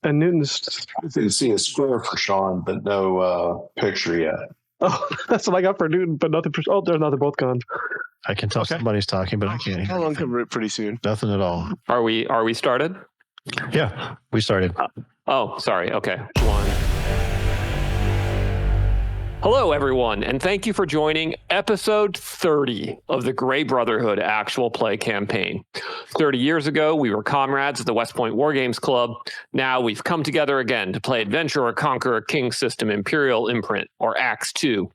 And Newton's. You can see a square for Sean, but no picture yet. Oh, that's what I got for Newton, but nothing. Oh, they're not. They're both gone. I can tell somebody's talking, but I can't hear. I'll uncover it pretty soon. Nothing at all. Are we started? Yeah, we started. Oh, sorry. Okay. Hello, everyone, and thank you for joining episode 30 of the Grey Brotherhood actual play campaign. 30 years ago, we were comrades at the West Point Wargames Club. Now we've come together again to play Adventure or Conquer a King System Imperial Imprint, or ACKS II.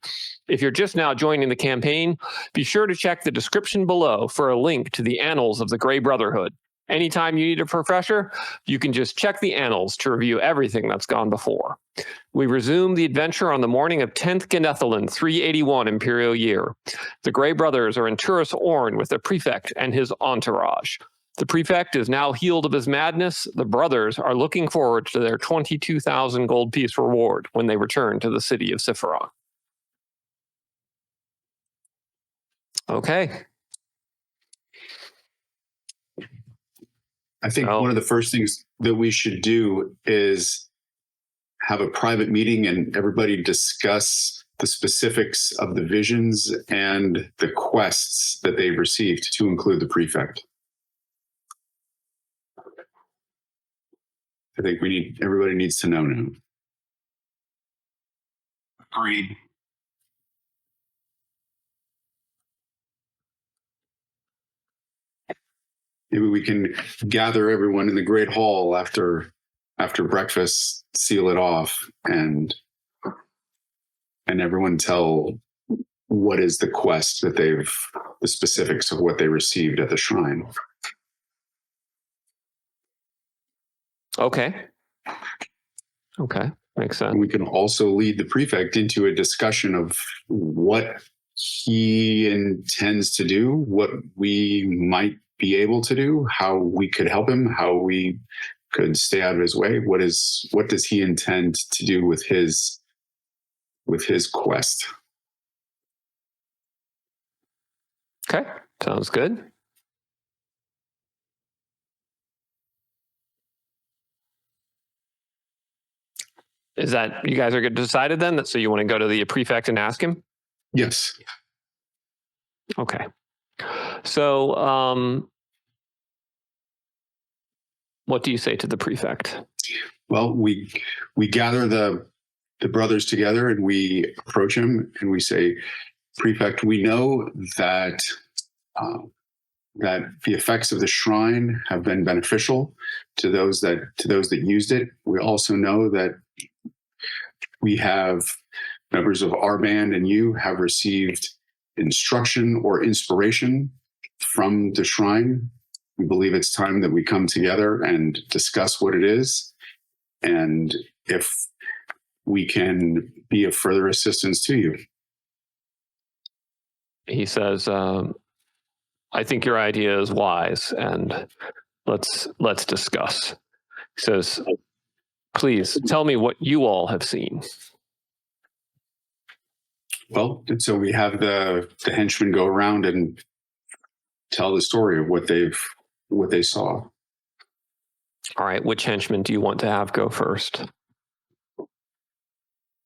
If you're just now joining the campaign, be sure to check the description below for a link to the Annals of the Grey Brotherhood. Anytime you need a refresher, you can just check the Annals to review everything that's gone before. We resume the adventure on the morning of 10th Genethalan 381 Imperial year. The Grey Brothers are in Turris Orn with the prefect and his entourage. The prefect is now healed of his madness. The brothers are looking forward to their 22,000 gold piece reward when they return to the city of Cphon. Okay. I think one of the first things that we should do is have a private meeting and everybody discuss the specifics of the visions and the quests that they've received, to include the prefect. I think everybody needs to know now. Agreed. Maybe we can gather everyone in the Great Hall after breakfast, seal it off, and everyone tell what is the quest that the specifics of what they received at the shrine. Okay. Makes sense. And we can also lead the prefect into a discussion of what he intends to do, what we might be able to do, how we could help him, how we could stay out of his way. What does he intend to do with his quest? Okay, sounds good. Is that, you guys are decided then? So you want to go to the prefect and ask him? Yes. Okay. So, what do you say to the prefect? Well, we gather the brothers together and we approach him and we say, Prefect, we know that the effects of the shrine have been beneficial to those that used it. We also know that we have members of our band and you have received instruction or inspiration from the shrine. We believe it's time that we come together and discuss what it is, and if we can be of further assistance to you. He says, I think your idea is wise, and let's discuss. He says, please tell me what you all have seen. Well, and so we have the henchmen go around and tell the story of what they saw. All right, which henchman do you want to have go first?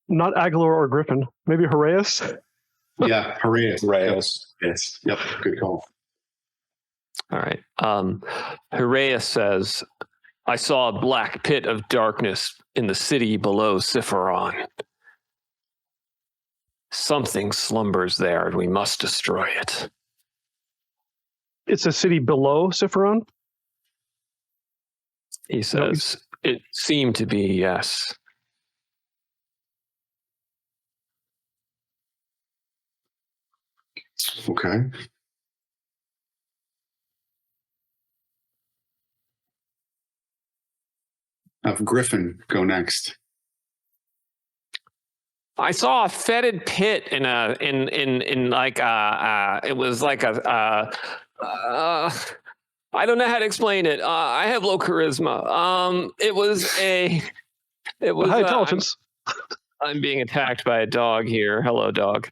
Not Aguilar or Griffin. Maybe Horaeus? Yeah, Horaeus. Yes. Yep, good call. All right. Horaeus says, I saw a black pit of darkness in the city below Cphon. Something slumbers there, and we must destroy it. It's a city below Cphon? He says, it seemed to be, yes. Okay. Have Griffin go next. I saw a fetid pit in like it was like a I don't know how to explain it. I have low charisma. It was high intelligence. I'm being attacked by a dog here. Hello, dog.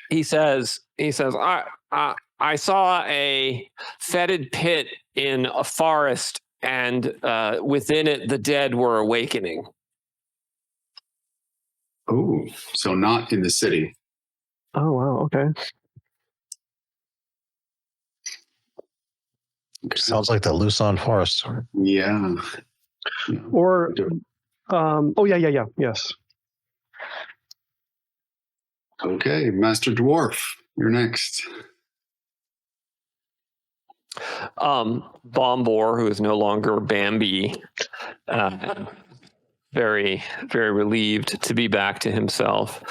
He says I saw a fetid pit in a forest and within it, the dead were awakening. Oh, so not in the city. Oh wow. Okay. Sounds like the Luzon Forest. Yeah. Or oh yeah. Yes. Okay, Master Dwarf, you're next. Bombor, who is no longer Bambi, very, very relieved to be back to himself.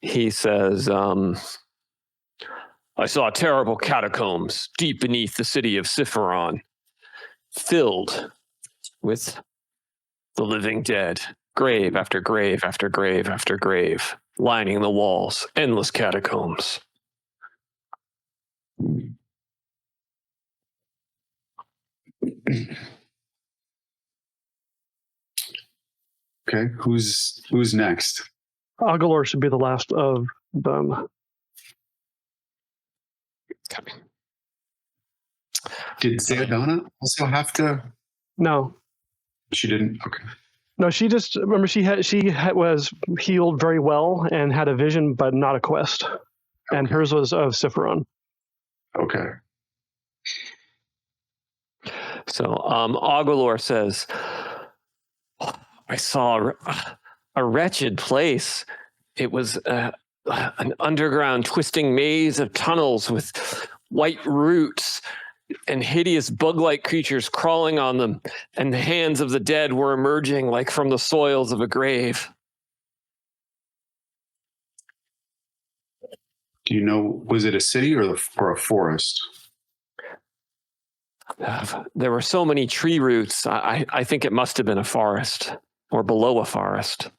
He says, I saw terrible catacombs deep beneath the city of Cphon, filled with the living dead, grave after grave after grave after grave, lining the walls, endless catacombs. Okay, who's next? Agalor should be the last of them. Did Zeodana also have to? No, She didn't. Okay. no. She just remember was healed very well and had a vision, but not a quest. And hers was of Cphon. Okay. So Agalor says, I saw a wretched place. It was an underground twisting maze of tunnels with white roots and hideous bug-like creatures crawling on them, and the hands of the dead were emerging like from the soils of a grave. Do you know, was it a city or a forest? There were so many tree roots. I think it must have been a forest or below a forest.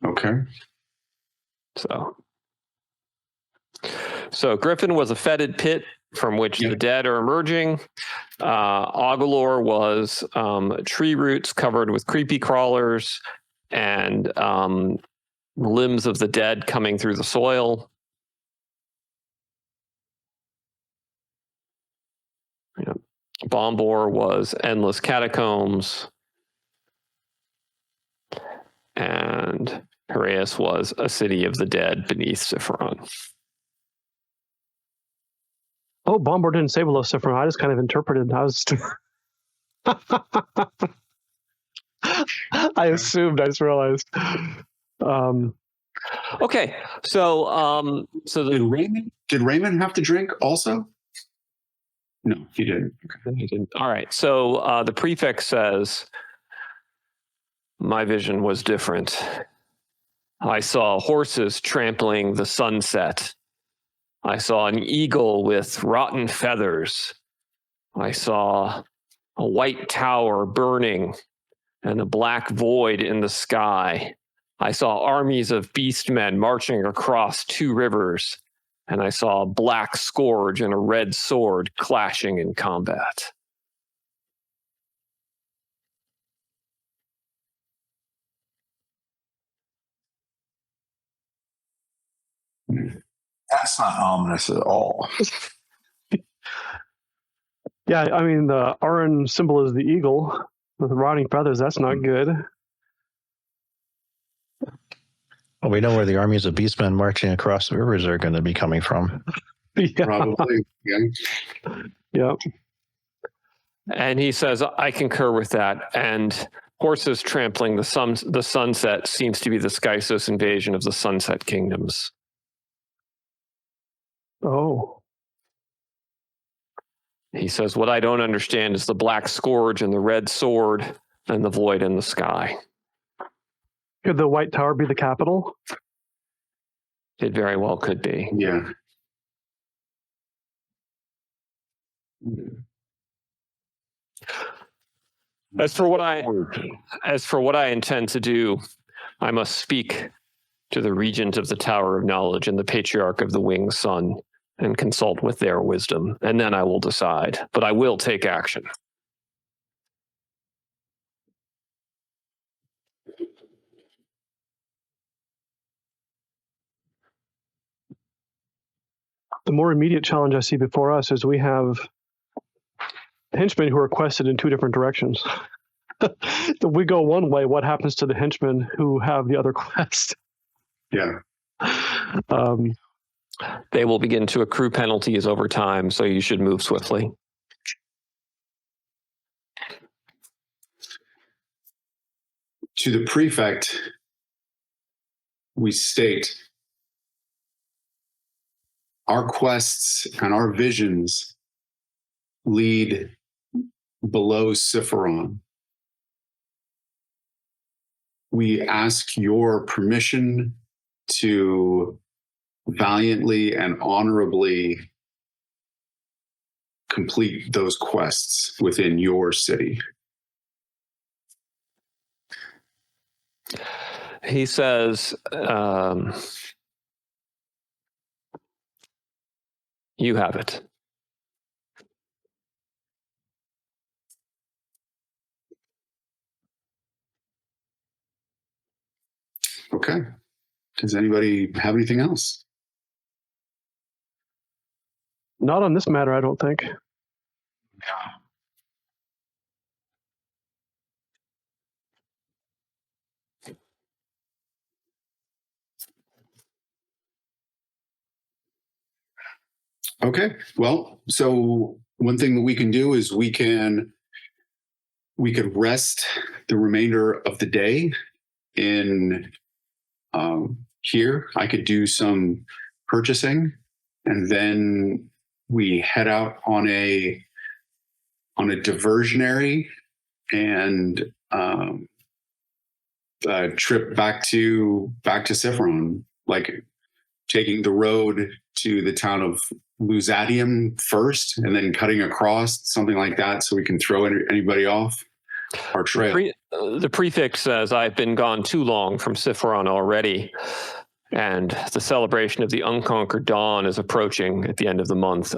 Okay. So Griffin was a fetid pit from which the dead are emerging. Agalor was tree roots covered with creepy crawlers and limbs of the dead coming through the soil. Bombor was endless catacombs. And Heraeus was a city of the dead beneath Cphon. Oh, Bombor didn't say below Cphon. I just kind of interpreted. I assumed. I just realized. Okay, so did Raymond have to drink also? No, he didn't. Okay. He didn't. All right, so the prefect says, my vision was different. I saw horses trampling the sunset. I saw an eagle with rotten feathers. I saw a white tower burning and a black void in the sky. I saw armies of beastmen marching across two rivers, and I saw a black scourge and a red sword clashing in combat. That's not ominous at all. Yeah, I mean the Aran symbol is the eagle with rotting feathers. That's not good. Well, we know where the armies of beastmen marching across the rivers are going to be coming from. Yeah. Probably. Yeah. Yeah. And he says, I concur with that. And horses trampling the sunset seems to be the Skysos invasion of the Sunset Kingdoms. Oh. He says, what I don't understand is the black scourge and the red sword and the void in the sky. Could the White Tower be the capital? It very well could be. Yeah. As for what I intend to do, I must speak to the regent of the Tower of Knowledge and the patriarch of the Winged Sun and consult with their wisdom, and then I will decide. But I will take action. the more immediate challenge I see before us is we have henchmen who are quested in two different directions. If we go one way, what happens to the henchmen who have the other quest? Yeah. They will begin to accrue penalties over time, so you should move swiftly. To the prefect, we state our quests and our visions lead below Cphon. We ask your permission to valiantly and honorably complete those quests within your city. He says, you have it. Okay. Does anybody have anything else? Not on this matter, I don't think. Okay. Well, so one thing that we can do is we could rest the remainder of the day in here. I could do some purchasing, and then we head out on a diversionary and trip back to Cphon, like taking the road to the town of Lusatium first, and then cutting across, something like that, so we can throw anybody off our trail. The prefect says, I've been gone too long from Cphon already, and the celebration of the Unconquered Dawn is approaching at the end of the month,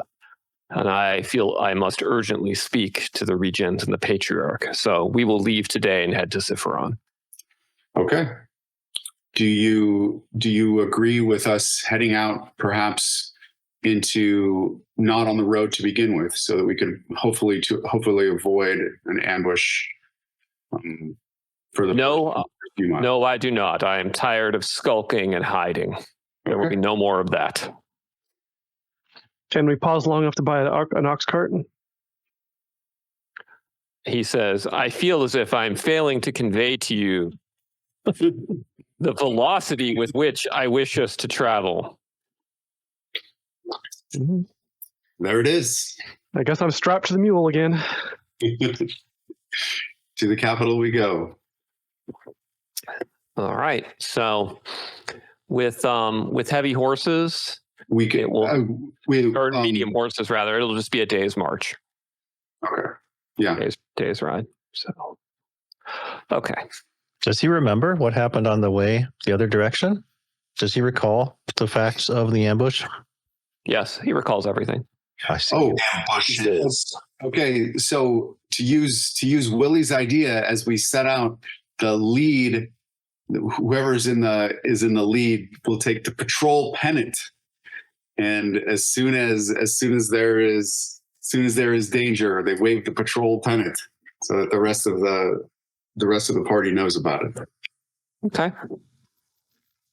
and I feel I must urgently speak to the regent and the patriarch. So we will leave today and head to Cphon. Okay. Do you agree with us heading out perhaps into not on the road to begin with, so that we could hopefully avoid an ambush for the few months? No, I do not. I am tired of skulking and hiding. There will be no more of that. Can we pause long enough to buy an ox cart? He says, I feel as if I'm failing to convey to you the velocity with which I wish us to travel. There it is. I guess I'm strapped to the mule again. To the capital we go. All right. So with heavy horses, We can or medium horses rather, it'll just be a day's march. Okay. Yeah. Day's ride. So okay. Does he remember what happened on the way the other direction? Does he recall the facts of the ambush? Yes, he recalls everything. I see. Oh, Ambushes. okay. So to use Willie's idea, as we set out, the lead, whoever is in the lead will take the patrol pennant, and as soon as there is danger, they wave the patrol pennant so that the rest of the party knows about it. Okay.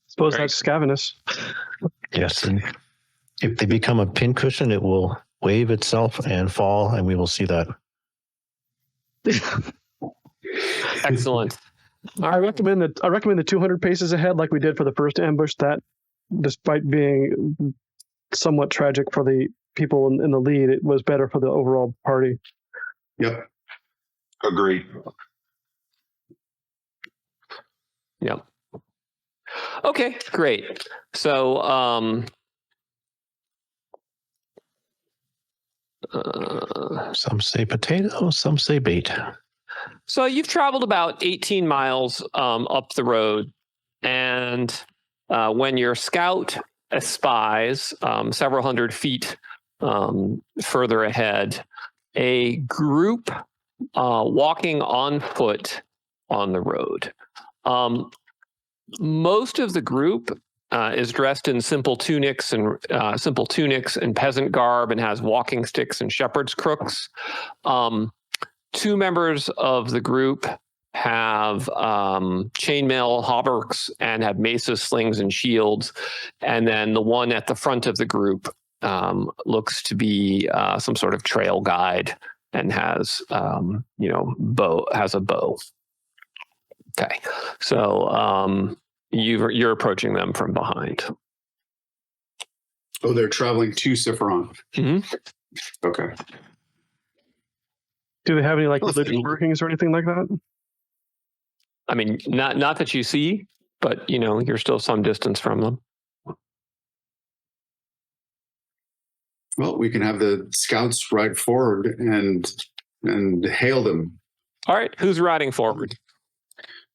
Suppose Great. that's scavenous. Yes, and if they become a pincushion, it will wave itself and fall, and we will see that. Excellent. I recommend the 200 paces ahead, like we did for the first ambush. That, despite being somewhat tragic for the people in the lead, it was better for the overall party. Yep. Agreed. Yep. Okay, great. So, Some say potato, some say bait. so you've traveled about 18 miles up the road, and when your scout espies several hundred feet further ahead a group walking on foot on the road. Most of the group is dressed in simple tunics and peasant garb, and has walking sticks and shepherd's crooks. Two members of the group have chainmail hauberks and have maces, slings, and shields, and then the one at the front of the group looks to be some sort of trail guide and has has a bow. Okay, so you're approaching them from behind. Oh, they're traveling to Cphon. Mm-hmm. Okay. Do they have any religious markings or anything like that? I mean, not that you see, but you're still some distance from them. Well, we can have the scouts ride forward and hail them. All right, who's riding forward?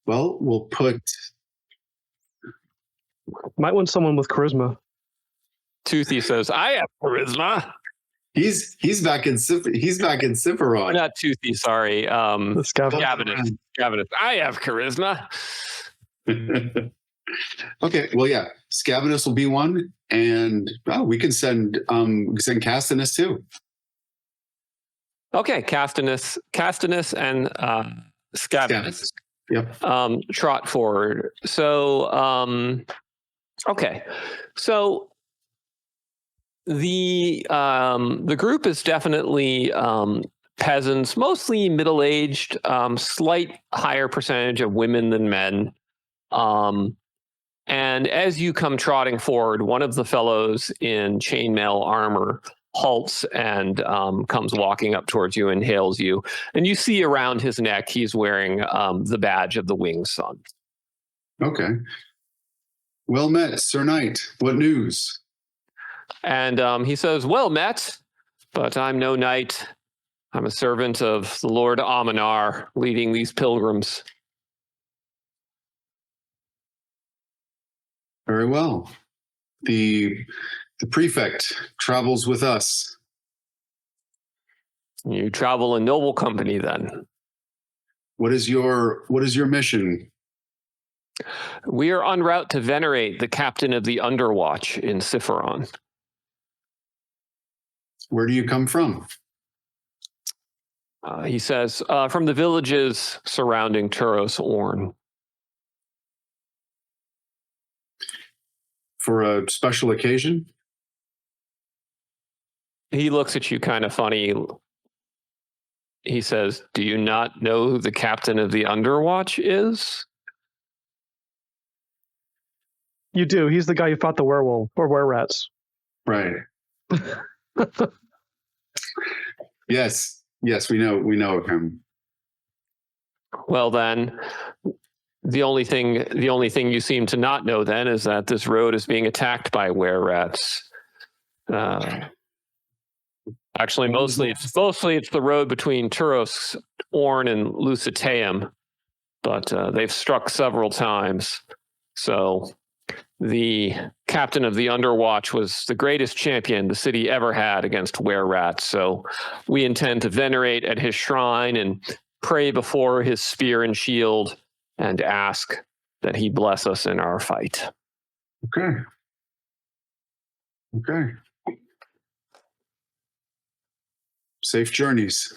Well, we'll put. Might want someone with charisma. Toothy says, "I have charisma." He's back in Cphon. Not Toothy, sorry. The Scavenus. I have charisma. Okay, well, yeah, Scavenus will be one, and we can send Castinus too. Okay, Castinus and Scavenus. Yep. Trot forward. So, okay, so the group is definitely peasants, mostly middle-aged, slight higher percentage of women than men. And as you come trotting forward, one of the fellows in chainmail armor halts and comes walking up towards you and hails you. And you see around his neck, he's wearing the badge of the Winged Sun. Okay. Well met, Sir Knight. What news? And he says, "Well met, but I'm no knight. I'm a servant of the Lord Aminar, leading these pilgrims." Very well. The prefect travels with us. You travel in noble company then. What is your mission? We are en route to venerate the captain of the Underwatch in Cphon. Where do you come from? He says, from the villages surrounding Turos Orn. For a special occasion? He looks at you kind of funny. He says, "Do you not know who the captain of the Underwatch is?" You do. He's the guy who fought the werewolf or wererats. Right. Yes, we know of him. Well, then, the only thing you seem to not know then is that this road is being attacked by wererats. Actually, mostly it's the road between Turos Orn and Lusitaeum, but they've struck several times. So the captain of the Underwatch was the greatest champion the city ever had against wererats. So we intend to venerate at his shrine and pray before his spear and shield and ask that he bless us in our fight. Okay. Safe journeys.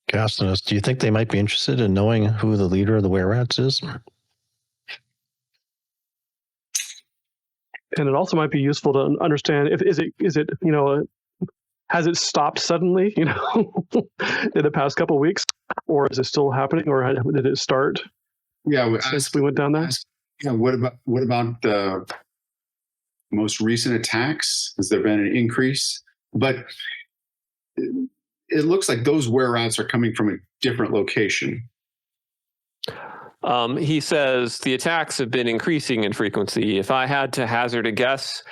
Castinus, do you think they might be interested in knowing who the leader of the wererats is? And it also might be useful to understand is it has it stopped suddenly, in the past couple of weeks, or is it still happening, or did it start? Yeah, since we went down there. Yeah. What about the most recent attacks? Has there been an increase? But it looks like those wererats are coming from a different location. He says the attacks have been increasing in frequency. If I had to hazard a guess,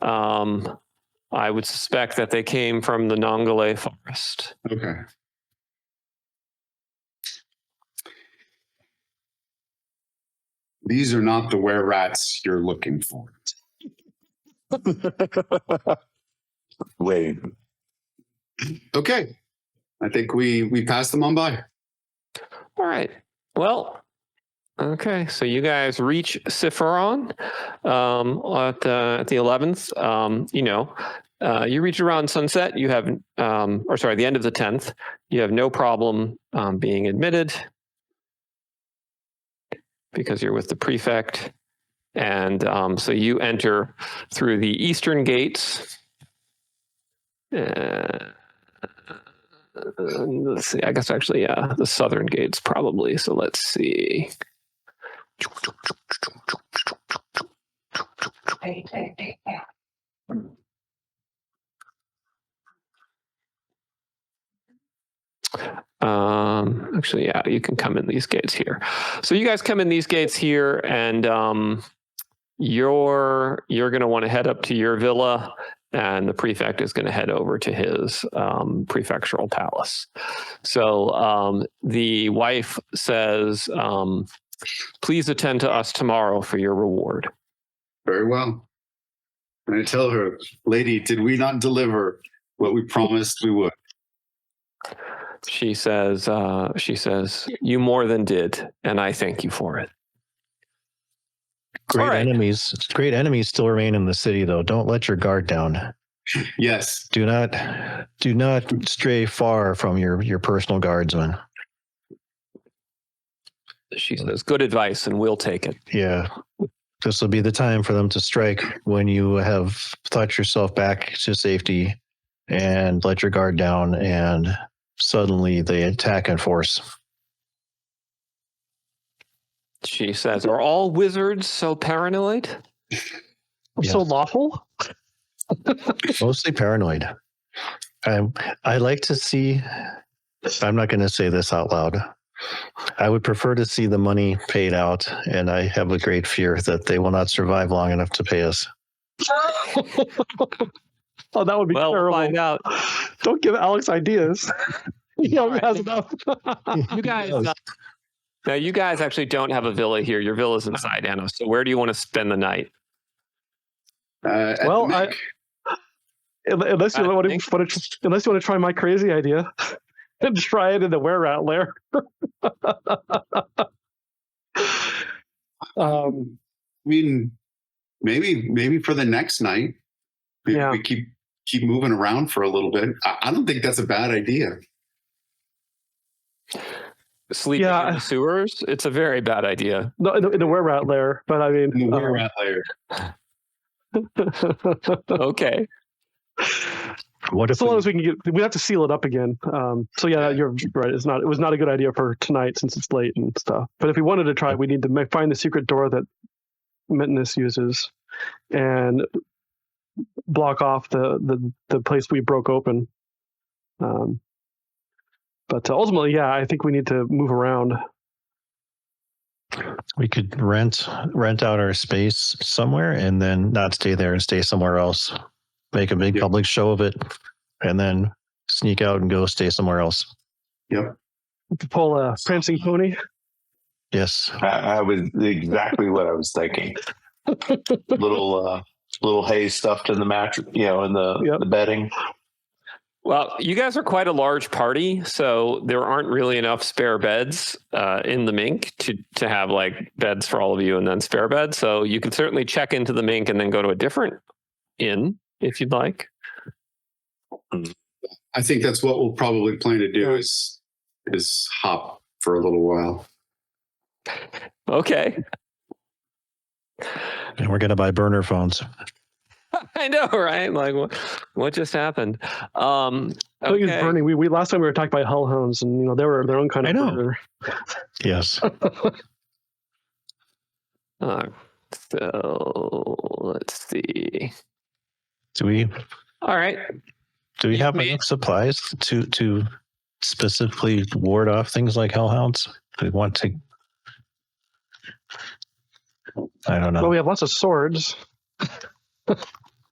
I would suspect that they came from the Nongale forest. Okay. These are not the wererats you're looking for. Wait. Okay. I think we passed them on by. All right. Well, Okay, so you guys reach Cphon at the 11th. You reach around sunset. You have, the end of the 10th. You have no problem being admitted because you're with the prefect. And so you enter through the eastern gates. Let's see, I guess actually, the southern gates probably. So let's see. Actually, yeah, you can come in these gates here. So you guys come in these gates here, and you're going to want to head up to your villa, and the prefect is going to head over to his prefectural palace. So the wife says, please attend to us tomorrow for your reward. Very well. And I tell her, lady, did we not deliver what we promised we would? She says, you more than did, and I thank you for it. Great enemies still remain in the city, though. Don't let your guard down. Yes. Do not stray far from your personal guardsmen. She says, good advice, and we'll take it. Yeah. This will be the time for them to strike when you have thought yourself back to safety and let your guard down, and suddenly they attack in force. She says, are all wizards so paranoid? So lawful? Mostly paranoid. I like to see, I'm not going to say this out loud. I would prefer to see the money paid out, and I have a great fear that they will not survive long enough to pay us. Oh, that would be terrible. We'll find out. Don't give Alex ideas. He already has enough. You guys, now you guys actually don't have a villa here. Your villa's inside Annals. So where do you want to spend the night? Well, unless you want to try my crazy idea and try it in the Wererat lair. I mean, maybe for the next night, we keep moving around for a little bit. I don't think that's a bad idea. Sleeping in the sewers? It's a very bad idea. No, in the Wererat lair, but I mean, In the Wererat lair. Okay. What if so long as we can we have to seal it up again. So yeah, you're right. It was not a good idea for tonight since it's late and stuff. But if we wanted to try, we need to find the secret door that Mitness uses and block off the place we broke open. But ultimately, yeah, I think we need to move around. We could rent out our space somewhere and then not stay there and stay somewhere else. Make a big public show of it and then sneak out and go stay somewhere else. Yep. Pull a prancing pony. Yes. I was exactly what I was thinking. Little hay stuffed in the mattress, in the bedding. Well, you guys are quite a large party, so there aren't really enough spare beds in the Mink to have like beds for all of you and then spare beds. So you could certainly check into the Mink and then go to a different inn if you'd like. I think that's what we'll probably plan to do is hop for a little while. Okay. And we're going to buy burner phones. I know, right? Like, what just happened? Okay. Burning. We last time we were attacked by hellhounds, and they were their own kind of burner. Yes. So let's see. All right. Do we have enough supplies to specifically ward off things like hellhounds? We want to. I don't know. Well, we have lots of swords.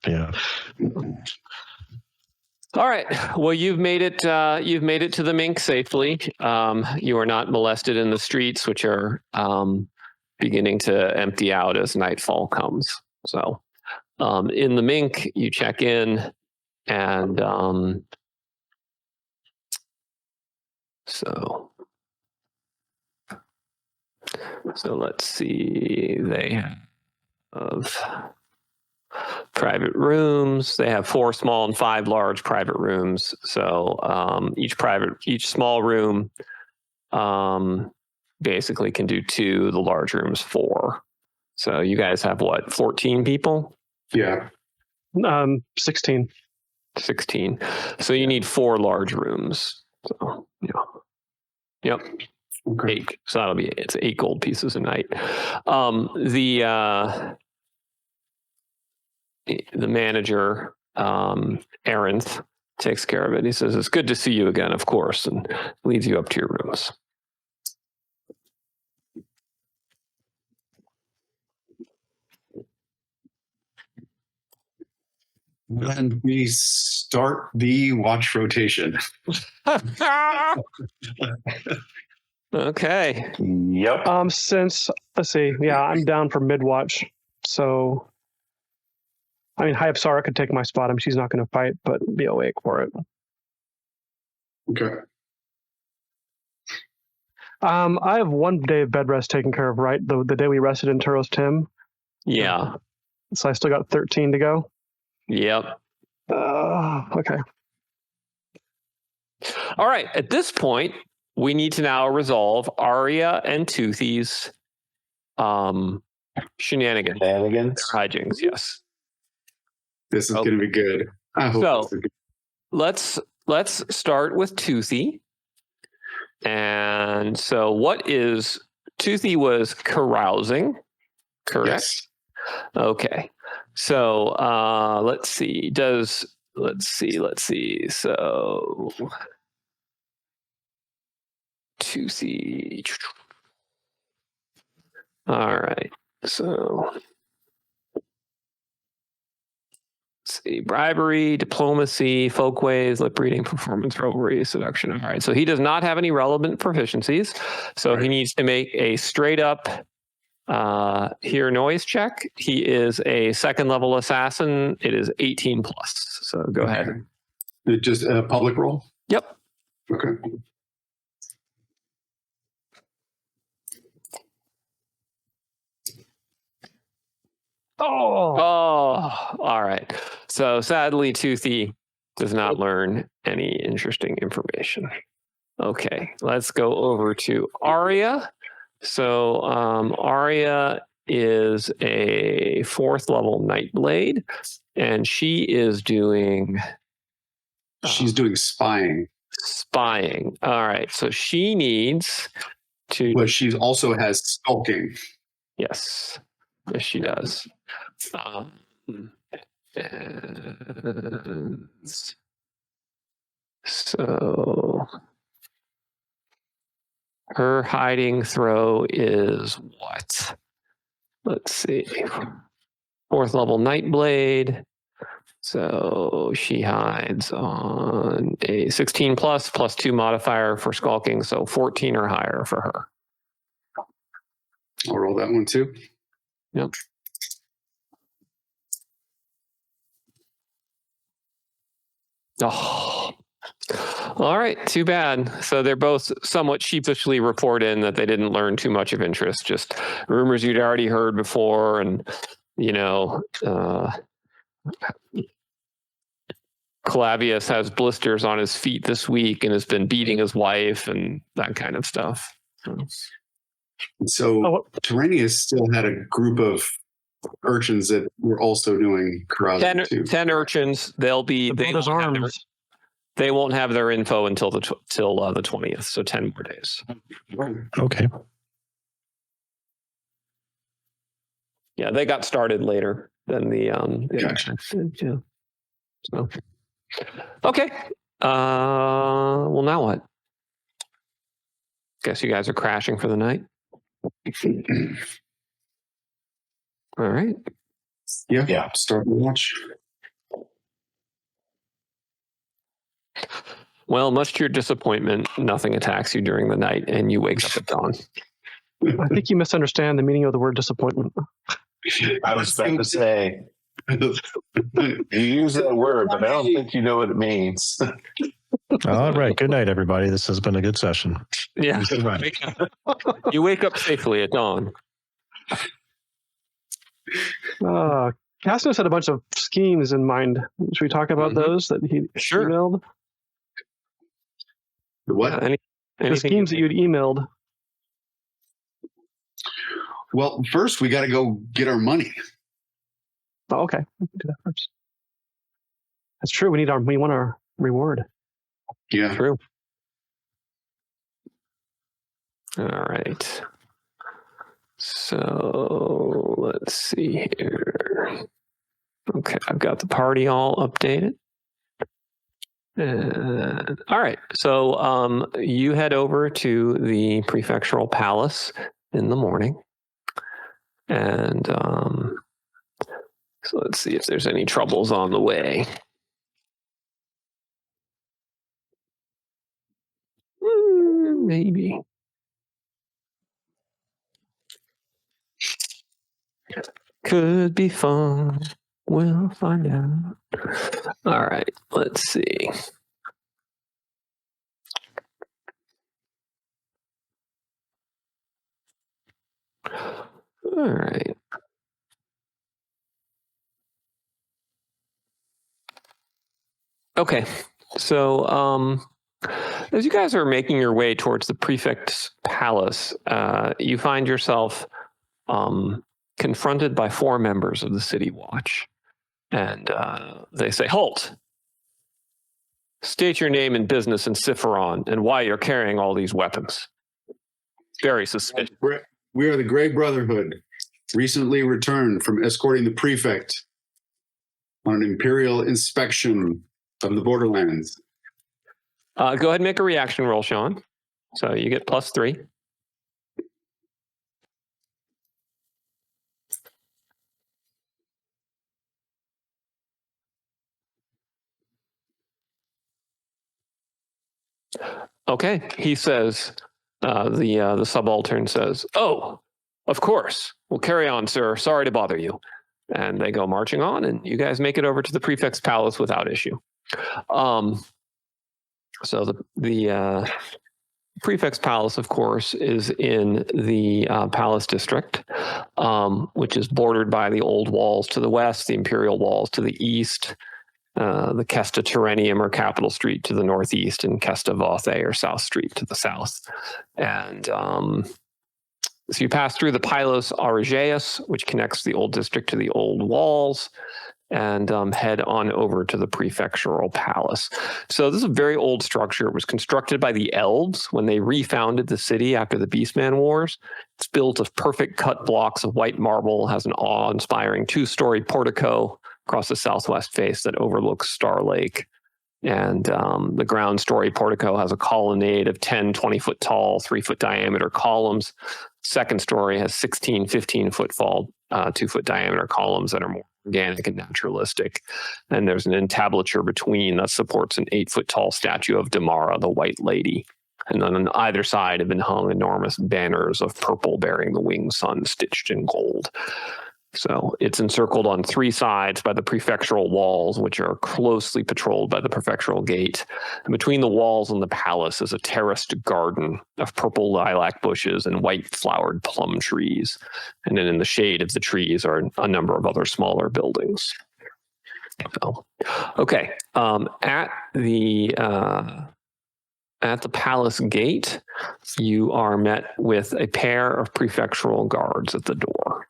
Yeah. All right. Well, you've made it to the Mink safely. You are not molested in the streets, which are beginning to empty out as nightfall comes. So, in the Mink, you check in, and So let's see. They have private rooms. They have 4 small and 5 large private rooms. So each small room basically can do 2. The large rooms 4. So you guys have what? 14 people? Yeah. 16. 16. So you need 4 large rooms. So yeah. Yep. Okay. 8. So it's 8 gold pieces a night. The manager, Arinth, takes care of it. He says, "It's good to see you again, of course," and leads you up to your rooms. And we start the watch rotation. Okay. Yep. Since let's see, yeah, I'm down for mid-watch. So I mean, Hyapsara could take my spot. I mean, she's not going to fight, but be awake for it. Okay. I have 1 day of bed rest taken care of, right? The day we rested in Turos Tim. Yeah. So I still got 13 to go. Yep. Okay. All right. At this point, we need to now resolve Arya and Toothy's shenanigans. Their hijinks, yes. This is going to be good. I hope So this is good. let's start with Toothy. And so Toothy was carousing, correct? Yes. Okay. So let's see. So Toothy. All right. So let's see. Bribery, diplomacy, folkways, lip reading, performance, revelry, seduction. All right. So he does not have any relevant proficiencies. So he needs to make a straight up hear noise check. He is a 2nd level assassin. It is 18 plus. So go ahead. Just a public roll? Yep. Okay. Oh, all right. So sadly, Toothy does not learn any interesting information. Okay, let's go over to Arya. So Arya is a 4th level Nightblade, and she is doing... She's doing spying. Spying. All right, so she needs to... But she also has skulking. Yes, she does. So her hiding throw is what? Let's see. 4th level Nightblade. So she hides on a 16 plus 2 modifier for skulking. So 14 or higher for her. I'll roll that one too. Yep. Oh, all right. Too bad. So they're both somewhat sheepishly report in that they didn't learn too much of interest. Just rumors you'd already heard before, and Clavius has blisters on his feet this week and has been beating his wife and that kind of stuff. So Tyranius still had a group of urchins that were also doing carousing too. 10 urchins. They won't have their info until the 20th. So 10 more days. Okay. Yeah, they got started later than the Gotcha. Yeah. So okay. Well, now what? Guess you guys are crashing for the night. All right. Yeah. Start the watch. Well, much to your disappointment, nothing attacks you during the night, and you wake up at dawn. I think you misunderstand the meaning of the word disappointment. I was about to say, you use that word, but I don't think you know what it means. All right. Good night, everybody. This has been a good session. Yeah. Right. You wake up safely at dawn. Casnos had a bunch of schemes in mind. Should we talk about those that he Sure. emailed? The what? Yeah, The schemes that you'd emailed. Well, first we got to go get our money. Oh, okay. We can do that first. That's true. We want our reward. Yeah. True. All right. So let's see here. Okay, I've got the party all updated. All right. So you head over to the prefectural palace in the morning. And so let's see if there's any troubles on the way. Maybe. Could be fun. We'll find out. All right, let's see. All right. Okay, so as you guys are making your way towards the prefect's palace, you find yourself confronted by 4 members of the City Watch. And they say, "Halt! State your name and business in Cphon and why you're carrying all these weapons." Very suspicious. We are the Grey Brotherhood, recently returned from escorting the prefect on an Imperial inspection of the borderlands. Go ahead and make a reaction roll, Sean. So you get +3. Okay, he says, the subaltern says, "Oh, of course. Well, carry on, sir. Sorry to bother you." And they go marching on, and you guys make it over to the prefect's palace without issue. So the prefect's palace, of course, is in the palace district, which is bordered by the old walls to the west, the Imperial walls to the east, the Kesta Terrenium or Capital Street to the northeast, and Kesta Vothe or South Street to the south. And so you pass through the Pylos Auregeus, which connects the old district to the old walls, and head on over to the prefectural palace. So this is a very old structure. It was constructed by the elves when they refounded the city after the Beastman Wars. It's built of perfect cut blocks of white marble, has an awe-inspiring 2-story portico across the southwest face that overlooks Star Lake. And the ground story portico has a colonnade of 10 20-foot tall, 3-foot diameter columns. Second story has 16 15-foot tall, 2-foot diameter columns that are more organic and naturalistic. And there's an entablature between that supports an 8-foot tall statue of Damara, the White Lady. And then on either side have been hung enormous banners of purple bearing the winged sun stitched in gold. So it's encircled on 3 sides by the prefectural walls, which are closely patrolled by the prefectural gate. And between the walls and the palace is a terraced garden of purple lilac bushes and white flowered plum trees. And then in the shade of the trees are a number of other smaller buildings. So, okay, at the palace gate, you are met with a pair of prefectural guards at the door.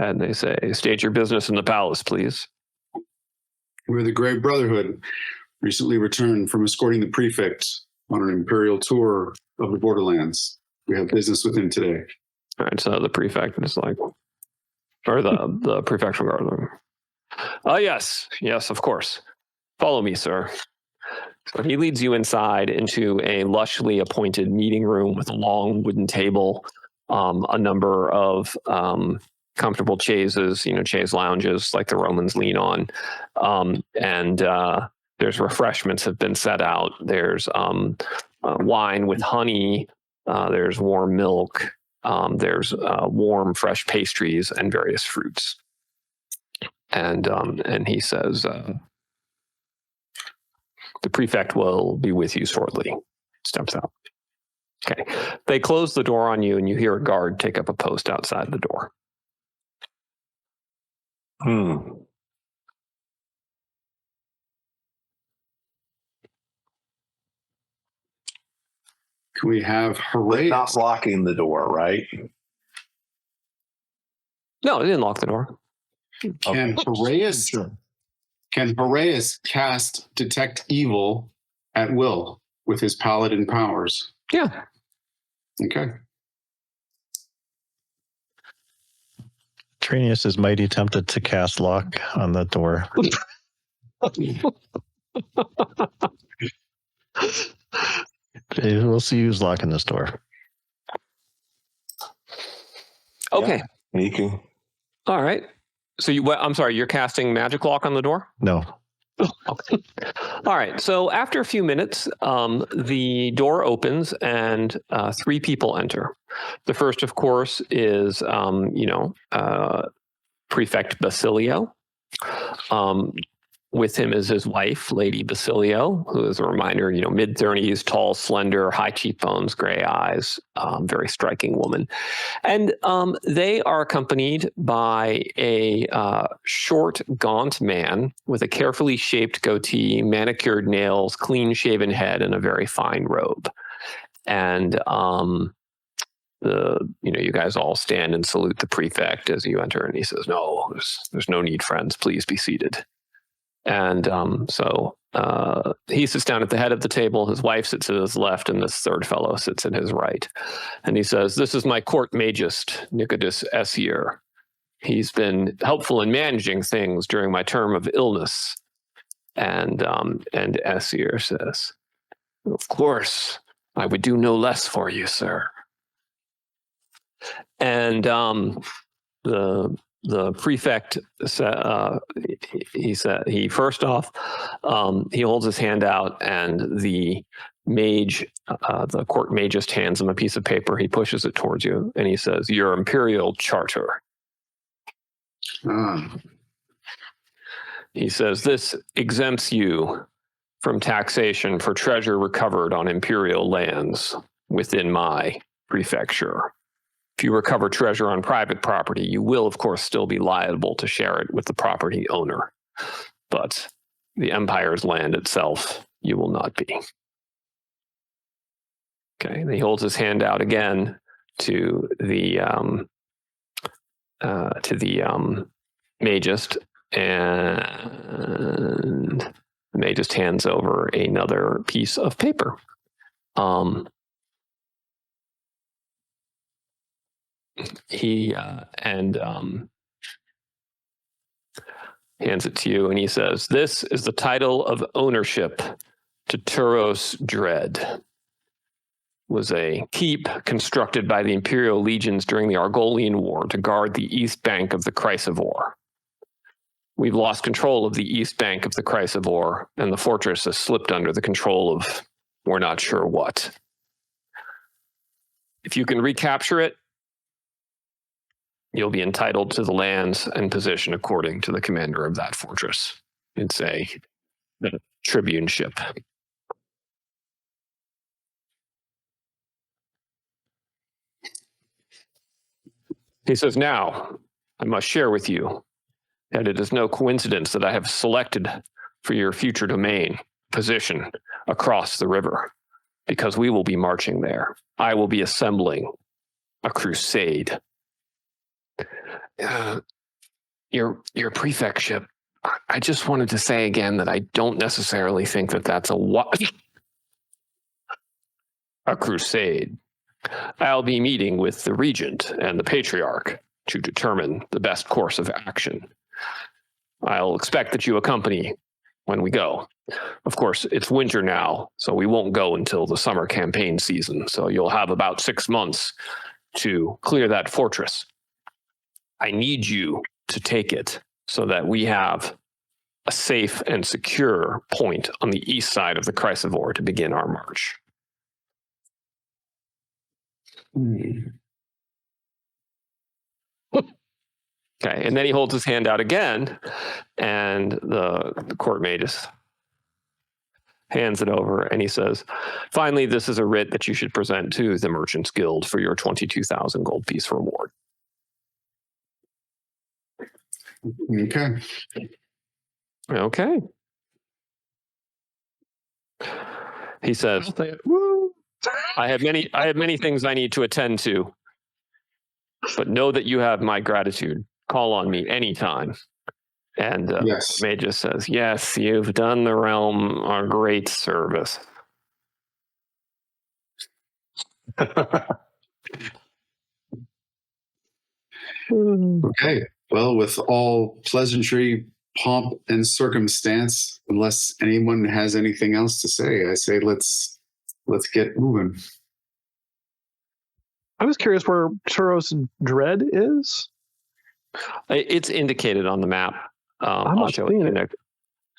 And they say, "State your business in the palace, please." We're the Grey Brotherhood, recently returned from escorting the prefect on an Imperial tour of the borderlands. We have business with him today. All right, so the prefect is like, or the prefectural guard. "Oh, yes, of course. Follow me, sir." So he leads you inside into a lushly appointed meeting room with a long wooden table, a number of comfortable chaises, chaise lounges like the Romans lean on. And there's refreshments have been set out. There's wine with honey. There's warm milk. There's warm, fresh pastries and various fruits. And he says, "The prefect will be with you shortly." Steps out. Okay. They close the door on you, and you hear a guard take up a post outside the door. Hmm. Can we have hooray? Not locking the door, right? No, they didn't lock the door. Can Horaeus cast Detect Evil at will with his paladin powers? Yeah. Okay. Trinius is mighty tempted to cast lock on the door. We'll see who's locking this door. Okay. Yeah, you can. All right. So I'm sorry, you're casting magic lock on the door? No. Okay. All right. So after a few minutes, the door opens and 3 people enter. The first, of course, is Prefect Basilio. With him is his wife, Lady Basilio, who is a reminder, mid-30s, tall, slender, high cheekbones, gray eyes, very striking woman. And they are accompanied by a short, gaunt man with a carefully shaped goatee, manicured nails, clean-shaven head, and a very fine robe. And you guys all stand and salute the prefect as you enter, and he says, "No, there's no need, friends. Please be seated." And so he sits down at the head of the table. His wife sits at his left, and this third fellow sits at his right. And he says, "This is my court magist, Nicodus Essier. He's been helpful in managing things during my term of illness." And Essier says, "Of course, I would do no less for you, sir." And the prefect said, he first off, he holds his hand out, and the mage, the court magist, hands him a piece of paper. He pushes it towards you, and he says, "Your Imperial charter." He says, "This exempts you from taxation for treasure recovered on Imperial lands within my prefecture. If you recover treasure on private property, you will, of course, still be liable to share it with the property owner. But the Empire's land itself, you will not be." Okay, and he holds his hand out again to the magist, and the magist hands over another piece of paper. He hands it to you, and he says, "This is the title of ownership to Turos Dread. Was a keep constructed by the Imperial legions during the Argolian War to guard the east bank of the Chrysivore. We've lost control of the east bank of the Chrysivore, and the fortress has slipped under the control of we're not sure what. If you can recapture it, you'll be entitled to the lands and position according to the commander of that fortress. It's a tribuneship." He says, "Now, I must share with you that it is no coincidence that I have selected for your future domain position across the river, because we will be marching there. I will be assembling a crusade." Your prefectship, I just wanted to say again that I don't necessarily think that that's a crusade. I'll be meeting with the regent and the patriarch to determine the best course of action. I'll expect that you accompany when we go. Of course, it's winter now, so we won't go until the summer campaign season, so you'll have about 6 months to clear that fortress. I need you to take it so that we have a safe and secure point on the east side of the Chrysivore to begin our march." Okay, and then he holds his hand out again, and the court magus hands it over, and he says, finally, this is a writ that you should present to the Merchants Guild for your 22,000 gold piece reward. Okay. Okay. He says, Woo! I have many things I need to attend to, but know that you have my gratitude. Call on me anytime. And Yes. Magus says, yes, you've done the realm a great service. Okay. Well, with all pleasantry, pomp, and circumstance, unless anyone has anything else to say, I say let's get moving. I was curious where Turos Dread is. It's indicated on the map. I'm not seeing it.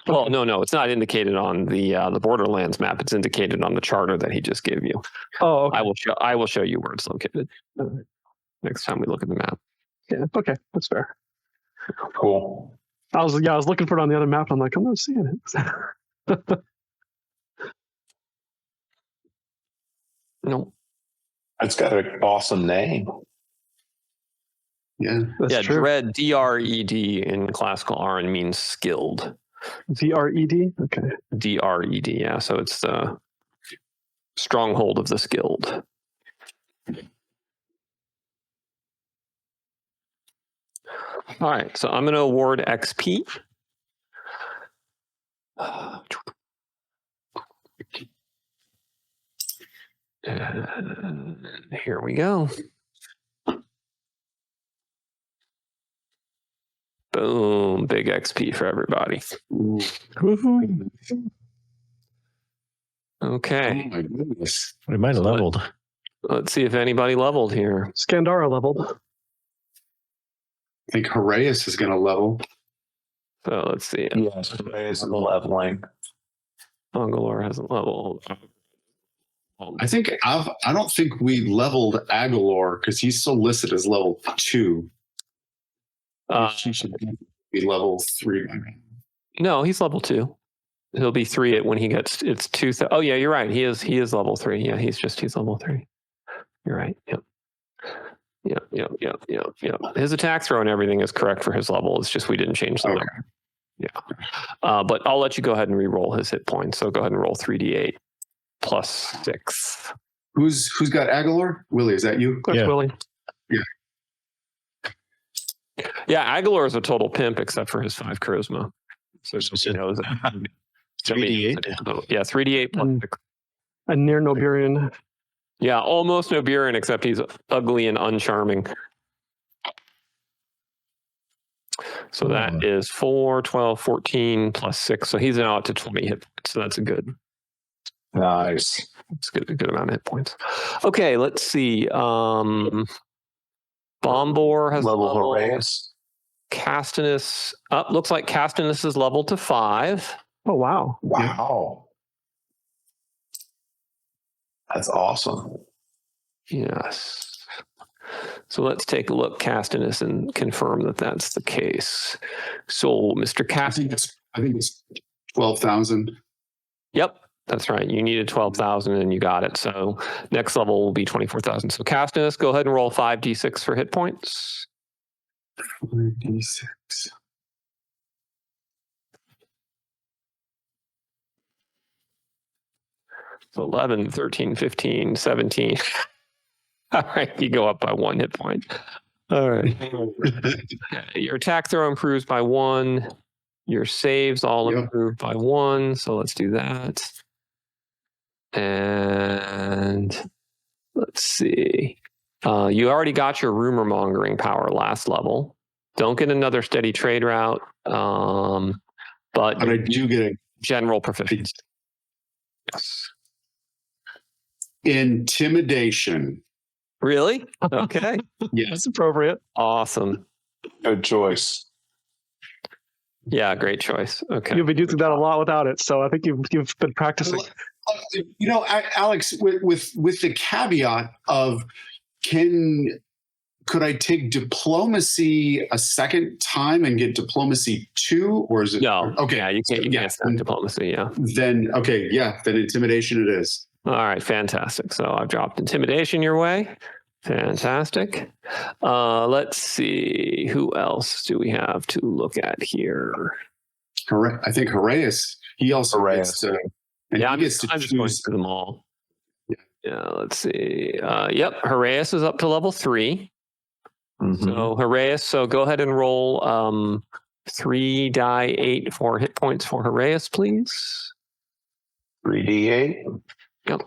Well, no, it's not indicated on the Borderlands map. It's indicated on the charter that he just gave you. Oh, okay. I will show you where it's located next time we look at the map. Yeah, okay, that's fair. Cool. I was looking for it on the other map. I'm like, I'm not seeing it. No. It's got an awesome name. Yeah. That's true. Dread, D-R-E-D in classical Aran means skilled. D-R-E-D? Okay. D-R-E-D, yeah. So it's the stronghold of the skilled. All right, so I'm going to award XP. Here we go. Boom, big XP for everybody. Okay. Oh my goodness. We might have leveled. Let's see if anybody leveled here. Scandara leveled. I think Horaeus is going to level. So let's see. Yes, it's leveling. Bangalore hasn't leveled. I don't think we leveled Aguilar because he's still listed as level 2. She should be level 3 by now. No, he's level 2. He'll be 3 when he gets it's 2. Oh yeah, you're right. He is level 3. Yeah, he's level 3. You're right. Yep. Yep. His attack throw and everything is correct for his level. It's just we didn't change the number. Yeah. But I'll let you go ahead and re-roll his hit points. So go ahead and roll 3d8 plus 6. Who's got Aguilar? Willie, is that you? That's Yeah. Willie. Yeah, Aguilar is a total pimp except for his 5 charisma. So he knows it. 3d8? Yeah, 3d8 plus 6. A near Noburian. Yeah, almost Noburian, except he's ugly and uncharming. So that is 4, 12, 14 plus 6. So he's now up to 20 hit points. So that's a good. Nice. It's a good amount of hit points. Okay, let's see. Bombor has Level leveled. Horaeus. Castinus looks like Castinus is leveled to 5. Oh, wow. Wow. That's awesome. Yes. So let's take a look, Castinus, and confirm that that's the case. So, Mr. Castinus. I think it's 12,000. Yep, that's right. You needed 12,000 and you got it. So next level will be 24,000. So Castinus, go ahead and roll 5d6 for hit points. 5d6. So 11, 13, 15, 17. All right, you go up by 1 hit point. All right. Your attack throw improves by 1. Your saves all improve by 1. So let's do that. And let's see. You already got your rumor mongering power last level. Don't get another steady trade route. But I do get a general proficiency. Yes. intimidation. Really? Okay. That's appropriate. Awesome. Good choice. Yeah, great choice. Okay. You'll be using that a lot without it, so I think you've been practicing. You know, Alex, with the caveat of could could I take diplomacy a second time and get diplomacy 2, or is it No. okay? Yeah, you can't. You can't start diplomacy. Yeah. Then okay, yeah, then intimidation it is. All right, fantastic. So I've dropped intimidation your way. Fantastic. Let's see. Who else do we have to look at here? I think Haraeus. He also gets to. And Yeah, he gets to I'm just going choose. through them all. Yeah, let's see. Yep, Haraeus is up to level 3. Mhm. So Haraeus, so go ahead and roll 3 die 8 for hit points for Haraeus, please. 3d8. Yep.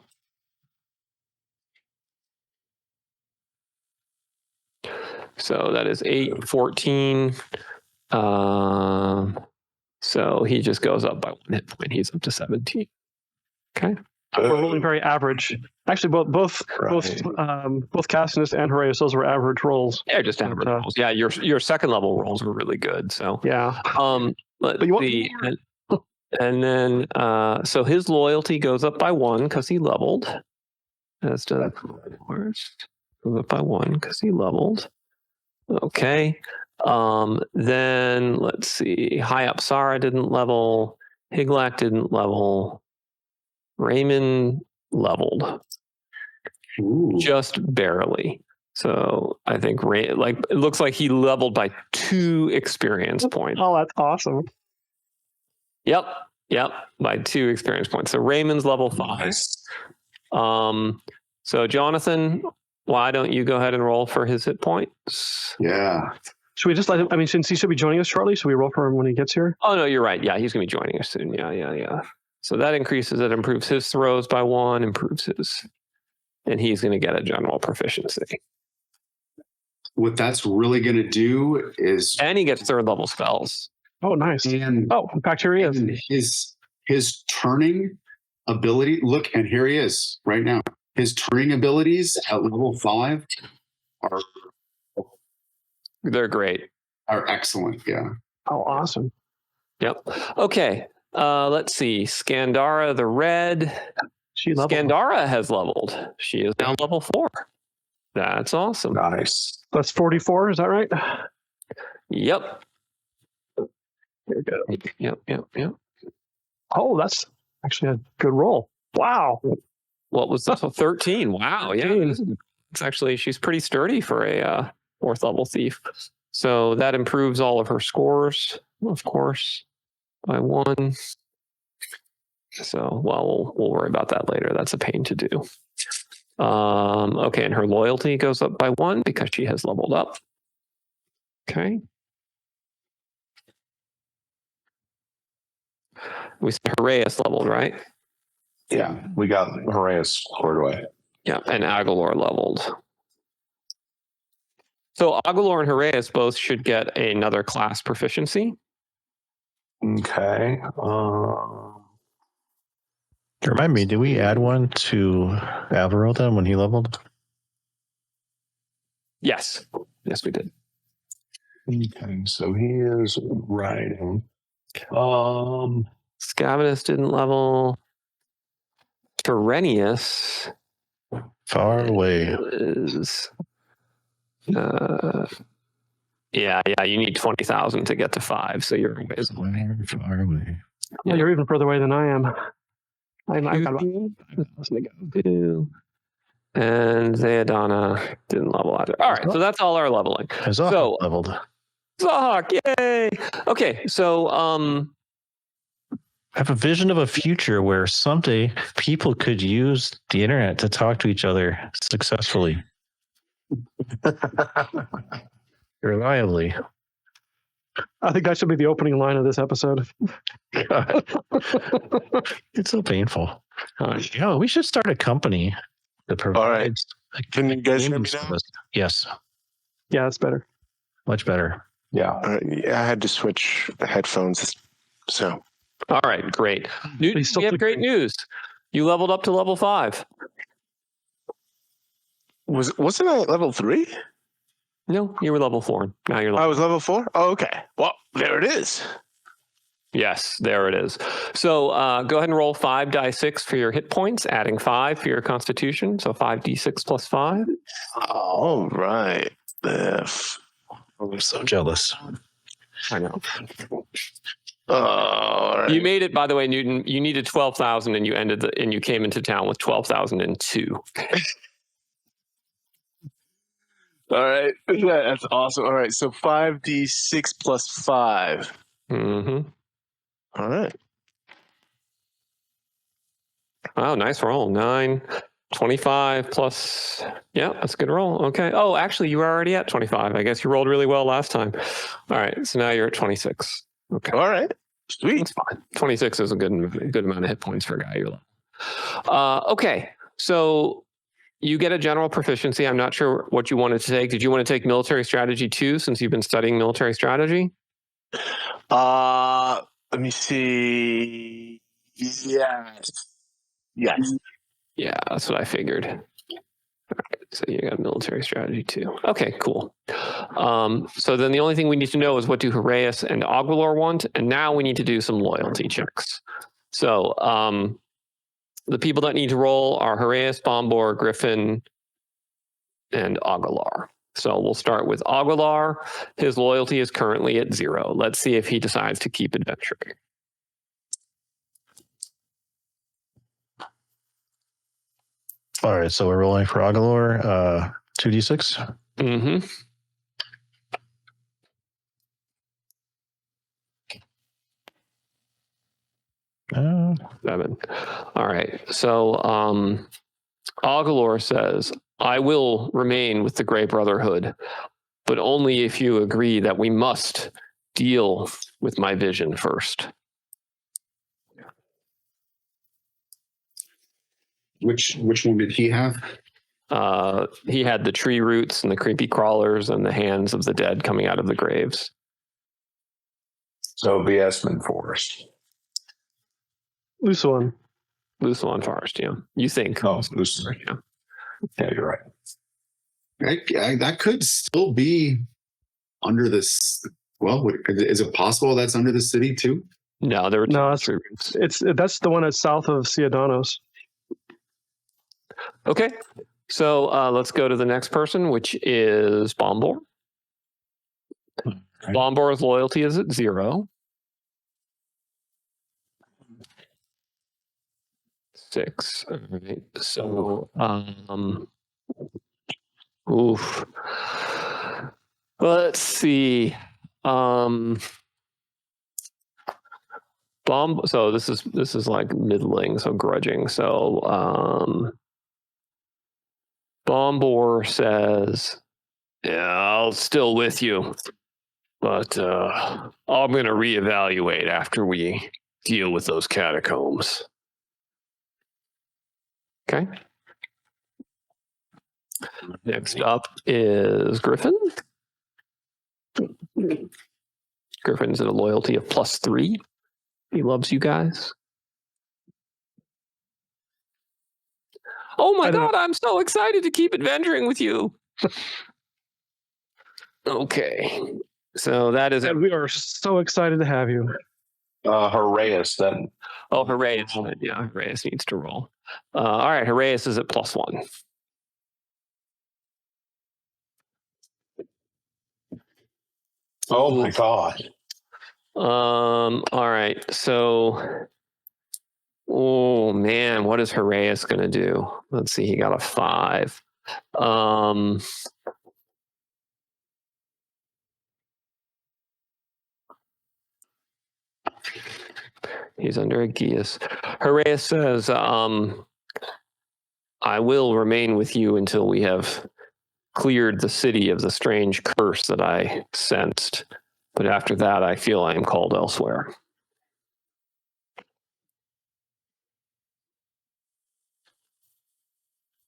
So that is 8, 14. So he just goes up by 1 hit point. He's up to 17. Okay. We're rolling very average. Actually, both Cassinus and Haraeus, those were average rolls. Yeah, just average rolls. Yeah, your second level rolls were really good. So Yeah. let's But you want see. And then so his loyalty goes up by 1 because he leveled. As does worst. Goes up by 1 because he leveled. Okay. Then let's see. High up Sara didn't level. Higlak didn't level. Raymond leveled. Ooh. Just barely. So I think it looks like he leveled by 2 experience points. Oh, that's awesome. Yep, by 2 experience points. So Raymond's level 5. So Jonathan, why don't you go ahead and roll for his hit points? Yeah. Should we just let him? I mean, since he should be joining us shortly, should we roll for him when he gets here? Oh no, you're right. Yeah, he's gonna be joining us soon. Yeah. So that improves his throws by 1, improves his, and he's gonna get a general proficiency. What that's really going to do is, And he gets 3rd level spells. Oh, nice. and Oh, in fact, here he is. his turning ability. Look, and here he is right now. His turning abilities at level 5 They're great. are excellent. Yeah. Oh, awesome. Yep. Okay. Let's see. Scandara the Red. She leveled. Scandara has leveled. She is now level 4. That's awesome. Nice. That's 44. Is that right? Yep. Here we go. Yep. Oh, that's actually a good roll. Wow. What was this? 13. Wow. Yeah. It's actually, she's pretty sturdy for a 4th level thief. So that improves all of her scores, of course, by 1. So, well, we'll worry about that later. That's a pain to do. Okay, and her loyalty goes up by 1 because she has leveled up. Okay. We said Haraeus leveled, right? Yeah, we got Haraeus squared away. Yeah, and Agalor leveled. So Agalor and Haraeus both should get another class proficiency. Okay. Remind me, did we add one to Alvaro then when he leveled? Yes, we did. Okay, so he is riding. Scavenus didn't level. Terenius Far away. is. Yeah. You need 20,000 to get to 5, so you're a ways away. Far away. Yeah, you're even further away than I am. I've got about 5,000 to go. 2. And Zayadana didn't level either. All right, so that's all our leveling. So leveled. Zahak, yay! Okay, so I have a vision of a future where someday people could use the internet to talk to each other successfully. Reliably. I think that should be the opening line of this episode. God. It's so painful. We should start a company that provides. Can you guys hear me now? Yes, Yeah, that's better. much better. Yeah. Yeah, I had to switch headphones. So all right, great. Please We still have click great news. You leveled up to level 5. wasn't I at level 3? No, you were level 4. Now you're I level. was level 4? Oh, okay. Well, there it is. Yes, there it is. So go ahead and roll 5 die 6 for your hit points, adding 5 for your constitution. So 5d6 plus 5. All right. I'm so jealous. I know. All right. You made it, by the way, Newton. You needed 12,000, and you came into town with 12,002. All right. Yeah, that's awesome. All right. So 5d6 plus 5. Mm-hmm. All right. Wow, nice roll. 9, 25 plus. Yeah, that's a good roll. Okay. Oh, actually, you were already at 25. I guess you rolled really well last time. All right. So now you're at 26. Okay. All right. Sweet. That's fine. 26 is a good amount of hit points for a guy your level. Okay. So you get a general proficiency. I'm not sure what you wanted to take. Did you want to take military strategy 2 since you've been studying military strategy? Let me see. Yes. Yes. Yeah, that's what I figured. All right, so you got military strategy 2. Okay, cool. So then the only thing we need to know is what do Heraeus and Aguilar want, and now we need to do some loyalty checks. So the people that need to roll are Heraeus, Bombor, Griffin, and Aguilar. So we'll start with Aguilar. His loyalty is currently at 0. Let's see if he decides to keep adventuring. All right, so we're rolling for Aguilar, 2d6. Mm-hmm. Uh, 7. All right. So Aguilar says, I will remain with the Grey Brotherhood, but only if you agree that we must deal with my vision first. Which one did he have? He had the tree roots and the creepy crawlers and the hands of the dead coming out of the graves. So be Esmond Forest. Lucelon. Lucelon Forest, yeah. You think. Oh, Lucelon. Yeah. Yeah, you're right. That could still be under this. Well, is it possible that's under the city too? No, there were No, two that's tree roots. that's the one that's south of Ciudadanos. Okay. So let's go to the next person, which is Bombor. Bombor's loyalty is at 0. 6. All right. So, oof. Let's see. So this is like middling, so grudging. So, Bombor says, "Yeah, I'll still with you, but I'm going to reevaluate after we deal with those catacombs." Okay. Next up is Griffin. Griffin's at a loyalty of +3. He loves you guys. Oh my God, I'm so excited to keep adventuring with you. Okay. So that is it. And we are so excited to have you. Heraeus then. Oh, Heraeus. Yeah, Heraeus needs to roll. All right, Heraeus is at +1. Oh my God. All right, so oh man, what is Heraeus gonna do? Let's see, he got a 5. He's under Aegeus. Heraeus says, I will remain with you until we have cleared the city of the strange curse that I sensed. But after that, I feel I am called elsewhere.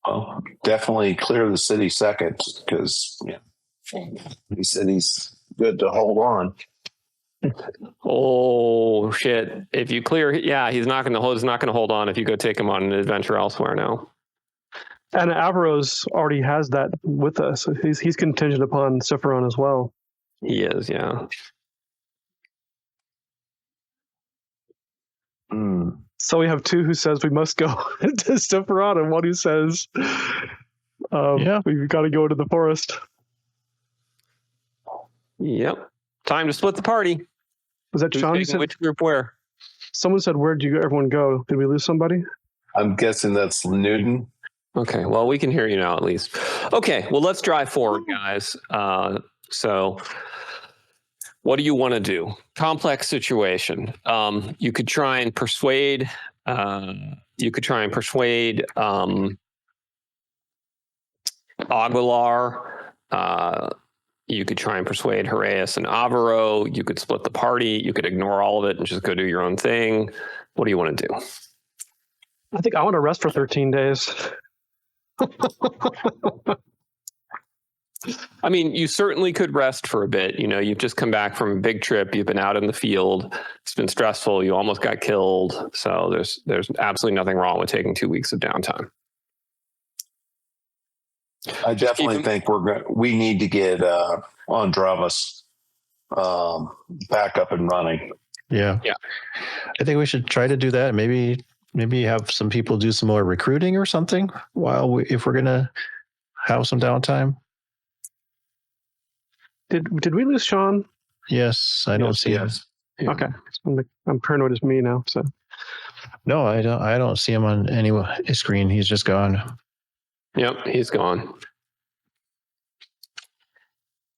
Well, definitely clear the city second because he said he's good to hold on. Oh shit! If you clear, yeah, he's not going to hold on if you go take him on an adventure elsewhere now. And Averos already has that with us. He's contingent upon Cphon as well. He is, yeah. So we have 2 who says we must go to Cphon, and 1 who says, Yeah. we've got to go to the forest. Yep. Time to split the party. Was that Who's Sean? taking which group where? Someone said, "Where'd everyone go? Did we lose somebody?" I'm guessing that's Newton. Okay, well, we can hear you now at least. Okay, well, let's drive forward, guys. So what do you want to do? Complex situation. You could try and persuade. Aguilar. You could try and persuade Horaeus and Avaro. You could split the party. You could ignore all of it and just go do your own thing. What do you want to do? I think I want to rest for 13 days. I mean, you certainly could rest for a bit. You know, you've just come back from a big trip. You've been out in the field. It's been stressful. You almost got killed. So there's absolutely nothing wrong with taking 2 weeks of downtime. I definitely think we need to get Andravas back up and running. Yeah. I think we should try to do that. Maybe have some people do some more recruiting or something if we're gonna have some downtime. Did we lose Sean? Yes, I don't see him. Yeah. Okay, I'm paranoid as me now. So No, I don't see him on any screen. He's just gone. Yep, he's gone.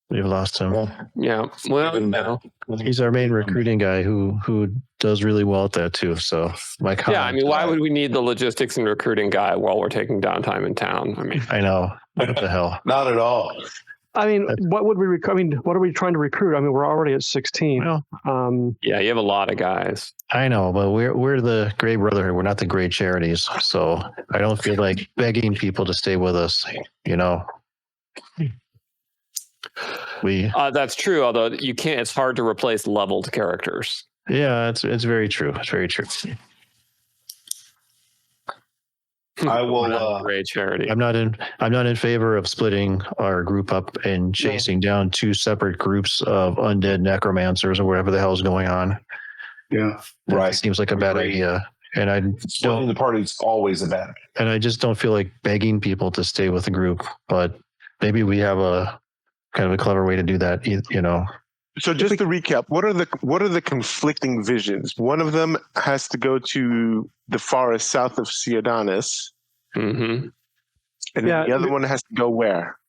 We've lost him. Yeah. Well, no. He's our main recruiting guy who does really well at that too. So yeah, I mean, why would we need the logistics and recruiting guy while we're taking downtime in town? I mean, I know. What the hell? Not at all. I mean, what would we? What are we trying to recruit? I mean, we're already at 16. Well, yeah, you have a lot of guys. I know, but we're the Grey Brotherhood. We're not the Grey Charities, so I don't feel like begging people to stay with us. You know, that's true. Although you can't, it's hard to replace leveled characters. Yeah, it's very true. It's very true. I will. Great charity. I'm not in favor of splitting our group up and chasing down 2 separate groups of undead necromancers or whatever the hell is going on. Yeah, That seems like a bad idea. And Splitting the party's always a bad. And I just don't feel like begging people to stay with the group. But maybe we have a kind of a clever way to do that. You know. So just to recap, what are the conflicting visions? One of them has to go to the forest south of Siodanis, Mm-hmm. and then the other one has to go where?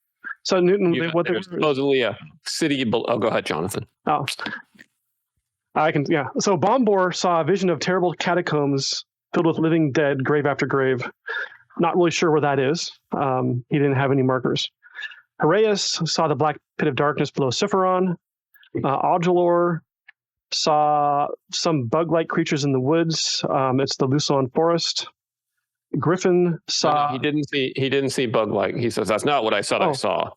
So Newton, There's supposedly a city. Go ahead, Jonathan. Oh, I can. Yeah. So Bombor saw a vision of terrible catacombs filled with living dead, grave after grave. Not really sure where that is. He didn't have any markers. Horaeus saw the black pit of darkness below Cphon. Audulor saw some bug-like creatures in the woods. It's the Luson forest. Griffin saw. He didn't see bug-like. He says that's not what I said. I saw.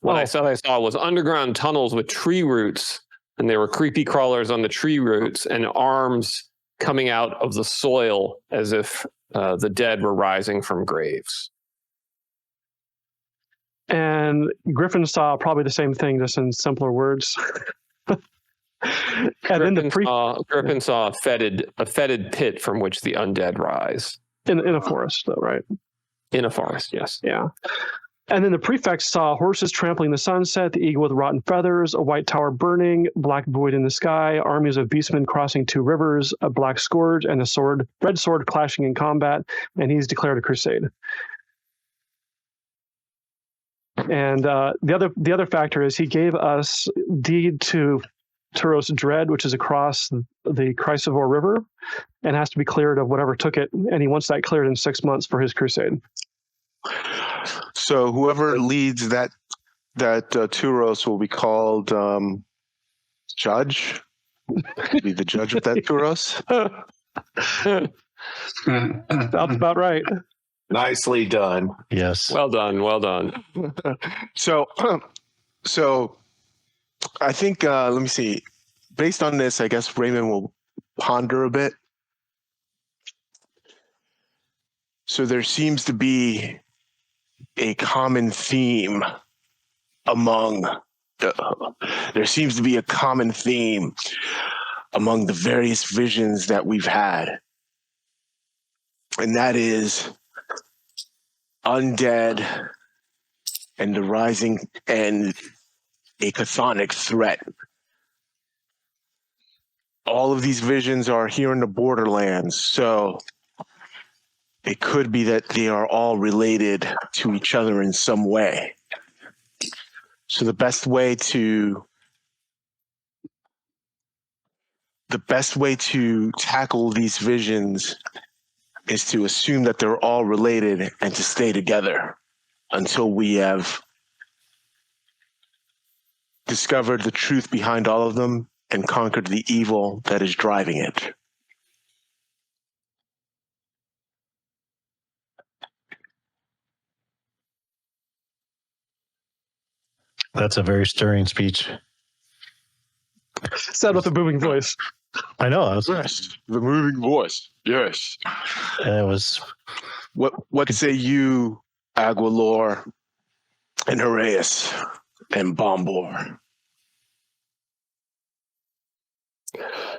What I said I saw was underground tunnels with tree roots, and there were creepy crawlers on the tree roots and arms coming out of the soil as if the dead were rising from graves. And Griffin saw probably the same thing, just in simpler words. Griffin saw a fetid pit from which the undead rise. In a forest, though, right? In a forest, yes. Yeah. And then the prefect saw horses trampling the sunset, the eagle with rotten feathers, a white tower burning, black void in the sky, armies of beastmen crossing 2 rivers, a black scourge, and a red sword clashing in combat, and he's declared a crusade. And the other factor is he gave us deed to Turos Dread, which is across the Chrysivore River, and has to be cleared of whatever took it, and he wants that cleared in 6 months for his crusade. So whoever leads that Turos will be called judge. Be the judge of that Turos. That's about right. Nicely done. Yes. Well done. Well done. So I think, let me see. Based on this, I guess Raymond will ponder a bit. So there seems to be a common theme among the various visions that we've had. And that is undead and the rising and a chthonic threat. All of these visions are here in the borderlands, so it could be that they are all related to each other in some way. So the best way to tackle these visions is to assume that they're all related and to stay together until we have discovered the truth behind all of them and conquered the evil that is driving it. That's a very stirring speech. Said with a booming voice. I know. Yes, the moving voice. Yes. It was. What say you, Aguilor and Horaeus and Bombor?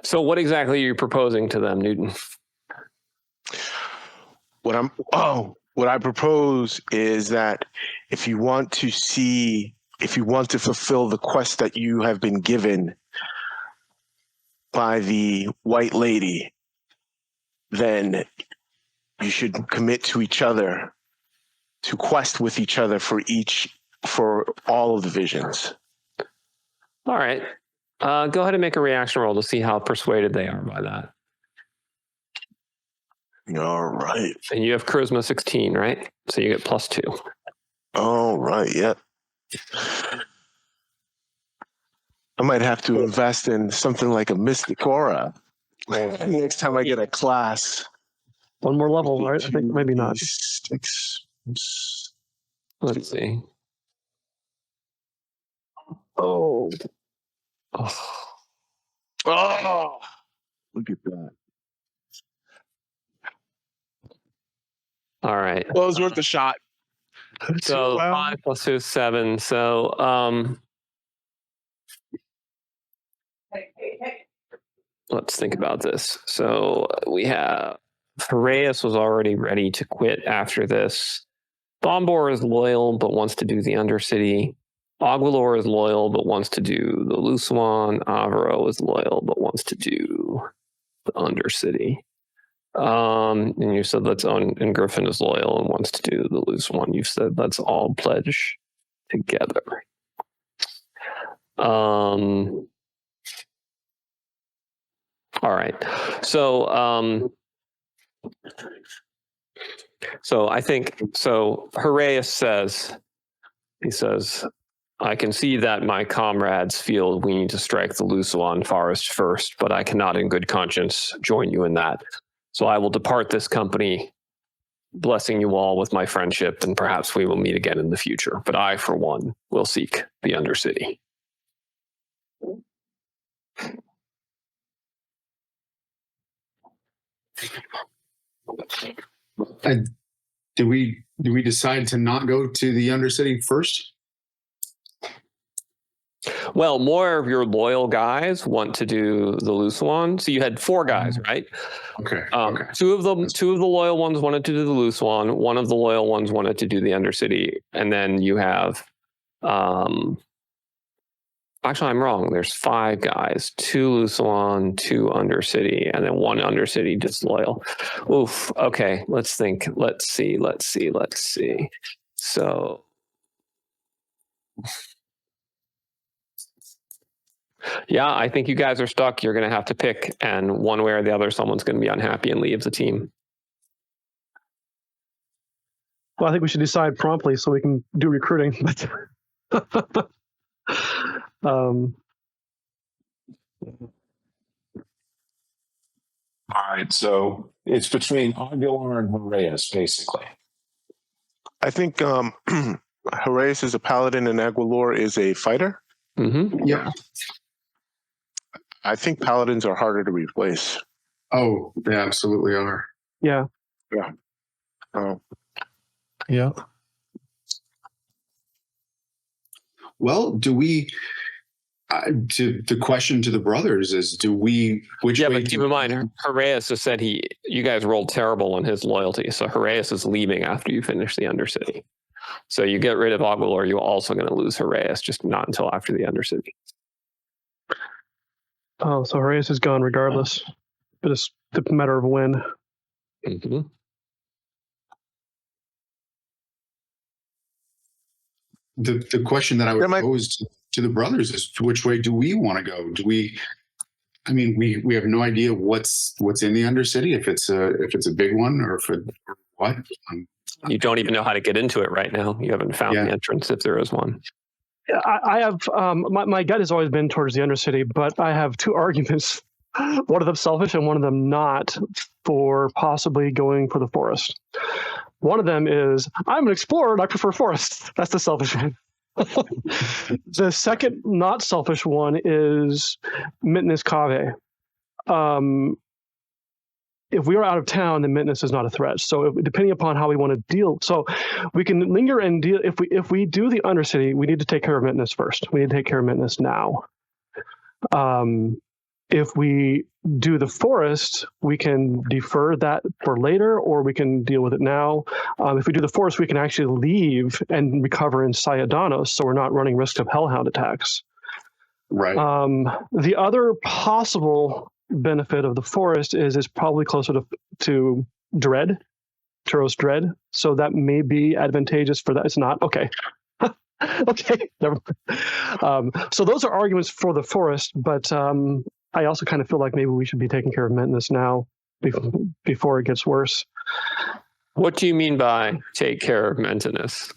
So what exactly are you proposing to them, Newton? What I propose is that if you want to fulfill the quest that you have been given by the White Lady, then you should commit to each other, to quest with each other for all of the visions. All right. Go ahead and make a reaction roll to see how persuaded they are by that. All right. And you have charisma 16, right? So you get +2. All right. Yep. I might have to invest in something like a mystic aura next time I get a class. One more level, right? I think maybe not. 6. Let's see. Oh. Oh, look at that. All right. Well, it was worth a shot. So 5 + 2 is 7. So let's think about this. So we have Horaeus was already ready to quit after this. Bombor is loyal but wants to do the Undercity. Aguilor is loyal but wants to do the Lusuan. Avaro is loyal but wants to do the Undercity. And you said let's own, and Griffin is loyal and wants to do the Lusuan. You've said let's all pledge together. All right. So I think Horaeus says, I can see that my comrades feel we need to strike the Lusuan forest first, but I cannot in good conscience join you in that. So I will depart this company, blessing you all with my friendship, and perhaps we will meet again in the future. But I, for one, will seek the Undercity. Do we decide to not go to the Undercity first? Well, more of your loyal guys want to do the Lusuan. So you had 4 guys, right? Okay. Two of the loyal ones wanted to do the Lusuan. One of the loyal ones wanted to do the Undercity, and then you have. Actually, I'm wrong. There's 5 guys: 2 Lusuan, 2 Undercity, and then 1 Undercity disloyal. Oof. Okay. Let's think. Let's see. So. Yeah, I think you guys are stuck. You're going to have to pick, and one way or the other, someone's going to be unhappy and leave the team. Well, I think we should decide promptly so we can do recruiting. All right, so it's between Aguilar and Horaeus, basically. I think Horaeus is a paladin and Aguilor is a fighter. Mm-hmm. Yeah. I think paladins are harder to replace. Oh, they absolutely are. Yeah. Oh. Yeah. Well, do we? The question to the brothers is: do we? Which way? But keep in mind, Horaeus has said you guys rolled terrible on his loyalty, so Horaeus is leaving after you finish the Undercity. So you get rid of Aguilar, you're also going to lose Horaeus, just not until after the Undercity. Oh, so Horaeus is gone regardless. But it's a matter of when. Mm-hmm. The question that I would pose to the brothers is, which way do we want to go? Do we? I mean, we have no idea what's in the Undercity, if it's a big one or what. You don't even know how to get into it right now. You haven't found the entrance if there is one. Yeah, I have my gut has always been towards the Undercity, but I have two arguments. One of them selfish and one of them not, for possibly going for the forest. One of them is, I'm an explorer and I prefer forests. That's the selfish one. The second not selfish one is Mitnus Cave. If we are out of town, then Mitnus is not a threat. So depending upon how we want to deal, so we can linger and deal. If we do the Undercity, we need to take care of Mitnus first. We need to take care of Mitnus now. If we do the forest, we can defer that for later, or we can deal with it now. If we do the forest, we can actually leave and recover in Sayadanos, so we're not running risk of Hellhound attacks. Right. The other possible benefit of the forest is it's probably closer to Dread, Turos Dread, so that may be advantageous for that. It's not? Okay. Okay. Never mind. So those are arguments for the forest, but I also kind of feel like maybe we should be taking care of Mitnus now before it gets worse. What do you mean by take care of Mitnus?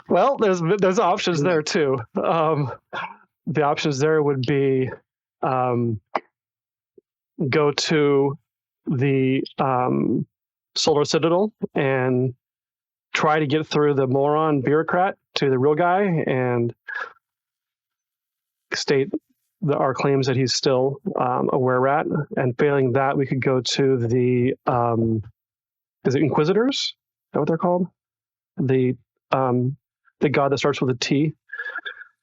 Well, there's options there too. The options there would be go to the Solar Citadel and try to get through the moron bureaucrat to the real guy and state our claims that he's still a Wererat, and failing that, we could go to the is it Inquisitors? Is that what they're called? The god that starts with a T.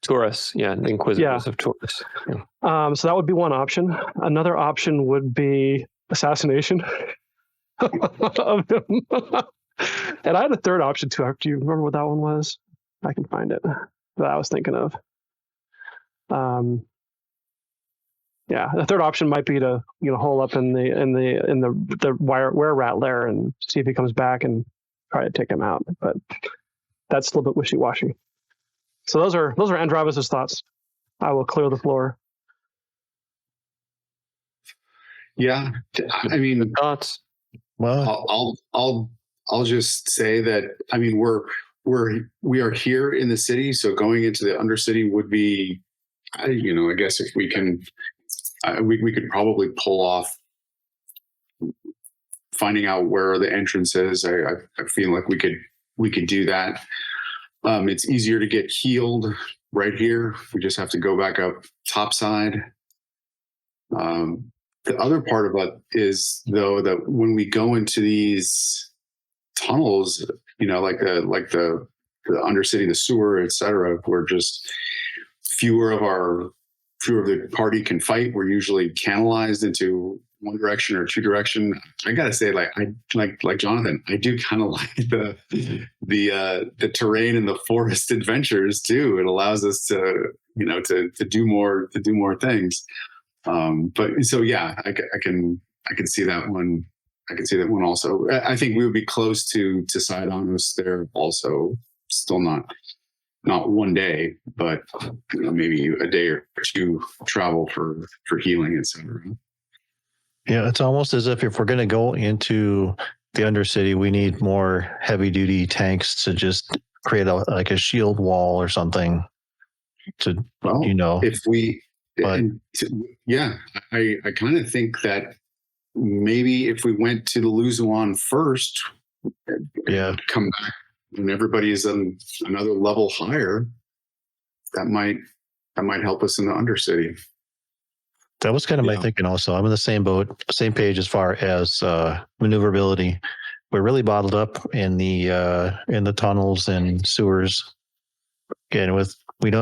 Taurus, yeah, the Inquisitors of Taurus. Yeah. So that would be one option. Another option would be assassination of him. And I had a third option too. Do you remember what that one was? I can find it. That I was thinking of. Yeah, the third option might be to hole up in the Wererat lair and see if he comes back and try to take him out. But that's a little bit wishy-washy. So those are Andravas' thoughts. I will clear the floor. Yeah, I mean, thoughts. Well, I'll just say that I mean we are here in the city, so going into the Undercity would be, I guess if we can. We could probably pull off finding out where the entrance is. I feel like we could do that. It's easier to get healed right here. We just have to go back up topside. The other part of it is, though, that when we go into these tunnels, like the Undercity, the sewer, etc., we're just fewer of the party can fight. We're usually canalized into one direction or two direction. I gotta say, like Jonathan, I do kind of like the terrain and the forest adventures too. It allows us to do more things. But so yeah, I can see that one. I can see that one also. I think we would be close to Sayadanos there also. Still not 1 day, but maybe a day or two travel for healing, etc. Yeah, it's almost as if we're going to go into the Undercity, we need more heavy duty tanks to just create a shield wall or something. If we, I kind of think that maybe if we went to the Luzuan first, come back when everybody is on another level higher, that might help us in the Undercity. That was kind of my thinking also. I'm in the same boat, same page as far as maneuverability. We're really bottled up in the tunnels and sewers. And it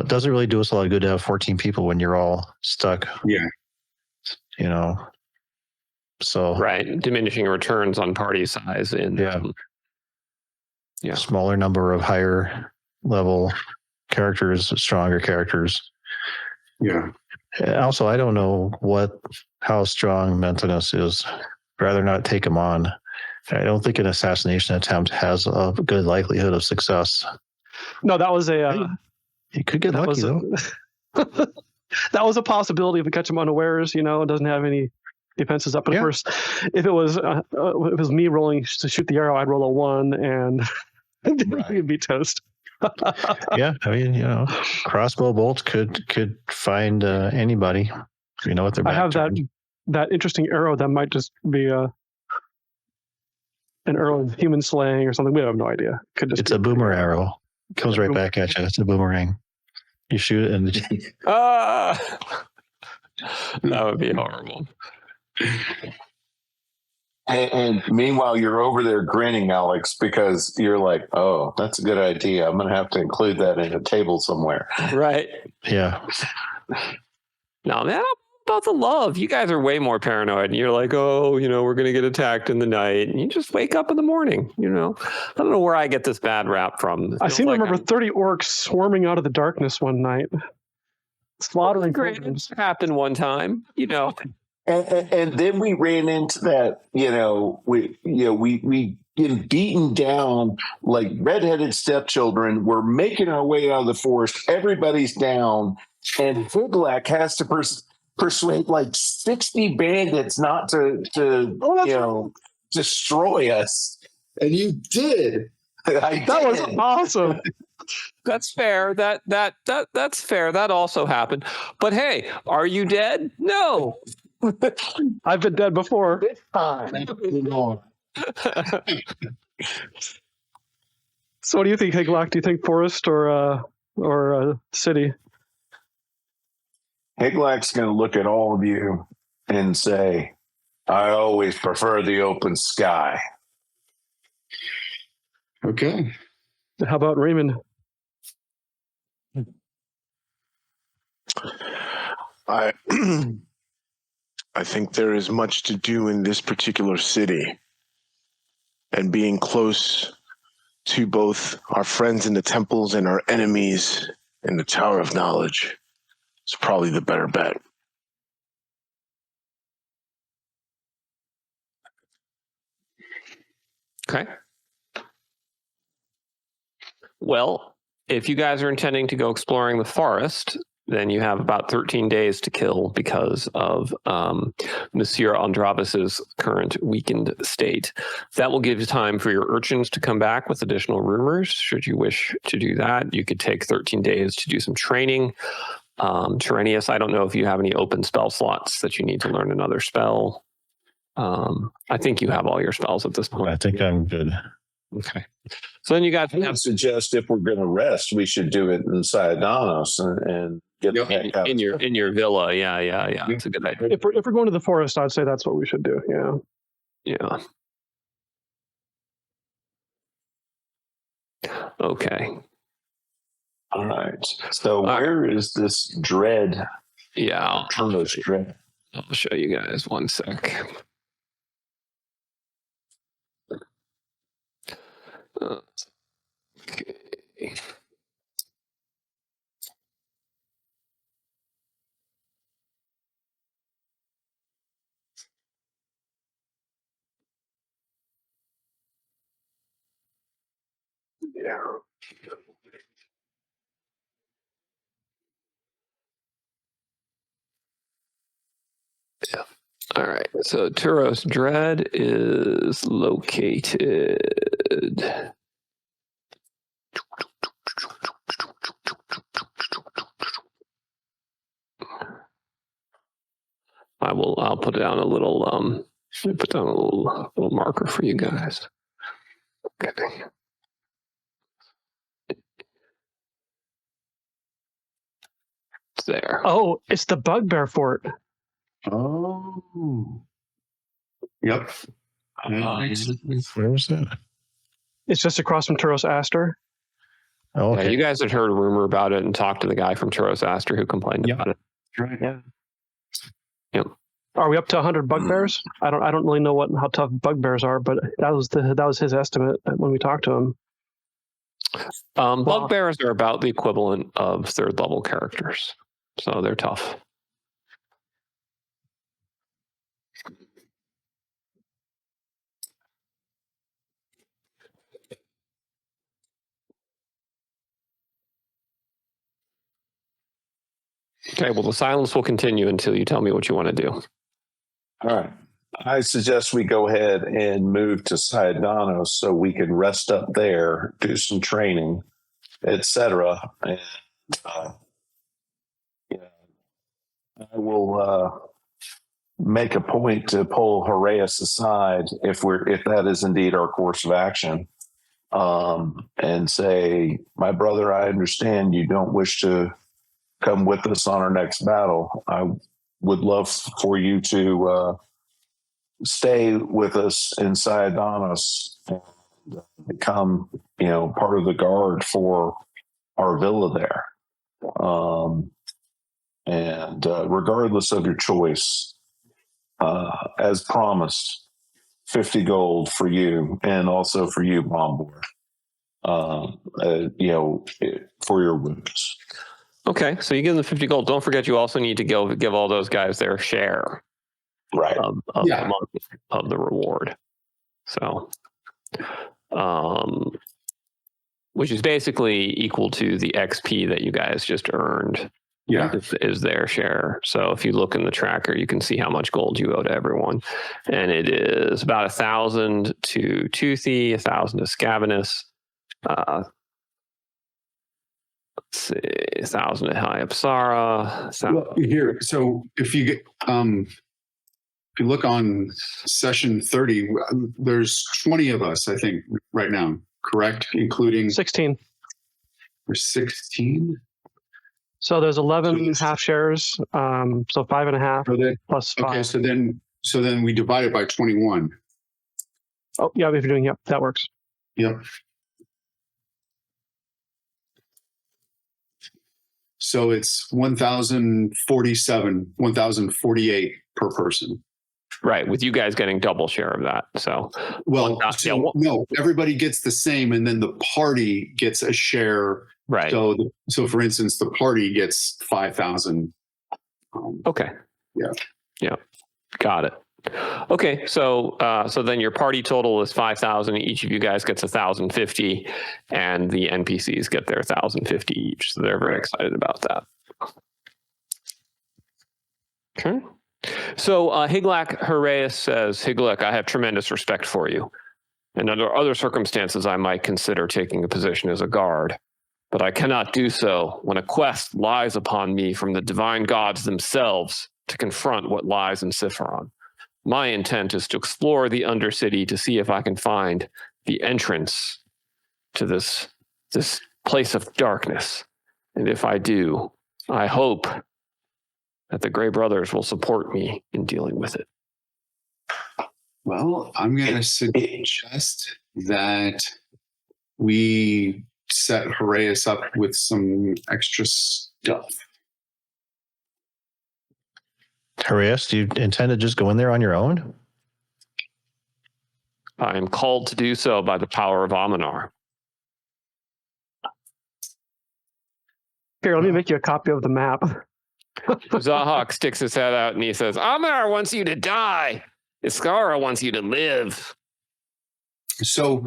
doesn't really do us a lot of good to have 14 people when you're all stuck. Yeah. So right, diminishing returns on party size in smaller number of higher level characters, stronger characters. Yeah. Also, I don't know how strong Mentinus is. Rather not take him on. I don't think an assassination attempt has a good likelihood of success. No, that was a. You could get lucky though. That was a possibility if we catch him unawares. It doesn't have any defenses up. But of course, if it was me rolling to shoot the arrow, I'd roll a 1 and it'd be toast. Yeah, I mean, crossbow bolts could find anybody. What they're. I have that interesting arrow that might just be an arrow of human slaying or something. We have no idea. It's a boomer arrow. It comes right back at you. It's a boomerang. You shoot it and that would be horrible. And meanwhile, you're over there grinning, Alex, because you're like, "Oh, that's a good idea. I'm going to have to include that in a table somewhere." Right. Yeah. No, man, about the love. You guys are way more paranoid. And you're like, oh, we're going to get attacked in the night. And you just wake up in the morning, I don't know where I get this bad rap from. I seem to remember 30 orcs swarming out of the darkness one night. Slaughtering. Great. It happened one time, And then we ran into that, we get beaten down like redheaded stepchildren. We're making our way out of the forest. Everybody's down. And Higlak has to persuade like 60 bandits not to destroy us. And you did. That was awesome. That's fair. That's fair. That also happened. But hey, are you dead? No. I've been dead before. This time. So what do you think, Higlak? Do you think forest or city? Higlak's going to look at all of you and say, I always prefer the open sky. Okay. How about Raymond? I think there is much to do in this particular city, and being close to both our friends in the temples and our enemies in the Tower of Knowledge is probably the better bet. Okay. Well, if you guys are intending to go exploring the forest, then you have about 13 days to kill because of Monsieur Andravis's current weakened state. That will give you time for your urchins to come back with additional rumors. Should you wish to do that, you could take 13 days to do some training. Tyrannius, I don't know if you have any open spell slots that you need to learn another spell. I think you have all your spells at this point. I think I'm good. Okay. So then you got I would suggest if we're going to rest, we should do it inside Danos and get the heck out in your villa. Yeah. It's a good idea. If we're going to the forest, I'd say that's what we should do. Yeah. Okay. All right. So where is this dread? Yeah. I'll show you guys one sec. Okay. Yeah. All right. So Turos Dread is located. I'll put down a little put down a little marker for you guys. Okay. It's there. Oh, it's the Bugbear Fort. Oh. Yep. Where was that? It's just across from Turos Aster. Oh, okay. Yeah, you guys had heard a rumor about it and talked to the guy from Turos Aster who complained about it. Right. Yeah. Yep. Are we up to 100 bugbears? I don't really know how tough bugbears are, but that was his estimate when we talked to him. Bugbears are about the equivalent of third level characters, so they're tough. Okay, well, the silence will continue until you tell me what you want to do. All right. I suggest we go ahead and move to Saidanos so we can rest up there, do some training, etc. And I will make a point to pull Horaeus aside if that is indeed our course of action, and say, my brother, I understand you don't wish to come with us on our next battle. I would love for you to stay with us in Saidanos and become, part of the guard for our villa there. And regardless of your choice, as promised, 50 gold for you, and also for you, Bombor, for your wounds. Okay, so you give them 50 gold. Don't forget, you also need to give all those guys their share, right, of the reward. So, which is basically equal to the XP that you guys just earned. Yeah, is their share. So if you look in the tracker, you can see how much gold you owe to everyone, and it is about 1,000 to Toothy, 1,000 to Scavenus. Let's see, 1,000 to High Apsara. Well, here, so if you look on session 30, there's 20 of us, I think, right now, correct? Including 16. There's 16. So there's 11 half shares. So 5.5 plus 5. Okay, so then we divide it by 21. Oh, yeah, if you're doing, that works. Yep. So it's 1,047, 1,048 per person. Right, with you guys getting double share of that. So, no, everybody gets the same, and then the party gets a share. Right. So for instance, the party gets 5,000. Okay. Yeah. Got it. Okay, so then your party total is 5,000. Each of you guys gets 1,050, and the NPCs get their 1,050 each. So they're very excited about that. Okay. So Higlak Horaeus says, Higlak, I have tremendous respect for you, and under other circumstances, I might consider taking a position as a guard, but I cannot do so when a quest lies upon me from the divine gods themselves to confront what lies in Cphon. My intent is to explore the Undercity to see if I can find the entrance to this place of darkness. And if I do, I hope that the Grey Brothers will support me in dealing with it. Well, I'm going to suggest that we set Horaeus up with some extra stuff. Horaeus, do you intend to just go in there on your own? I am called to do so by the power of Aminar. Here, let me make you a copy of the map. Zahak sticks his head out and he says, Aminar wants you to die. Iskara wants you to live. So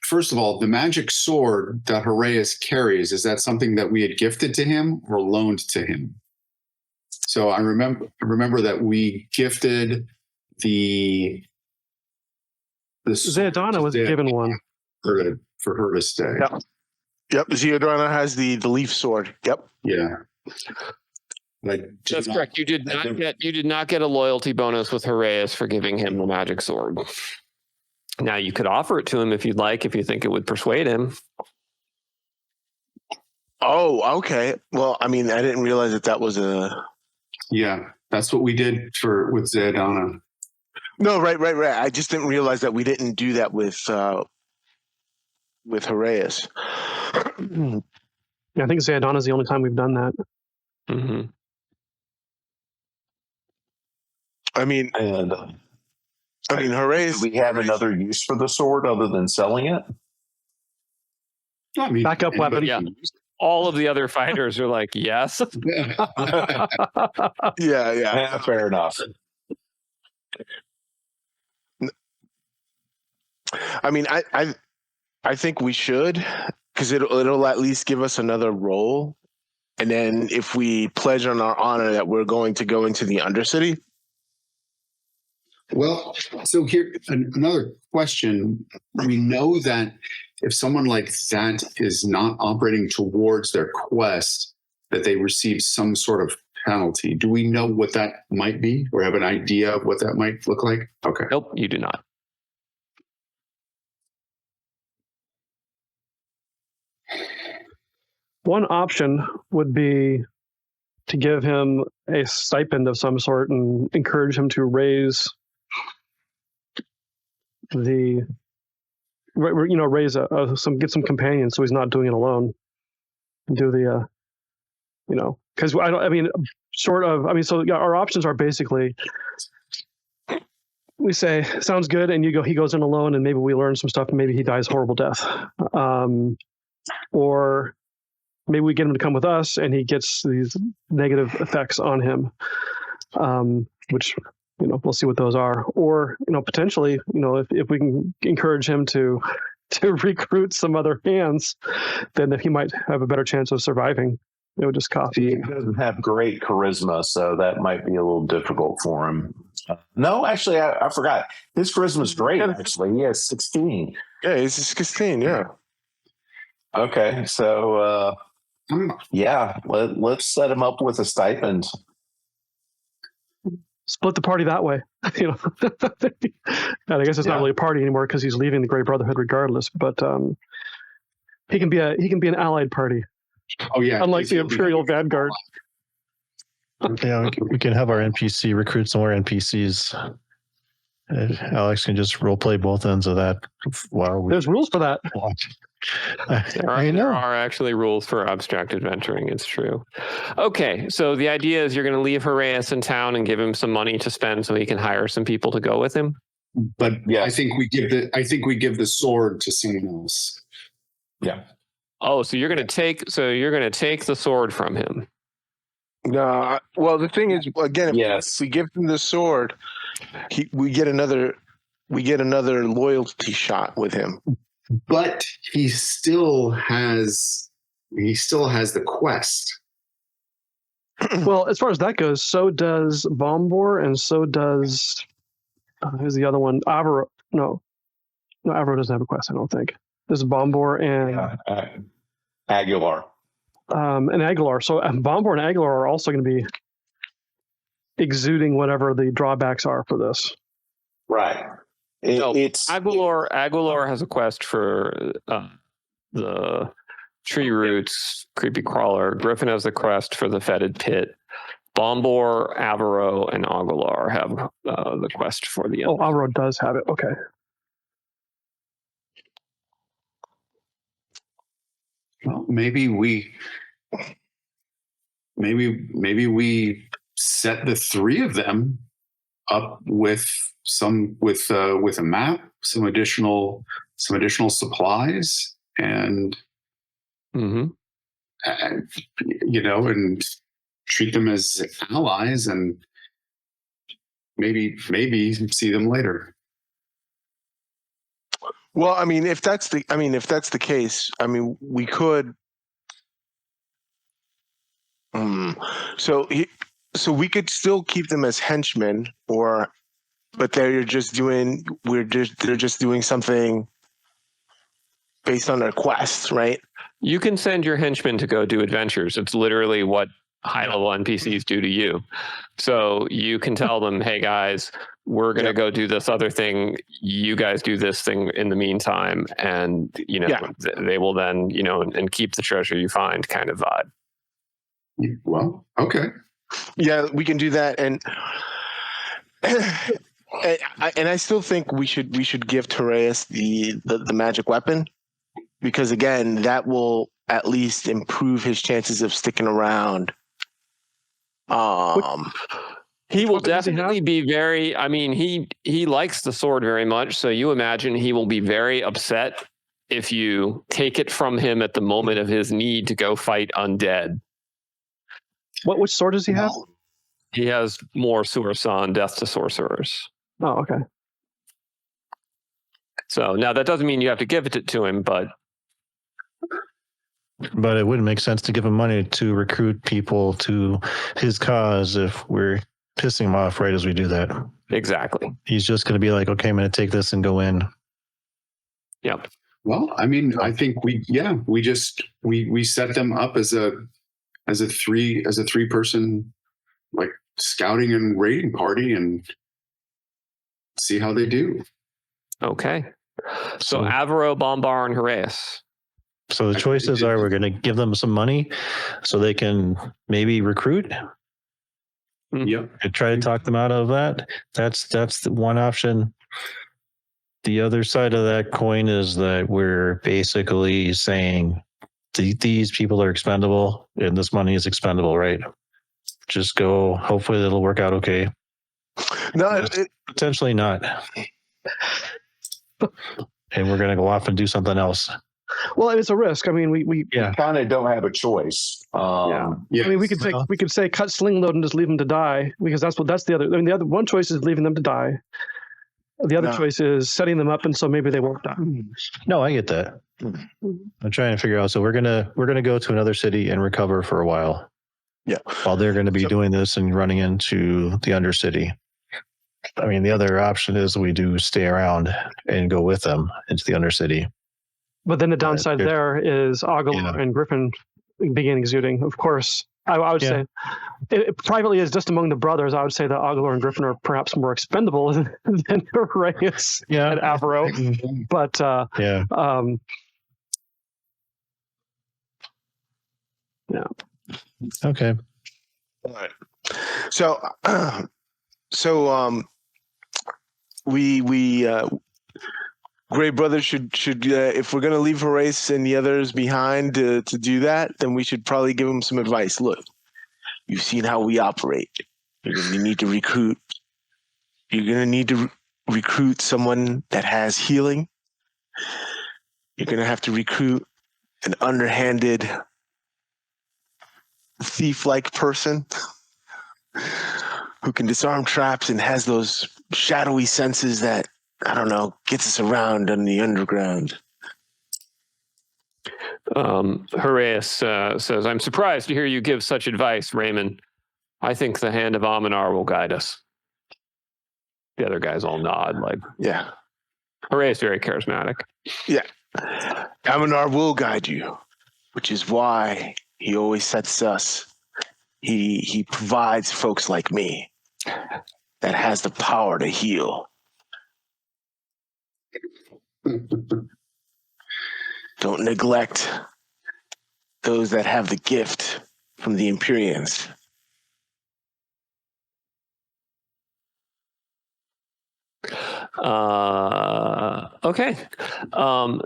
first of all, the magic sword that Horaeus carries, is that something that we had gifted to him or loaned to him? So I remember that we gifted the Zeodana was given one for her to stay. Yep. Zeodana has the leaf sword. Yep. Yeah. That's correct. You did not get a loyalty bonus with Horaeus for giving him the magic sword. Now you could offer it to him if you'd like, if you think it would persuade him. Oh, okay. Well, I mean, I didn't realize that was a. Yeah, that's what we did with Zeodana. No, right. I just didn't realize that we didn't do that with Horaeus. Yeah, I think Zeodana is the only time we've done that. Mm-hmm. I mean, Horaeus. Do we have another use for the sword other than selling it? I mean, Backup weapon. Yeah. All of the other fighters are like, yes. Yeah. Fair enough. I mean, I think we should, because it'll at least give us another role. And then if we pledge on our honor that we're going to go into the Undercity. Well, so here another question. We know that if someone like that is not operating towards their quest, that they receive some sort of penalty. Do we know what that might be, or have an idea of what that might look like? Okay. Nope, you do not. One option would be to give him a stipend of some sort and encourage him to raise get some companions so he's not doing it alone. Do the, because our options are basically, we say, sounds good, and he goes in alone, and maybe we learn some stuff, and maybe he dies a horrible death. Or maybe we get him to come with us, and he gets these negative effects on him, which, we'll see what those are. Or, potentially, if we can encourage him to recruit some other hands, then he might have a better chance of surviving. It would just cost. He doesn't have great charisma, so that might be a little difficult for him. No, actually, I forgot. His charisma's great, actually. He has 16. Yeah, he's 16, yeah. Okay, so, let's set him up with a stipend. Split the party that way. And I guess it's not really a party anymore because he's leaving the Grey Brotherhood regardless. But he can be an allied party. Oh yeah, unlike the Imperial Vanguard. Yeah, we can have our NPC recruit some more NPCs. Alex can just role play both ends of that while we. There's rules for that. Watch. There are actually rules for abstract adventuring. It's true. Okay, so the idea is you're going to leave Haraeus in town and give him some money to spend so he can hire some people to go with him. But I think we give the sword to someone else. Yeah. Oh, so you're going to take the sword from him. No, well, the thing is, again, if we give him the sword, we get another loyalty shot with him. But he still has the quest. Well, as far as that goes, so does Bombor, and so does who's the other one? Avro. No, Avro doesn't have a quest. I don't think. This is Bombor and Aguilar. And Aguilar. So Bombor and Aguilar are also going to be exuding whatever the drawbacks are for this. Right. It's Aguilar has a quest for the tree roots, creepy crawler. Griffin has a quest for the fetid pit. Bombor, Avro, and Aguilar have the quest for the. Oh, Avro does have it. Okay. Well, maybe we set the three of them up with a map, some additional supplies, and and treat them as allies, and maybe see them later. Well, I mean, if that's the case, I mean, we could. So we could still keep them as henchmen, but they're just doing something based on their quest, right? You can send your henchmen to go do adventures. It's literally what high-level NPCs do to you. So you can tell them, hey, guys, we're going to go do this other thing. You guys do this thing in the meantime. And, they will then, and keep the treasure you find kind of vibe. Well, okay. Yeah, we can do that. And I still think we should give Haraeus the magic weapon, because, again, that will at least improve his chances of sticking around. He will definitely be he likes the sword very much. So you imagine he will be very upset if you take it from him at the moment of his need to go fight undead. Which sword does he have? He has more Suersan, Death to Sorcerers. Oh, okay. So now that doesn't mean you have to give it to him, but it wouldn't make sense to give him money to recruit people to his cause if we're pissing him off right as we do that. exactly. He's just going to be like, okay, I'm going to take this and go in. Yep. Well, I mean, I think we set them up as a 3-person like scouting and raiding party and see how they do. Okay. So Avaro, Bombar, and Harass. So the choices are: we're going to give them some money so they can maybe recruit. Yep. And try to talk them out of that. That's the one option. The other side of that coin is that we're basically saying these people are expendable and this money is expendable, right? Just go. Hopefully it'll work out okay. No, Potentially not. And we're going to go off and do something else. Well, it's a risk. I mean, we kind of don't have a choice. yeah. Yes. I mean, we could say cut sling load and just leave them to die, because that's the other. I mean, the other one choice is leaving them to die. The other choice is setting them up, and so maybe they won't die. No, I get that. I'm trying to figure out. So we're gonna go to another city and recover for a while. Yeah. While they're going to be doing this and running into the Undercity. I mean, the other option is we do stay around and go with them into the Undercity. But then the downside there is Aguilar and Griffin begin exuding. Of course, I would say, privately, as just among the brothers, I would say that Aguilar and Griffin are perhaps more expendable than Reyes and Avaro. But Okay. all right. So we Grey Brothers should if we're gonna leave Horace and the others behind to do that, then we should probably give them some advice. Look, you've seen how we operate. You're gonna need to recruit. You're gonna need to recruit someone that has healing. You're gonna have to recruit an underhanded, thief-like person who can disarm traps and has those shadowy senses that, I don't know, gets us around in the underground. Harass says, I'm surprised to hear you give such advice, Raymond. I think the hand of Aminar will guide us. The other guys all nod. Like, Yeah. Harass very charismatic. Yeah. Aminar will guide you, which is why he always sets us. He provides folks like me that has the power to heal. Don't neglect those that have the gift from the Imperians. Okay.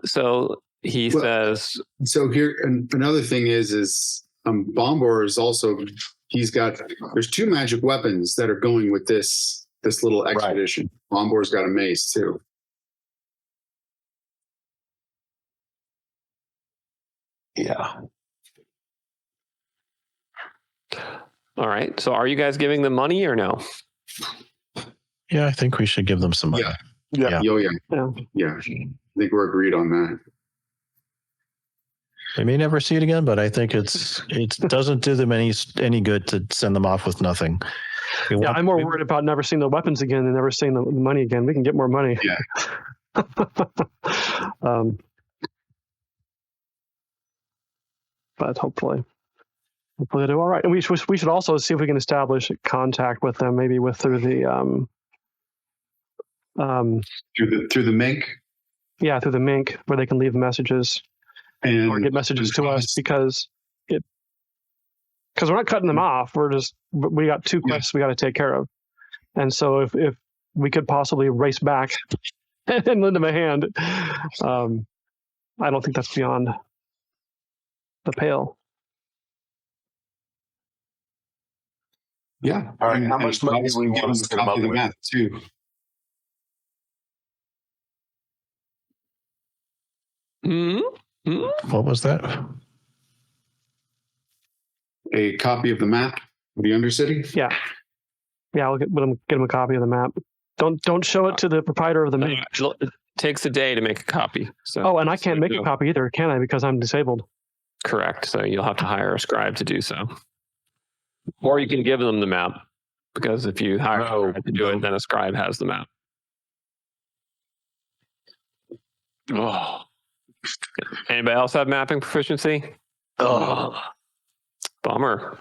So he says. So here, and another thing is Bombor is also, there's 2 magic weapons that are going with this little expedition. Right. Bombor's got a mace too. Yeah. All right. So are you guys giving them money or no? Yeah, I think we should give them some money. Yeah. I think we're agreed on that. They may never see it again, but I think it doesn't do them any good to send them off with nothing. I'm more worried about never seeing the weapons again than never seeing the money again. We can get more money. Yeah. But hopefully they do all right. And we should also see if we can establish contact with them, maybe through the through the Mink. Yeah, through the Mink, where they can leave messages or get messages to us, because we're not cutting them off. We got 2 quests we got to take care of, and so if we could possibly race back and lend them a hand, I don't think that's beyond the pale. Yeah. All right. How much money do we want to come up with? Too. What was that? A copy of the map of the Undercity? Yeah. Yeah, I'll get him a copy of the map. Don't show it to the proprietor of the map. It takes a day to make a copy. So Oh, and I can't make a copy either, can I? Because I'm disabled. Correct. So you'll have to hire a scribe to do so. Or you can give them the map, because if you hire a scribe to do it, then a scribe has the map. Oh, Anybody else have mapping proficiency? oh. Bummer.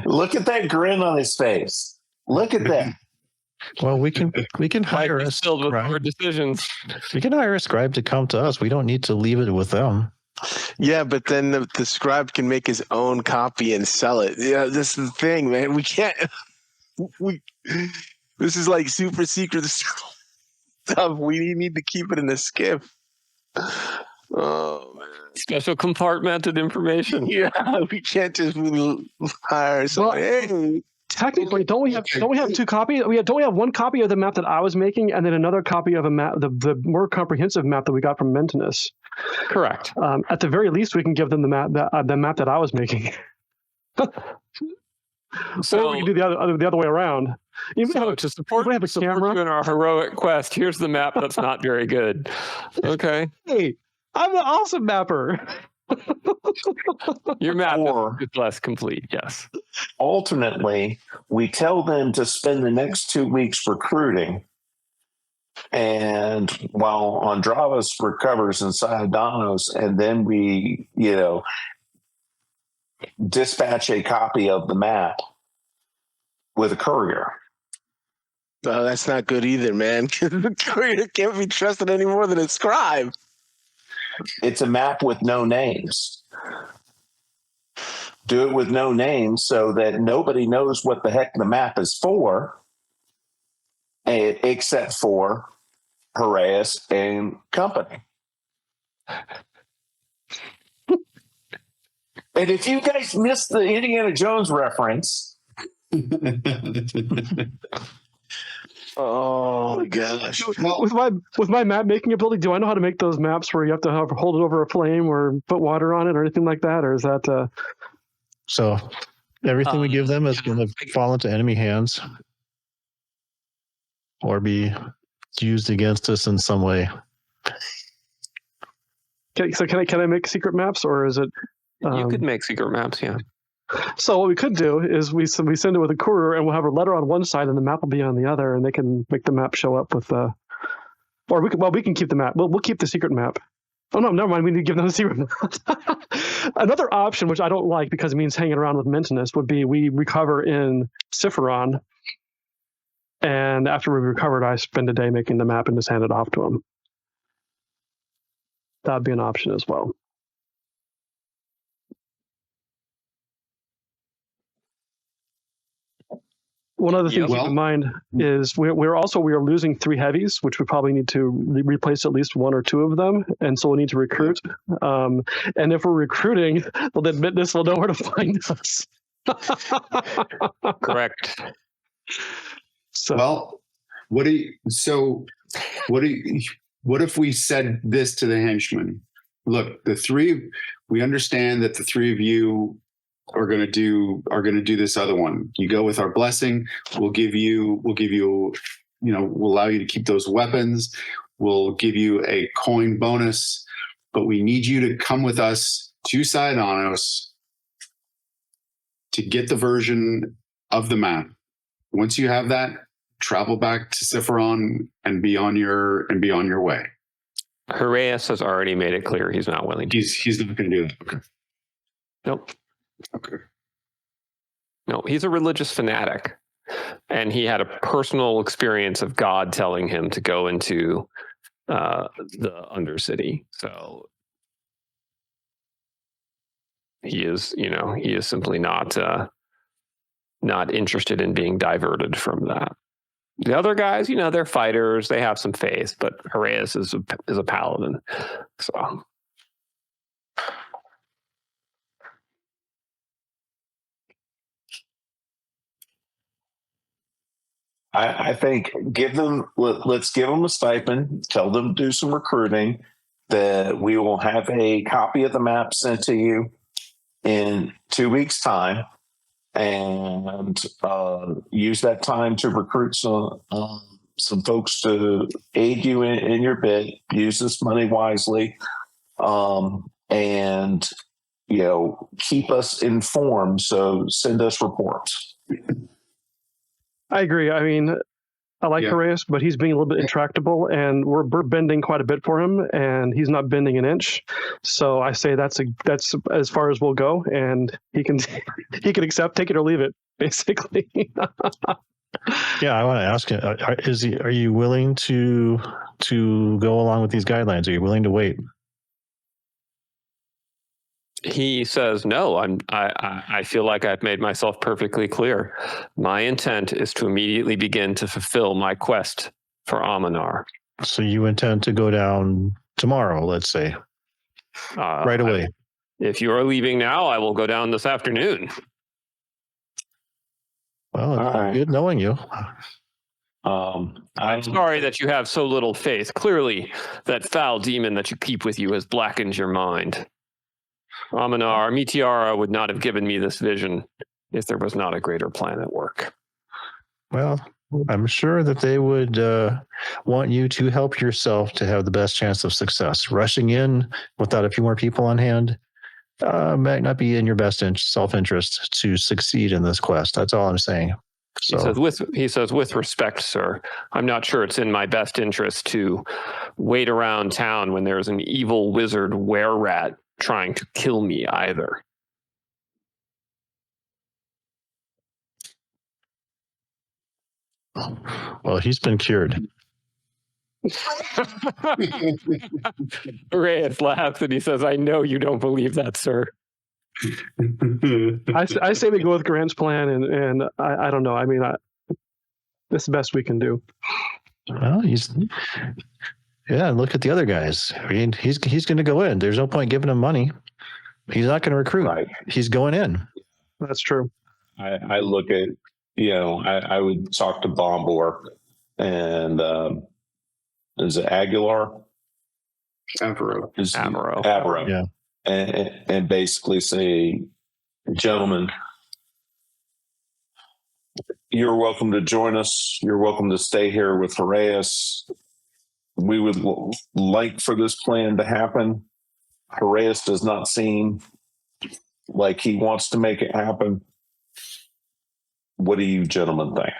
Look at that grin on his face. Look at that. Well, we can hire a Filled with hard scribe. decisions. We can hire a scribe to come to us. We don't need to leave it with them. Yeah, but then the scribe can make his own copy and sell it. Yeah, this is the thing, man. We can't. This is like super secret stuff. We need to keep it in a skiff. Oh man. Special compartmented information. Yeah, we can't just hire someone. Hey. Technically, don't we have two copies? Don't we have one copy of the map that I was making, and then another copy of a map, the more comprehensive map that we got from Mentinus? Correct. At the very least, we can give them the map that I was making. So or we can do the other way around. to support you in our heroic quest, here's the map that's not very good. Okay. Hey, I'm an awesome mapper. Your map is less complete, yes. Alternately, we tell them to spend the next 2 weeks recruiting, and while Andravas recovers inside Donos, and then we, dispatch a copy of the map with a courier. Oh, that's not good either, man. The courier can't be trusted any more than a scribe. It's a map with no names. Do it with no names so that nobody knows what the heck the map is for, except for Harass and company. And if you guys missed the Indiana Jones reference, oh my gosh! With my map making ability, do I know how to make those maps where you have to hold it over a flame or put water on it or anything like that, or is that? So everything we give them is going to fall into enemy hands or be used against us in some way. So can I make secret maps, or is it? You could make secret maps, yeah. So what we could do is we send it with a courier, and we'll have a letter on one side, and the map will be on the other, and they can make the map show up with or we can keep the map. We'll keep the secret map. Oh no, never mind. We need to give them the secret map. Another option, which I don't like because it means hanging around with Mentinus, would be we recover in Cphon, and after we recovered, I spend a day making the map and just hand it off to him. That'd be an option as well. One other thing to keep in mind is we are losing 3 heavies, which we probably need to replace at least 1 or 2 of them, and so we'll need to recruit. And if we're recruiting, well, then Mentinus will know where to find us. Correct. So, what if we said this to the henchmen? Look, we understand that the 3 of you are going to do this other one. You go with our blessing. We'll allow you to keep those weapons. We'll give you a coin bonus, but we need you to come with us to Saidanos to get the version of the map. Once you have that, travel back to Cphon and be on your way. Harass has already made it clear he's not willing. He's not going to do that. Okay. Nope. Okay. No, he's a religious fanatic, and he had a personal experience of God telling him to go into the Undercity. So he is simply not interested in being diverted from that. The other guys, they're fighters. They have some faith, but Harass is a paladin. So. I think let's give them a stipend, tell them to do some recruiting, that we will have a copy of the map sent to you in 2 weeks' time, and use that time to recruit some folks to aid you in your bid. Use this money wisely, and keep us informed. So send us reports. I agree. I mean, I like Horaeus, but he's being a little bit intractable, and we're bending quite a bit for him, and he's not bending an inch. So I say that's as far as we'll go, and he can accept, take it or leave it, basically. Yeah, I want to ask you: Are you willing to go along with these guidelines? Are you willing to wait? He says, no, I feel like I've made myself perfectly clear. My intent is to immediately begin to fulfill my quest for Aminar. So you intend to go down tomorrow, let's say, right away? If you are leaving now, I will go down this afternoon. Well, it's good knowing you. I'm sorry that you have so little faith. Clearly, that foul demon that you keep with you has blackened your mind. Aminar, Mitiara would not have given me this vision if there was not a greater plan at work. Well, I'm sure that they would want you to help yourself to have the best chance of success. Rushing in without a few more people on hand might not be in your best self-interest to succeed in this quest. That's all I'm saying. So, he says, with respect, sir, I'm not sure it's in my best interest to wait around town when there's an evil wizard Wererat trying to kill me either. Well, he's been cured. Reyes laughs and he says, I know you don't believe that, sir. I say we go with Grant's plan, and I don't know. I mean, it's the best we can do. Well, look at the other guys. I mean, he's going to go in. There's no point giving him money. He's not going to recruit. Right. He's going in. That's true. I look at, I would talk to Bombor and is it Aguilar? Avro. Avro. Yeah. And basically say, gentlemen, you're welcome to join us. You're welcome to stay here with Horaeus. We would like for this plan to happen. Horaeus does not seem like he wants to make it happen. What do you gentlemen think?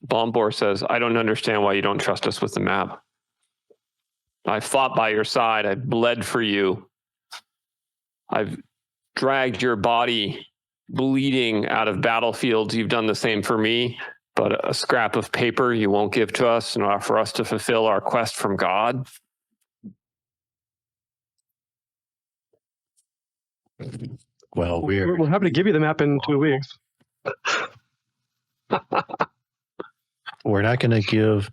Bombor says, I don't understand why you don't trust us with the map. I fought by your side. I bled for you. I've dragged your body bleeding out of battlefields. You've done the same for me, but a scrap of paper you won't give to us in order for us to fulfill our quest from God. Well, we're happy to give you the map in 2 weeks. We're not going to give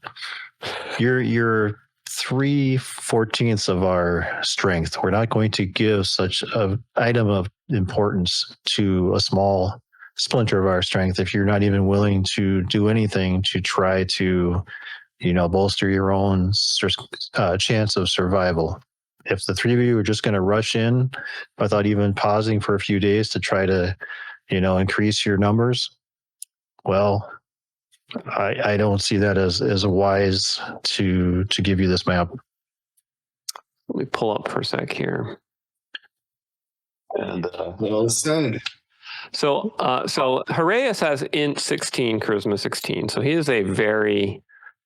your 3/14 of our strength. We're not going to give such an item of importance to a small splinter of our strength if you're not even willing to do anything to try to, bolster your own chance of survival. If the three of you are just going to rush in without even pausing for a few days to try to, increase your numbers, well, I don't see that as a wise to give you this map. Let me pull up for a sec here. And well said. So Horaeus has int 16, charisma 16. So he is a very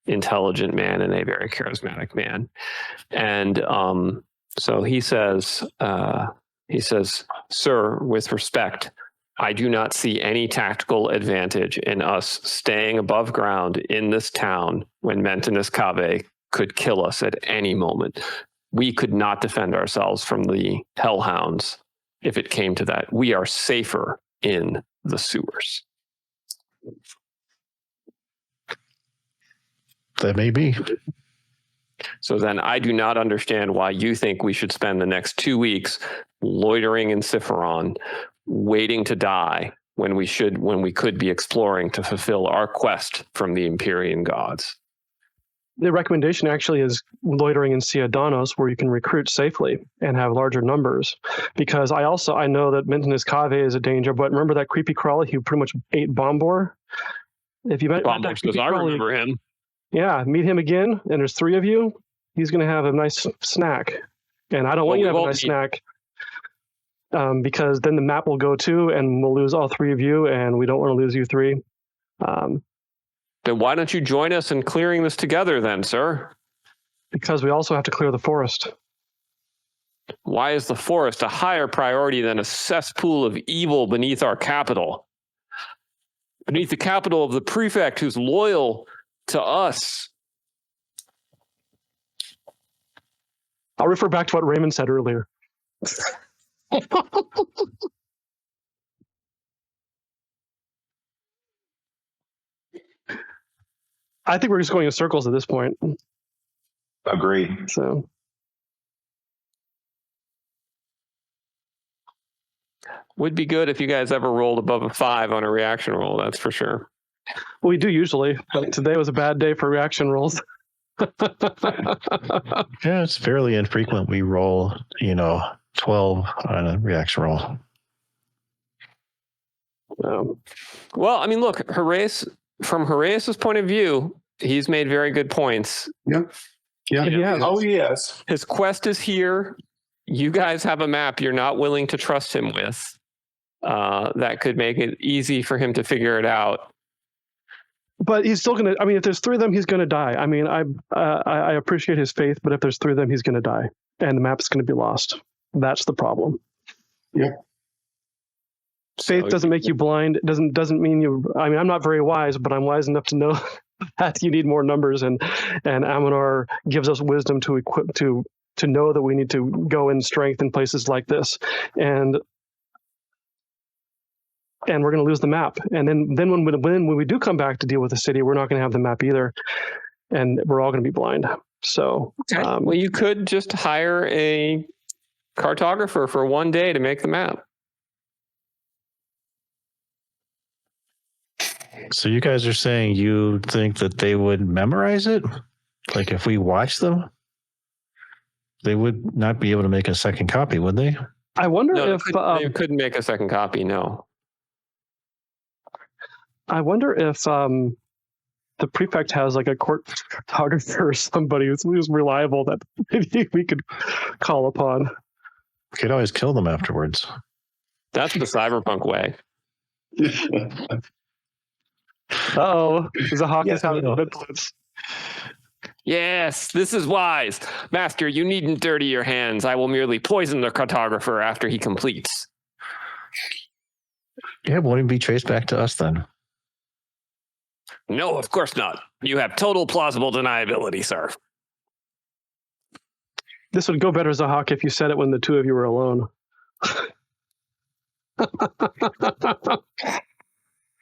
intelligent man and a very charismatic man. And so he says, sir, with respect, I do not see any tactical advantage in us staying above ground in this town when Mentinus Cave could kill us at any moment. We could not defend ourselves from the hellhounds if it came to that. We are safer in the sewers. That may be. So then I do not understand why you think we should spend the next 2 weeks loitering in Cphon, waiting to die when we could be exploring to fulfill our quest from the Empyrean gods. The recommendation actually is loitering in Ciudadanos, where you can recruit safely and have larger numbers. Because I know that Mentinus Cave is a danger, but remember that creepy crawly who pretty much ate Bombor? If you met that Bombor creepy says, I crawly, remember him. yeah, meet him again, and there's 3 of you. He's going to have a nice snack, and I don't want you to have a nice snack, because then the map will go too, and we'll lose all 3 of you, and we don't want to lose you 3. Then why don't you join us in clearing this together then, sir? Because we also have to clear the forest. Why is the forest a higher priority than a cesspool of evil beneath our capital? Beneath the capital of the prefect who's loyal to us. I'll refer back to what Raymond said earlier. I think we're just going in circles at this point. Agree. So Would be good if you guys ever rolled above a 5 on a reaction roll, that's for sure. we do usually, but today was a bad day for reaction rolls. Yeah, it's fairly infrequent. We roll, 12 on a reaction roll. Well, I mean, look, from Horace's point of view, he's made very good points. Yeah. Yeah. Oh, yes. His quest is here. You guys have a map you're not willing to trust him with. That could make it easy for him to figure it out. But he's still going to, if there's 3 of them, he's going to die. I appreciate his faith, but if there's 3 of them, he's going to die. And the map's going to be lost. That's the problem. Yeah. Faith doesn't make you blind. It doesn't mean you, I'm not very wise, but I'm wise enough to know that you need more numbers. And Aminar gives us wisdom to equip, to know that we need to go in strength in places like this. And we're going to lose the map. And then when we do come back to deal with the city, we're not going to have the map either. And we're all going to be blind. So, well, you could just hire a cartographer for 1 day to make the map. So you guys are saying you think that they would memorize it? Like if we watch them, they would not be able to make a second copy, would they? I wonder No, if they couldn't make a second copy. No. I wonder if the prefect has like a court photographer or somebody who's reliable that maybe we could call upon. We could always kill them afterwards. That's the cyberpunk way. Uh-oh. Zahak is having influence. Yes, this is wise. Master, you needn't dirty your hands. I will merely poison the cartographer after he completes. Yeah, won't it be traced back to us then? No, of course not. You have total plausible deniability, sir. This would go better, Zahak, if you said it when the 2 of you were alone.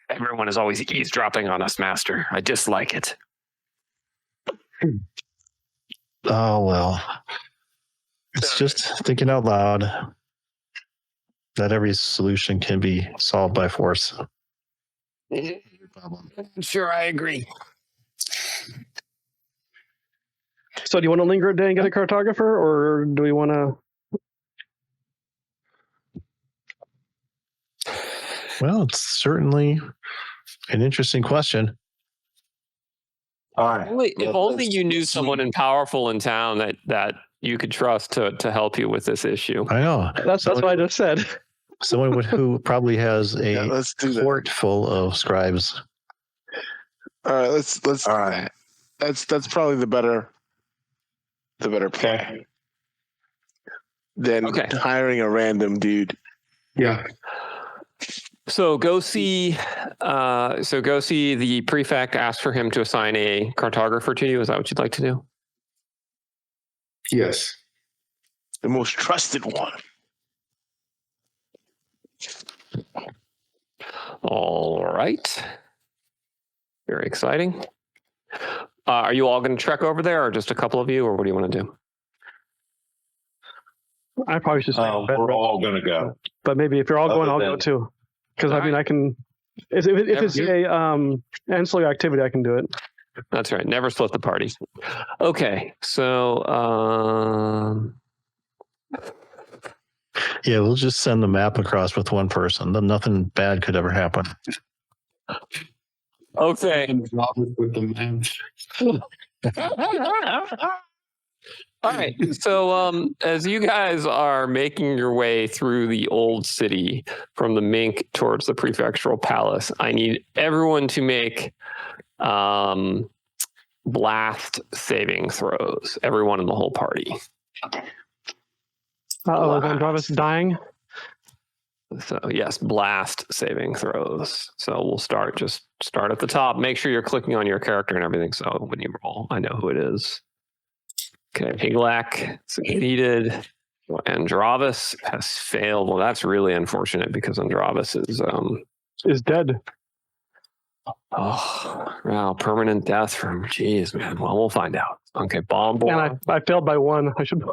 Everyone is always eavesdropping on us, Master. I dislike it. Oh, well. It's just thinking out loud. Not every solution can be solved by force. Sure, I agree. So do you want to linger a day and get a cartographer, or do we want to... Well, it's certainly an interesting question. All right. If only you knew someone powerful in town that you could trust to help you with this issue. I know. That's what I just said. Someone who probably has a let's do that. fort full of scribes. All right, let's. All right. That's probably the better plan than hiring a random dude. Yeah. So go see the prefect. Ask for him to assign a cartographer to you. Is that what you'd like to do? Yes. The most trusted one. All right. Very exciting. Are you all going to trek over there, or just a couple of you, or what do you want to do? I probably should say We're all going to go. but maybe if you're all going, Other I'll than- go too. Because I mean, I can. If it's a ancillary activity, I can do it. That's right. Never split the party. Okay, so Yeah, we'll just send the map across with one person. Then nothing bad could ever happen. okay. And Robert with the map. All right. So as you guys are making your way through the old city from the Mink towards the prefectural palace, I need everyone to make blast saving throws. Everyone in the whole party. Uh-oh, is Androvas dying? So yes, blast saving throws. So we'll start at the top. Make sure you're clicking on your character and everything. So when you roll, I know who it is. Okay, Higlak succeeded. Androvas has failed. Well, that's really unfortunate because Androvas Is dead. Oh, wow, permanent death from. Jeez, man. Well, we'll find out. Okay, bomb boy. And I failed by 1. I should.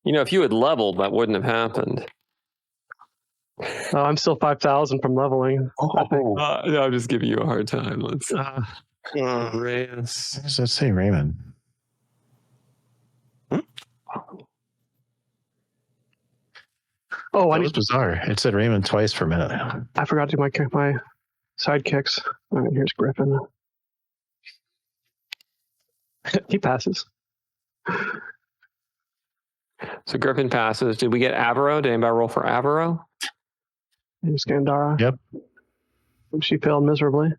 You know, if you had leveled, that wouldn't have happened. I'm still 5,000 from leveling. No, I'm just giving you a hard time. Let's. Reyes. What does that say, Raymond? Oh, That was bizarre. It said Raymond twice for a minute. I forgot to do my sidekicks. All right, here's Griffin. He passes. So Griffin passes. Did we get Avaro? Did anybody roll for Avaro? Here's Gandara. Yep. She failed miserably.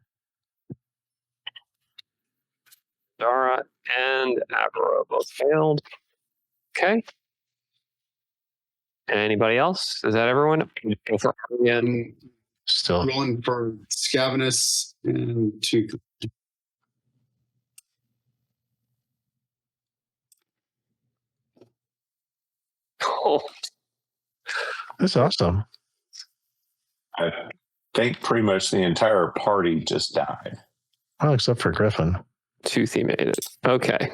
Dara and Avaro both failed. Okay. Anybody else? Is that everyone? Go for again. Still. Rolling for Scavenus and 2. Oh, That's awesome. I think pretty much the entire party just died. Oh, except for Griffin. Toothy made it. Okay.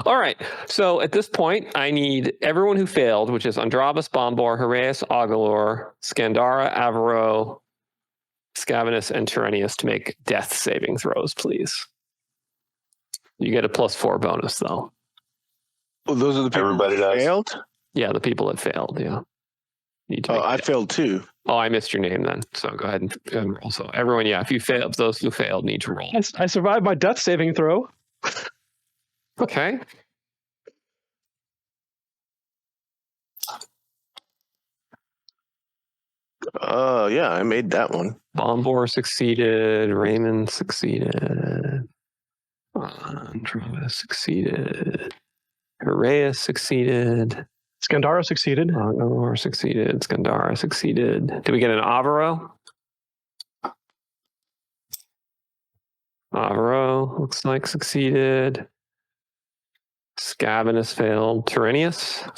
All right. So at this point, I need everyone who failed, which is Andravas, Bombor, Heraeus, Agalor, Scandara, Avaro, Scavenus, and Tyrannius to make death saving throws, please. You get a +4 bonus, though. Well, those are the people Everybody who does. failed? Yeah, the people that failed, yeah. Need to Oh, make I death. failed too. Oh, I missed your name then. So go ahead and roll. So everyone, yeah, if you failed, those who failed need to roll. I survived my death saving throw. Okay. Yeah, I made that one. Bombor succeeded. Raymond succeeded. Andromeda succeeded. Heraeus succeeded. Scandara succeeded. Agalor succeeded. Scandara succeeded. Did we get an Avaro? Avaro looks like succeeded. Scavenus failed. Tyrannius?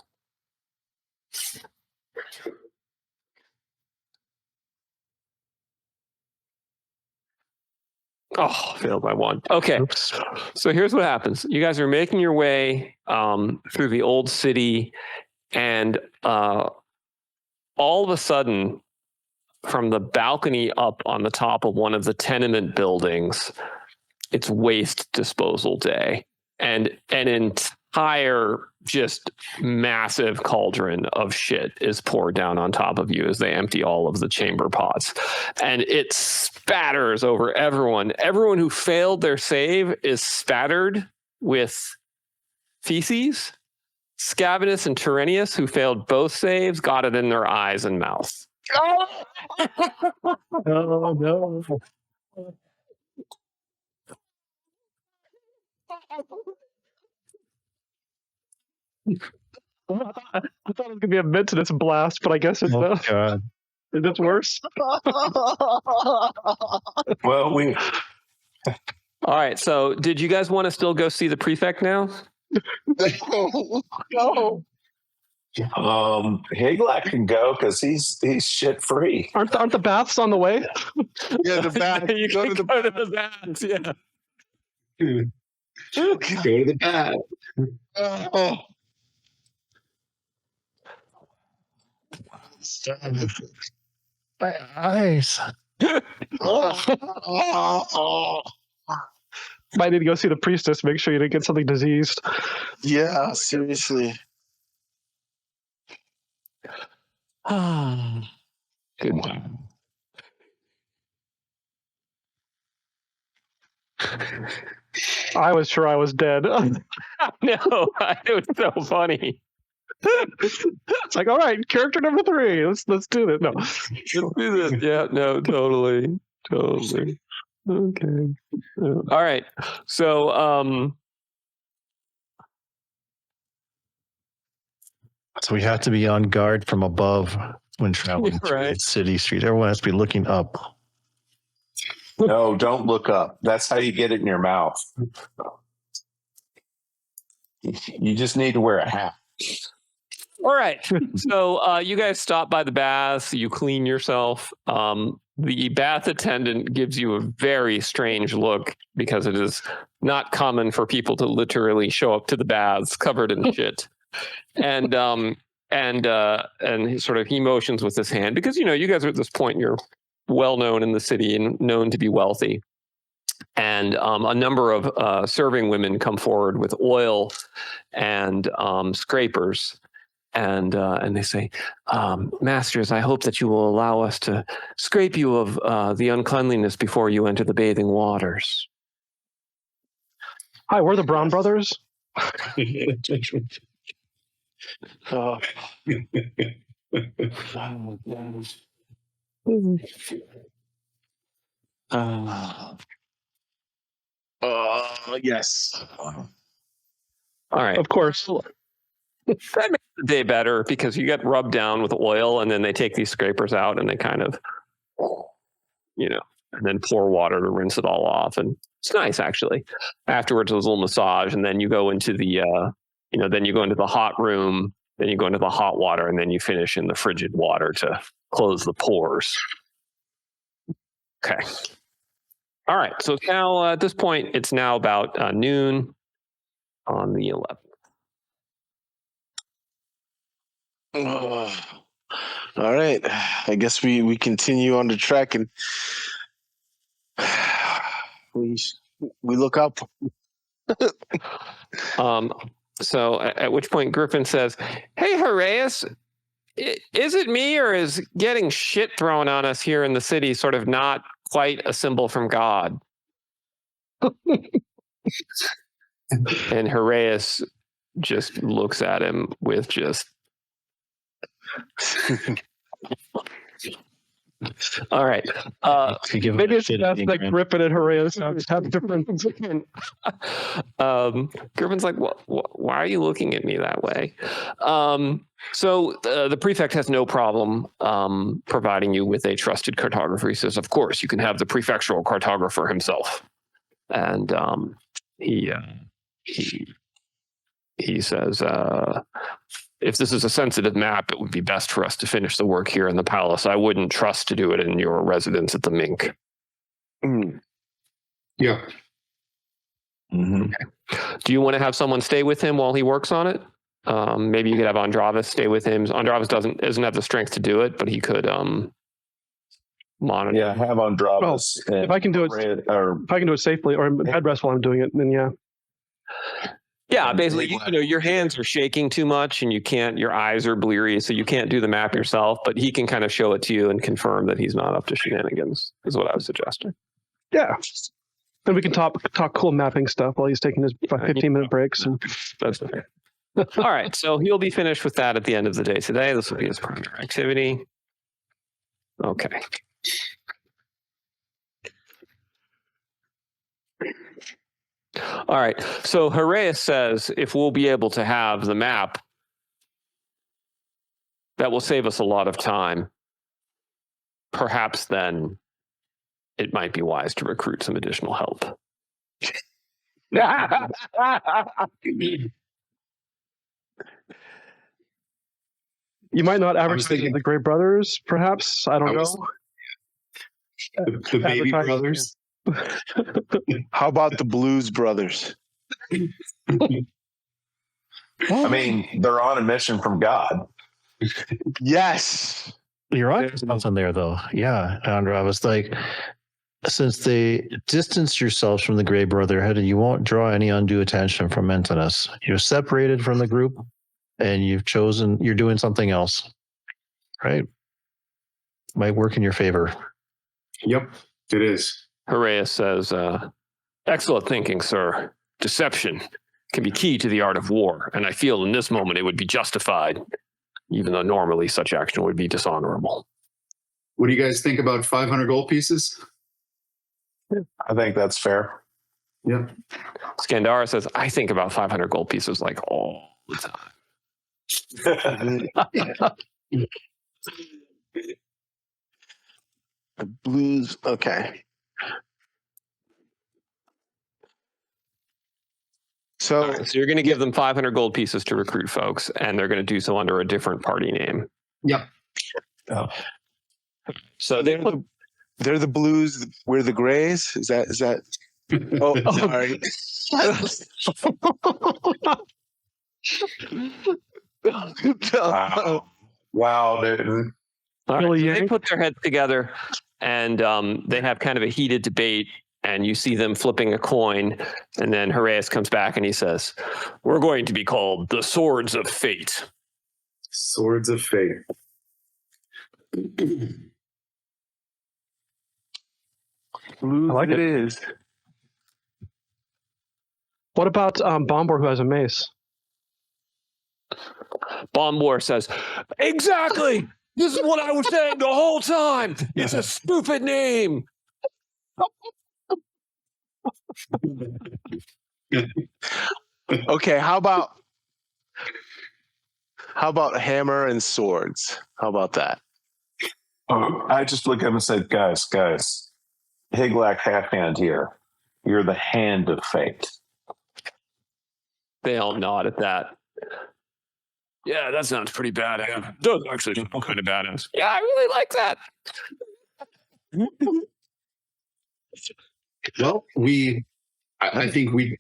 Oh, failed by 1. Okay. Oops. So here's what happens. You guys are making your way through the old city, and all of a sudden, from the balcony up on the top of one of the tenement buildings, it's waste disposal day. And an entire just massive cauldron of shit is poured down on top of you as they empty all of the chamber pots. And it spatters over everyone. Everyone who failed their save is spattered with feces. Scavenus and Tyrannius, who failed both saves, got it in their eyes and mouth. Oh no. I thought it was gonna be a maintenance blast, but I guess it's Oh, not. God. It's worse. Well, we All right, so did you guys want to still go see the prefect now? No. Higlak can go because he's shit free. Aren't the baths on the way? Yeah, the bath. You Go can to the go to the baths, yeah. Go to the bath. My eyes. Might need to go see the priestess. Make sure you didn't get something diseased. Yeah, seriously. Good. I was sure I was dead. No, it was so funny. It's like, all right, character number 3. Let's do this. No, Let's do this. Yeah, no, totally. Okay. All right. So, So we have to be on guard from above when traveling through Right. city street. Everyone has to be looking up. No, don't look up. That's how you get it in your mouth. You just need to wear a hat. all right. So you guys stop by the baths. You clean yourself. The bath attendant gives you a very strange look because it is not common for people to literally show up to the baths covered in shit. And he motions with his hand because you guys are at this point, you're well known in the city and known to be wealthy. And a number of serving women come forward with oil and scrapers. And they say, masters, I hope that you will allow us to scrape you of the uncleanliness before you enter the bathing waters. hi, we're the Brown Brothers. Oh. Yes. All right. Of course. That makes the day better because you get rubbed down with oil and then they take these scrapers out and they kind of, and then pour water to rinse it all off. And it's nice, actually. Afterwards, there's a little massage. And then you go into the, then you go into the hot room, then you go into the hot water, and then you finish in the frigid water to close the pores. Okay. All right. So now at this point, it's now about noon on the 11th. Oh. All right. I guess we continue on the track and we look up. So at which point Griffin says, "Hey, Haraeus, is it me or is getting shit thrown on us here in the city sort of not quite a symbol from God?" And Haraeus just looks at him with just... All right. Maybe it's just like Griffin and Haraeus have different. Griffin's like, why are you looking at me that way? So the prefect has no problem providing you with a trusted cartographer. He says, of course, you can have the prefectural cartographer himself. And he says, if this is a sensitive map, it would be best for us to finish the work here in the palace. I wouldn't trust to do it in your residence at the Mink. Yeah. Mm-hmm. Do you want to have someone stay with him while he works on it? Maybe you could have Andravis stay with him. Andravis doesn't have the strength to do it, but he could monitor. Yeah, have Andravis. Well, if I can do it safely or bed rest while I'm doing it, then yeah. Yeah, basically, your hands are shaking too much and your eyes are bleary, so you can't do the map yourself, but he can kind of show it to you and confirm that he's not up to shenanigans, is what I was suggesting. Yeah. And we can talk cool mapping stuff while he's taking his 15-minute breaks. And... That's okay. All right, so he'll be finished with that at the end of the day today. This will be his primary activity. Okay. All right, so Haraeus says if we'll be able to have the map, that will save us a lot of time. Perhaps then it might be wise to recruit some additional help. You might not advertise the Grey Brothers, perhaps. I don't know. The Baby Brothers. How about the Blues Brothers? I mean, they're on a mission from God. Yes. You're on something there, though. Yeah, Andra. I was like, since they distance yourselves from the Grey Brotherhood and you won't draw any undue attention from Mentinus, you're separated from the group and you're doing something else, right? Might work in your favor. Yep, it is. Heraeus says, excellent thinking, sir. Deception can be key to the art of war, and I feel in this moment it would be justified, even though normally such action would be dishonorable. What do you guys think about 500 gold pieces? I think that's fair. Yep. Skandara says, I think about 500 gold pieces like all the time. The blues. Okay. So So you're going to give them 500 gold pieces to recruit folks, and they're going to do so under a different party name. Yep. Oh. So they're the blues. We're the grays. Is that? Oh, sorry. Wow, dude. All right, Really so they yank? put their heads together, and they have kind of a heated debate, and you see them flipping a coin, and then Heraeus comes back and he says, we're going to be called the Swords of Fate. Swords of Fate. Blues I like it is. What about Bombor, who has a mace? Bombor says, exactly! This is what I was saying the whole time! It's a stupid name! Okay, how about hammer and swords? How about that? I just look at him and said, guys, Higlak Halfhand here. You're the hand of fate. They all nod at that. Yeah, that sounds pretty badass. Does actually sound kind of badass. Yeah, I really like that. Well, I think we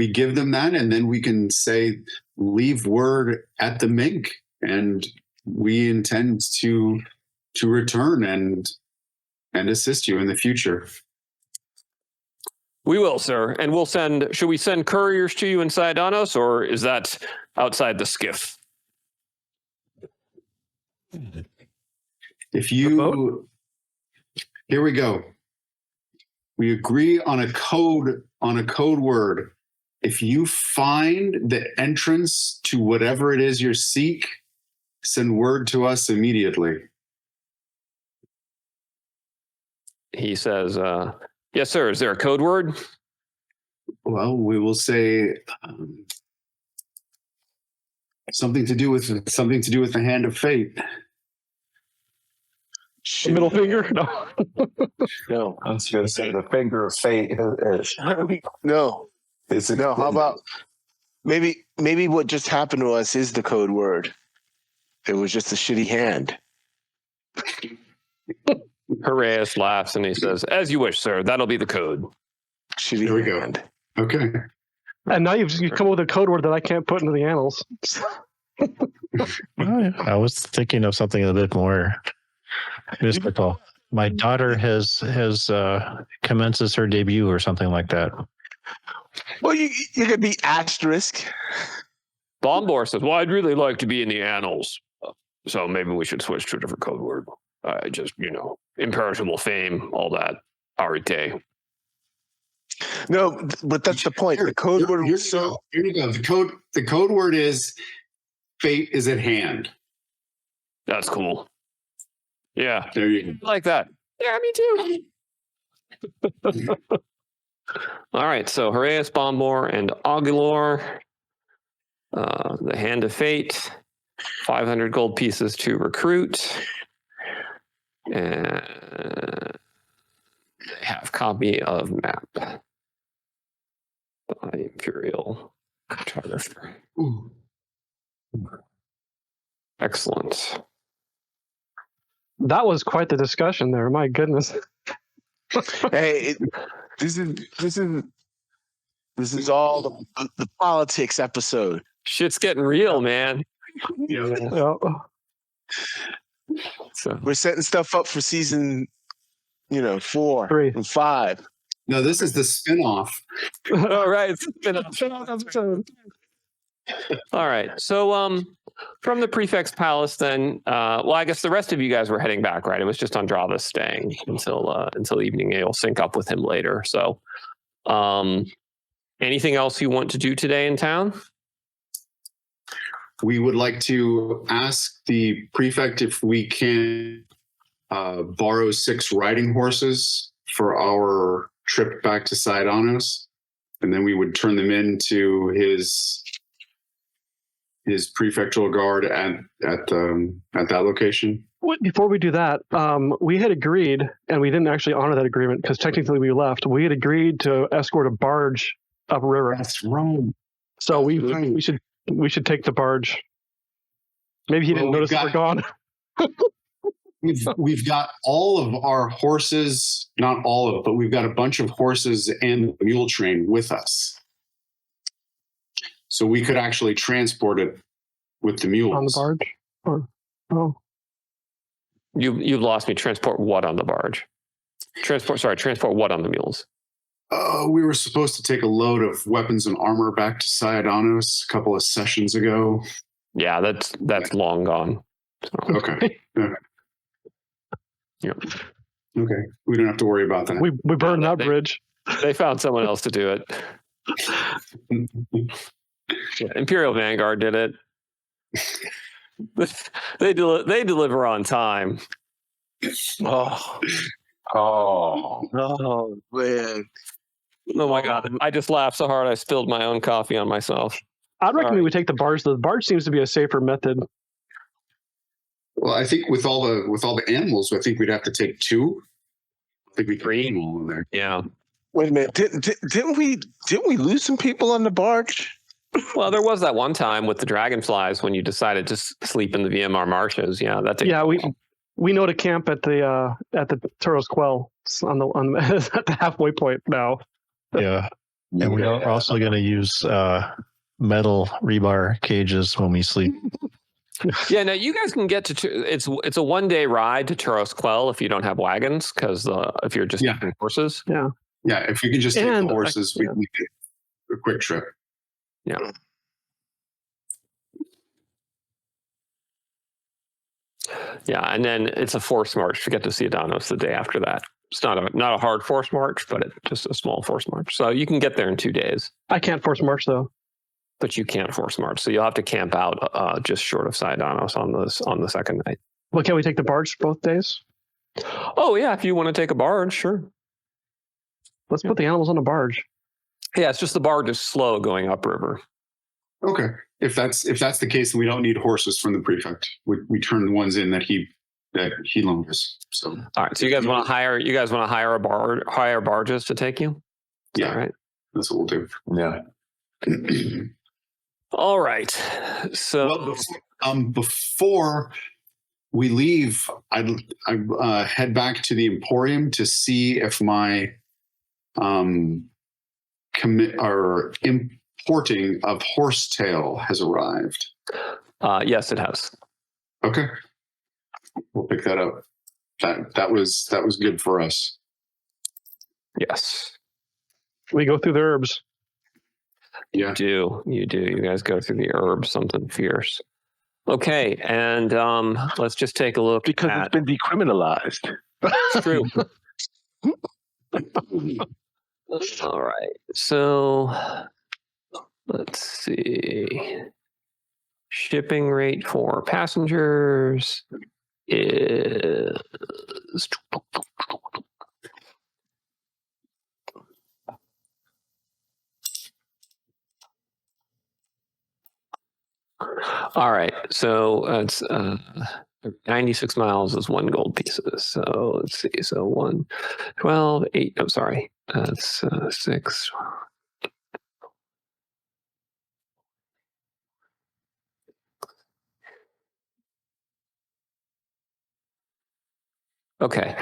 give them that, and then we can say, leave word at the Mink, and we intend to return and assist you in the future. We will, sir. And should we send couriers to you inside Anos, or is that outside the skiff? Here we go. We agree on a code word. If you find the entrance to whatever it is you seek, send word to us immediately. He says, yes, sir. Is there a code word? Well, we will say something to do with the hand of fate. Middle finger? No. No. I was going to say the finger of fate. No. No. How about maybe what just happened to us is the code word. It was just a shitty hand. Heraeus laughs and he says, as you wish, sir. That'll be the code. Shitty Here we go. hand. Okay. And now you've come up with a code word that I can't put into the annals. I was thinking of something a bit more mystical. My daughter has commences her debut or something like that. Well, you could be asterisk. Bombor says, well, I'd really like to be in the annals. So maybe we should switch to a different code word. Just, imperishable fame, all that. Arite. No, but that's the point. The code word was so. Here you go. The code word is fate is at hand. That's cool. Yeah. There you I like that. Yeah, me too. All right. So Heraeus, Bombor, and Augilor. The Hand of Fate. 500 gold pieces to recruit. And they have copy of map by Imperial cartographer. Excellent. That was quite the discussion there. My goodness. Hey, this is all the politics episode. Shit's getting real, man. go. Yeah. So We're setting stuff up for season, 4 3. and 5. No, this is the spin-off. all right. It's been a episode. All right. So from the prefect's palace then, I guess the rest of you guys were heading back, right? It was just Andrava staying until evening. You'll sync up with him later. So anything else you want to do today in town? We would like to ask the prefect if we can borrow 6 riding horses for our trip back to Saidanos, and then we would turn them into his prefectural guard at that location. Before we do that, we had agreed, and we didn't actually honor that agreement because technically we left. We had agreed to escort a barge up river. That's wrong. So we should take the barge. Maybe he didn't notice that we're gone. We've got all of our horses, not all of, but we've got a bunch of horses and the mule train with us. So we could actually transport it with the mules. On the barge? Oh. You lost me. Transport what on the barge? Transport what on the mules? We were supposed to take a load of weapons and armor back to Saidanos a couple of sessions ago. Yeah, that's long gone. So. Okay. Yeah. Okay. We don't have to worry about that. We burned that bridge. They found someone else to do it. Yeah, Imperial Vanguard did it. They deliver on time. Oh, man. Oh my God. I just laughed so hard I spilled my own coffee on myself. I'd recommend we take the barge. The barge seems to be a safer method. Well, I think with all the animals, I think we'd have to take 2. I think we could 3 put them all in there. Yeah. Wait a minute. Didn't we lose some people on the barge? Well, there was that one time with the dragonflies when you decided to sleep in the VMR marshes. Yeah, that's we know to camp at the Turos Quell. It's on the at the halfway point now. Yeah. And we're also going to use metal rebar cages when we sleep. Yeah, now you guys can get to it's a 1-day ride to Turos Quell if you don't have wagons, because if you're just using horses. Yeah. Yeah, if you can just take the horses, we can get a quick trip. Yeah. Yeah, and then it's a forced march to get to Saidanos the day after that. It's not a hard forced march, but it's just a small forced march. So you can get there in 2 days. I can't force march though. But you can't force march, so you'll have to camp out just short of Saidanos on the second night. Well, can we take the barge both days? Oh yeah, if you want to take a barge, sure. Let's put the animals on a barge. Yeah, it's just the barge is slow going upriver. Okay. If that's the case, then we don't need horses from the prefect. We turn the ones in that he loaned us. So all right. So you guys want to hire barges to take you? Yeah. All right. That's what we'll do. Yeah. All right. So before we leave, I head back to the Emporium to see if my importing of horsetail has arrived. yes, it has. Okay, we'll pick that up. That was good for us. Yes. We go through the herbs. Yeah. You do. You guys go through the herbs, something fierce. Okay, and let's just take a look Because at... it's been decriminalized. It's true. All right. So let's see. Shipping rate for passengers is... All right. So it's 96 miles is 1 gold pieces. So let's see. So 1, 12, 8. I'm sorry. That's 6. Okay.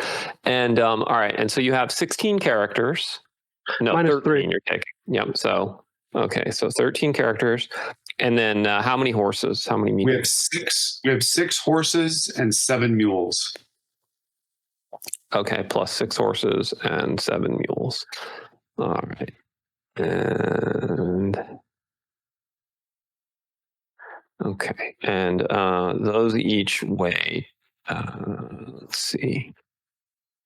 And all right. And so you have 16 characters. No, Minus 13 3. you're taking. Yep. So, okay. So 13 characters. And then how many horses? How many We have meters? 6. We have 6 horses and 7 mules. Okay, plus 6 horses and 7 mules. All right. And okay, and those each weigh, let's see,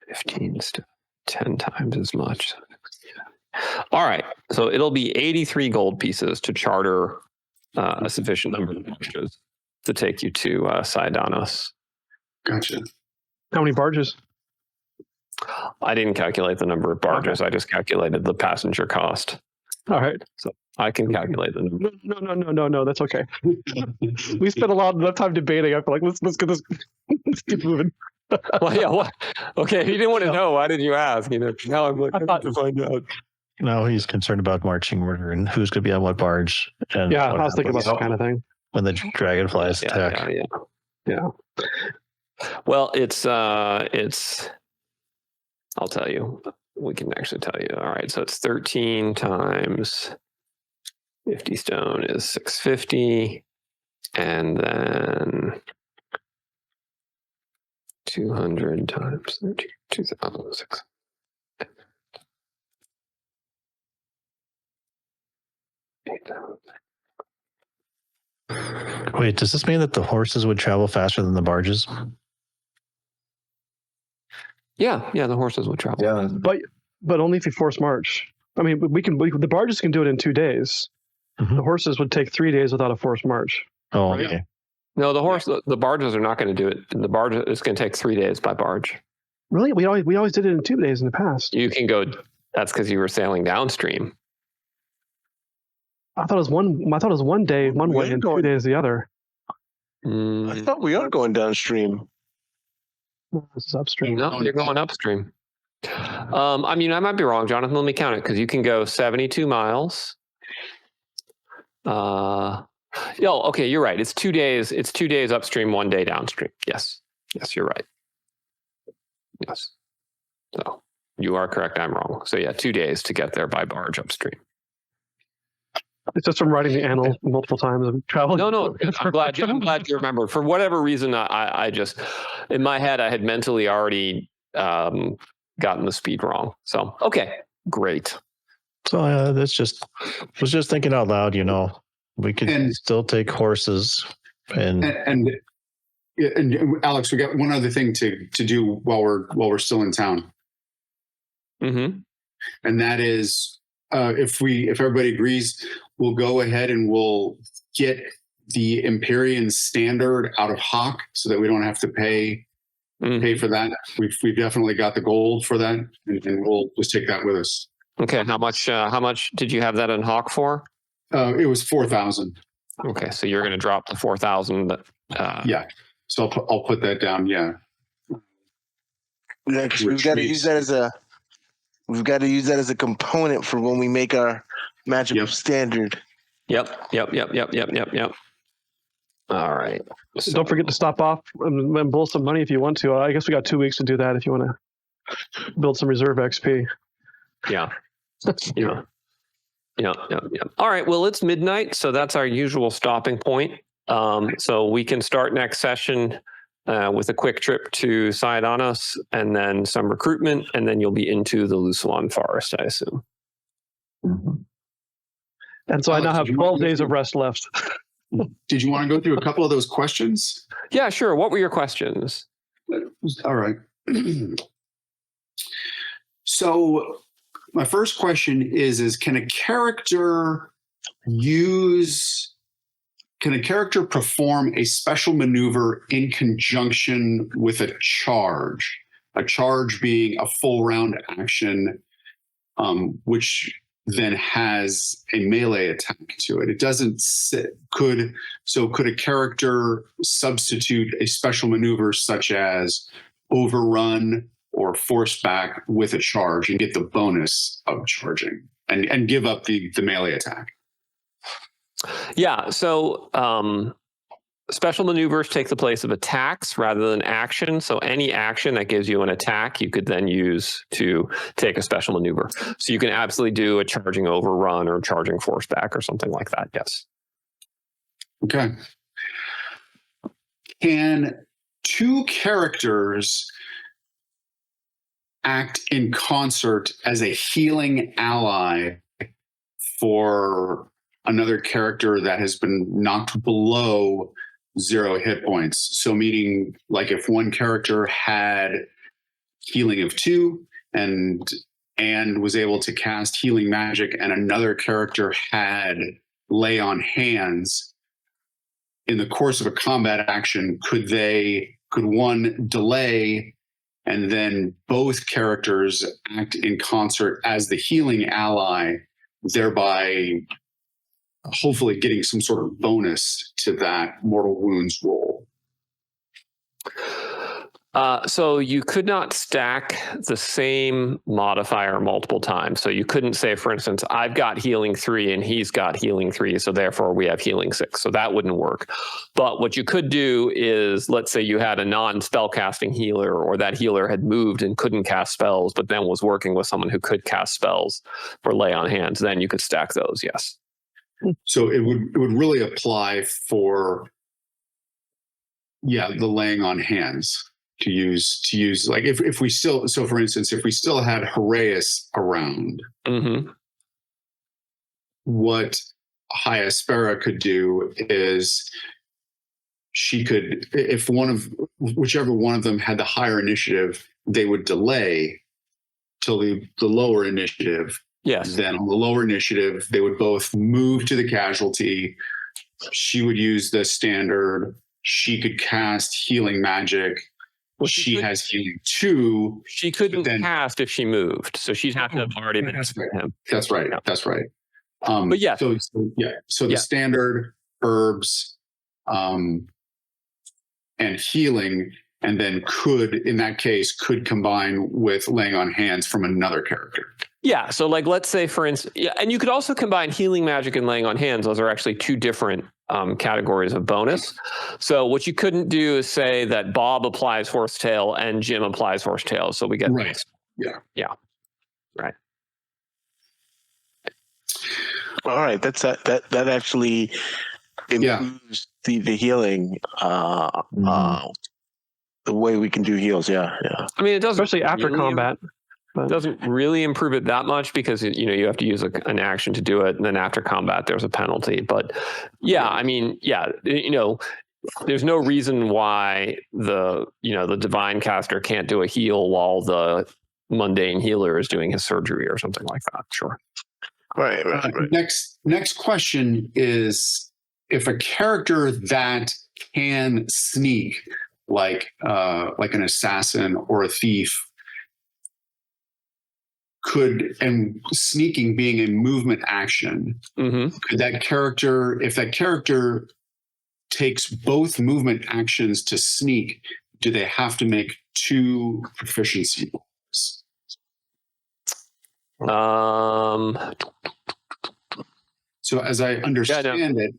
15 to 10 times as much. All right, so it'll be 83 gold pieces to charter a sufficient number of barges to take you to Saidanos. Gotcha. How many barges? I didn't calculate the number of barges. I just calculated the passenger cost. All right. So I can calculate the number. No. That's okay. We spent a lot of time debating. I feel like let's get this. Let's keep moving. Well, yeah. What? Okay, if you didn't want to know, why did you ask? You know, now I'm looking to find out. No, he's concerned about marching order and who's going to be on what barge. And Yeah, what I was thinking about happens that kind of thing. when the dragonflies attack. Yeah. Well, it's. I'll tell you. We can actually tell you. All right, so it's 13 times 50 stone is 650, and then 200 times 13, 2,006. Wait, does this mean that the horses would travel faster than the barges? Yeah, the horses would travel. Yeah. But only if you force march. I mean, the barges can do it in 2 days. Mhm. The horses would take 3 days without a forced march. Oh, Right. okay. No, the barges are not going to do it. The barge is going to take 3 days by barge. Really? We always did it in 2 days in the past. You can go. That's because you were sailing downstream. I thought it was one day one way and 2 days the other. I thought we are going downstream. No, this is upstream. No, you're going upstream. I mean, I might be wrong, Jonathan. Let me count it because you can go 72 miles. Okay, you're right. It's 2 days. It's 2 days upstream, 1 day downstream. Yes, you're right. Yes. So you are correct. I'm wrong. So yeah, 2 days to get there by barge upstream. It's just from writing the annal multiple times and traveling. No. I'm glad you remembered. For whatever reason, I just in my head I had mentally already gotten the speed wrong. So okay, great. So was just thinking out loud, we could still take horses and Alex, we got one other thing to do while we're still in town, Mm-hmm. and that is if everybody agrees, we'll go ahead and we'll get the Imperial standard out of Hawk so that we don't have to pay for that. We've definitely got the gold for that, and we'll just take that with us. Okay, how much did you have that in Hawk for? It was 4,000. Okay, so you're going to drop the 4,000. Yeah, so I'll put that down. Yeah, We've got to use that as a component for when we make our magical standard. Yep. All right. So, Don't forget to stop off and build some money if you want to. I guess we got 2 weeks to do that if you want to build some reserve XP. Yeah. All right. Well, it's midnight, so that's our usual stopping point. So we can start next session with a quick trip to Saidanos and then some recruitment, and then you'll be into the Lusalon Forest, I assume. Mm-hmm. And so I now have 12 days of rest left. Did you want to go through a couple of those questions? Yeah, sure. What were your questions? All right. So my first question is can a character perform a special maneuver in conjunction with a charge? A charge being a full round action, which then has a melee attack to it. It doesn't could a character substitute a special maneuver such as overrun or force back with a charge and get the bonus of charging and give up the melee attack? Yeah, so special maneuvers take the place of attacks rather than action. So any action that gives you an attack, you could then use to take a special maneuver. So you can absolutely do a charging overrun or charging force back or something like that. Yes. Okay. Can two characters act in concert as a healing ally for another character that has been knocked below 0 hit points? So meaning, like, if one character had healing of 2 and was able to cast healing magic, and another character had lay on hands, in the course of a combat action, could one delay and then both characters act in concert as the healing ally, thereby hopefully getting some sort of bonus to that mortal wounds roll? So you could not stack the same modifier multiple times. So you couldn't say, for instance, I've got healing 3 and he's got healing 3, so therefore we have healing 6. So that wouldn't work. But what you could do is, let's say you had a non-spellcasting healer, or that healer had moved and couldn't cast spells, but then was working with someone who could cast spells for lay on hands. Then you could stack those, yes. So it would really apply for, the laying on hands. To use like if we still, so for instance, if we still had Heraeus around, what Hyaspera could do is she could, if whichever one of them had the higher initiative, they would delay till the lower initiative. Yes. Then on the lower initiative, they would both move to the casualty. She would use the standard. She could cast healing magic. Well, she has healing 2. She couldn't cast if she moved, so she'd have to have already been with him. That's right. Yeah. That's right. But yeah. So the standard, herbs, and healing, and then in that case, could combine with laying on hands from another character. Yeah. So like, let's say, for instance, and you could also combine healing magic and laying on hands. Those are actually 2 different categories of bonus. So what you couldn't do is say that Bob applies horsetail and Jim applies horsetail. So we get right. This. Yeah. Right. All right. That actually improves the healing. The way we can do heals. Yeah. I mean, it doesn't, especially after combat. It doesn't really improve it that much, because you have to use an action to do it, and then after combat there's a penalty. But I mean, there's no reason why the divine caster can't do a heal while the mundane healer is doing his surgery or something like that. Sure. Right. Next question is, if a character that can sneak, like an assassin or a thief, and sneaking being a movement action, could that character, if that character takes both movement actions to sneak, do they have to make 2 proficiency rolls? So as I understand it,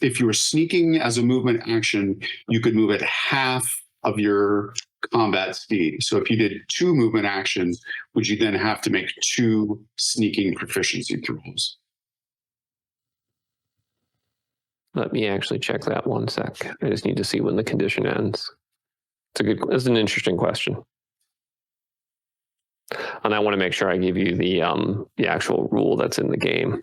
if you were sneaking as a movement action, you could move at half of your combat speed. So if you did 2 movement actions, would you then have to make 2 sneaking proficiency rolls? Let me actually check that one sec. I just need to see when the condition ends. It's an interesting question. And I want to make sure I give you the actual rule that's in the game.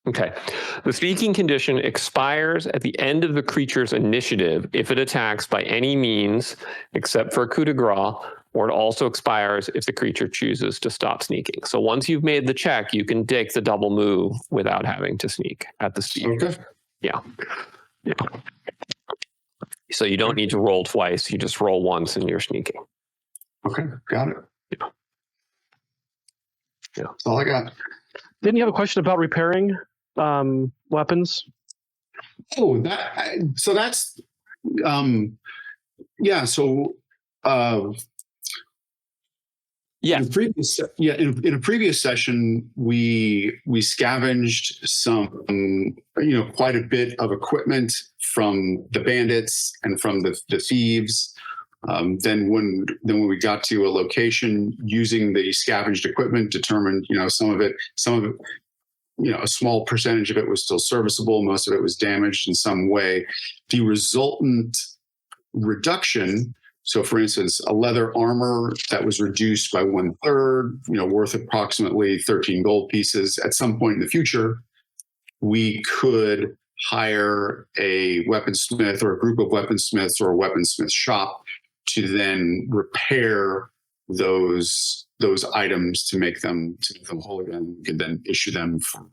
Okay. The sneaking condition expires at the end of the creature's initiative if it attacks by any means except for a coup de grace, or it also expires if the creature chooses to stop sneaking. So once you've made the check, you can take the double move without having to sneak at the speed. Okay. Yeah. So you don't need to roll twice. You just roll once and you're sneaking. Okay. Got it. Yeah. That's all I got. Didn't you have a question about repairing weapons? Oh, so that's So Yes. In a previous session, we scavenged some, quite a bit of equipment from the bandits and from the thieves. Then when we got to a location, using the scavenged equipment, determined, some of it, a small percentage of it was still serviceable. Most of it was damaged in some way. The resultant reduction. So, for instance, a leather armor that was reduced by 1/3, worth approximately 13 gold pieces. At some point in the future, we could hire a weaponsmith or a group of weaponsmiths or a weaponsmith shop to then repair those items to make them whole again. We could then issue them for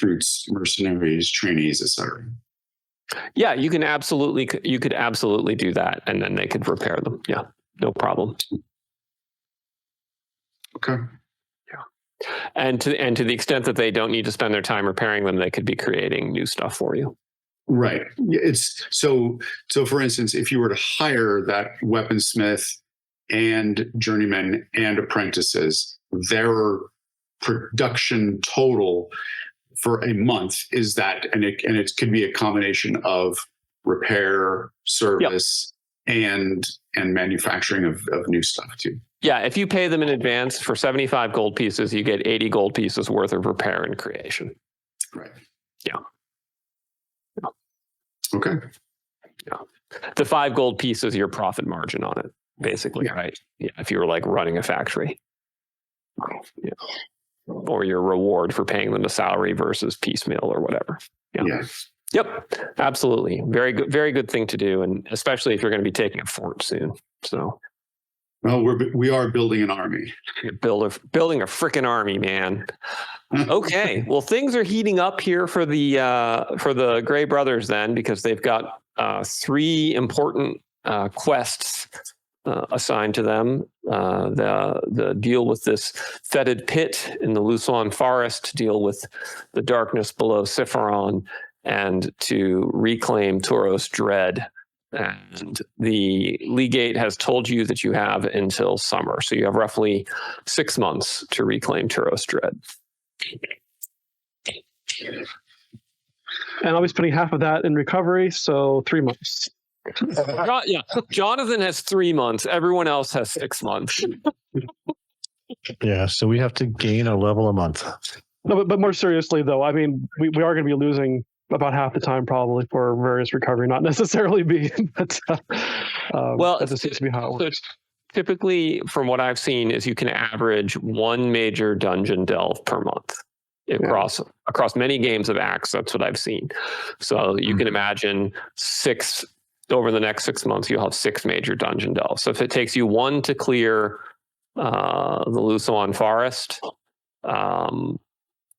recruits, mercenaries, trainees, etc. Yeah, you could absolutely do that, and then they could repair them. Yeah, no problem. Okay. Yeah, and to the extent that they don't need to spend their time repairing them, they could be creating new stuff for you. Right. It's so. For instance, if you were to hire that weaponsmith and journeymen and apprentices, their production total for a month is that, and it could be a combination of repair, service, and manufacturing of new stuff too. Yeah, if you pay them in advance for 75 gold pieces, you get 80 gold pieces worth of repair and creation. Right. Yeah. Okay. Yeah. The 5 gold piece is your profit margin on it, basically, right? Yeah. If you were like running a factory. Yeah. Or your reward for paying them a salary versus piecemeal or whatever. Yeah. Yep. Absolutely. Very good thing to do. And especially if you're going to be taking a fort soon. So. Well, we are building an army. Building a freaking army, man. Okay. Well, things are heating up here for the Grey Brothers then, because they've got 3 important quests assigned to them. The deal with this fetid pit in the Luson forest, to deal with the darkness below Cphon, and to reclaim Tauros Dread. And the legate has told you that you have until summer. So you have roughly 6 months to reclaim Tauros Dread. And I'll be spending half of that in recovery, so 3 months. Yeah, Jonathan has 3 months. Everyone else has 6 months. Yeah, so we have to gain a level a month. No, but more seriously, though, I mean, we are going to be losing about half the time probably for various recovery, not necessarily me, but well, that just seems to be how it works. Typically, from what I've seen, is you can average 1 major dungeon delve per month across many games of ACKS. That's what I've seen. So you can imagine 6 over the next 6 months, you'll have 6 major dungeon delves. So if it takes you 1 to clear the Luson forest,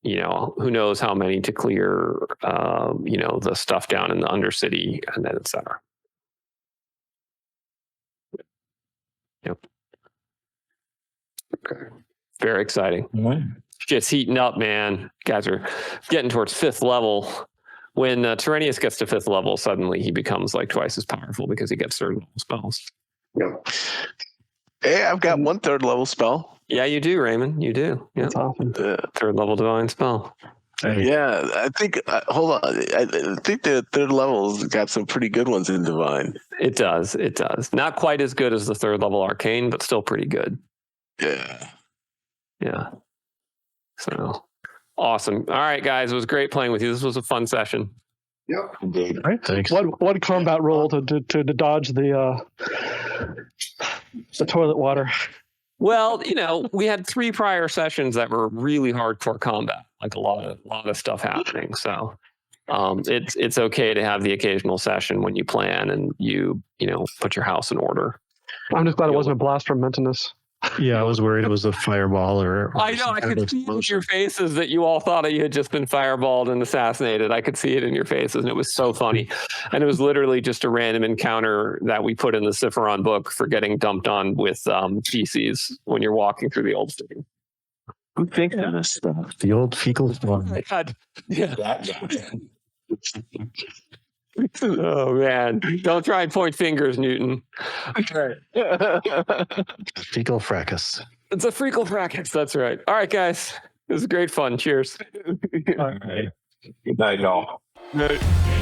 who knows how many to clear, the stuff down in the Undercity, and then et cetera. Yep. Okay. Very exciting. Shit's heating up, man. Guys are getting towards 5th level. When Tyrannius gets to 5th level, suddenly he becomes like twice as powerful because he gets 3rd level spells. Yep. Hey, I've got 1 3rd level spell. Yeah, you do, Raymond. You do. Yeah. That's awesome. 3rd level divine spell. Yeah, I think. Hold on, I think the 3rd level's got some pretty good ones in divine. It does. It does. Not quite as good as the 3rd level arcane, but still pretty good. Yeah. Yeah. So awesome. All right, guys. It was great playing with you. This was a fun session. Yep. Indeed. All right, thanks. One combat roll to dodge the toilet water. Well, we had 3 prior sessions that were really hardcore combat, like a lot of stuff happening. So it's okay to have the occasional session when you plan and you put your house in order. I'm just glad it wasn't a blast from Mentinus. Yeah, I was worried it was a fireball or I know. I could see in your faces that you all thought you had just been fireballed and assassinated. I could see it in your faces, and it was so funny. And it was literally just a random encounter that we put in the Cphon book for getting dumped on with feces when you're walking through the old city. Who thinks of this stuff? the old fecal one. Yeah. Oh man! Don't try and point fingers, Newton. All right. Fecal fracas. It's a Freakle brackets. That's right. All right, guys. This is great fun. Cheers. Good night, y'all. Right.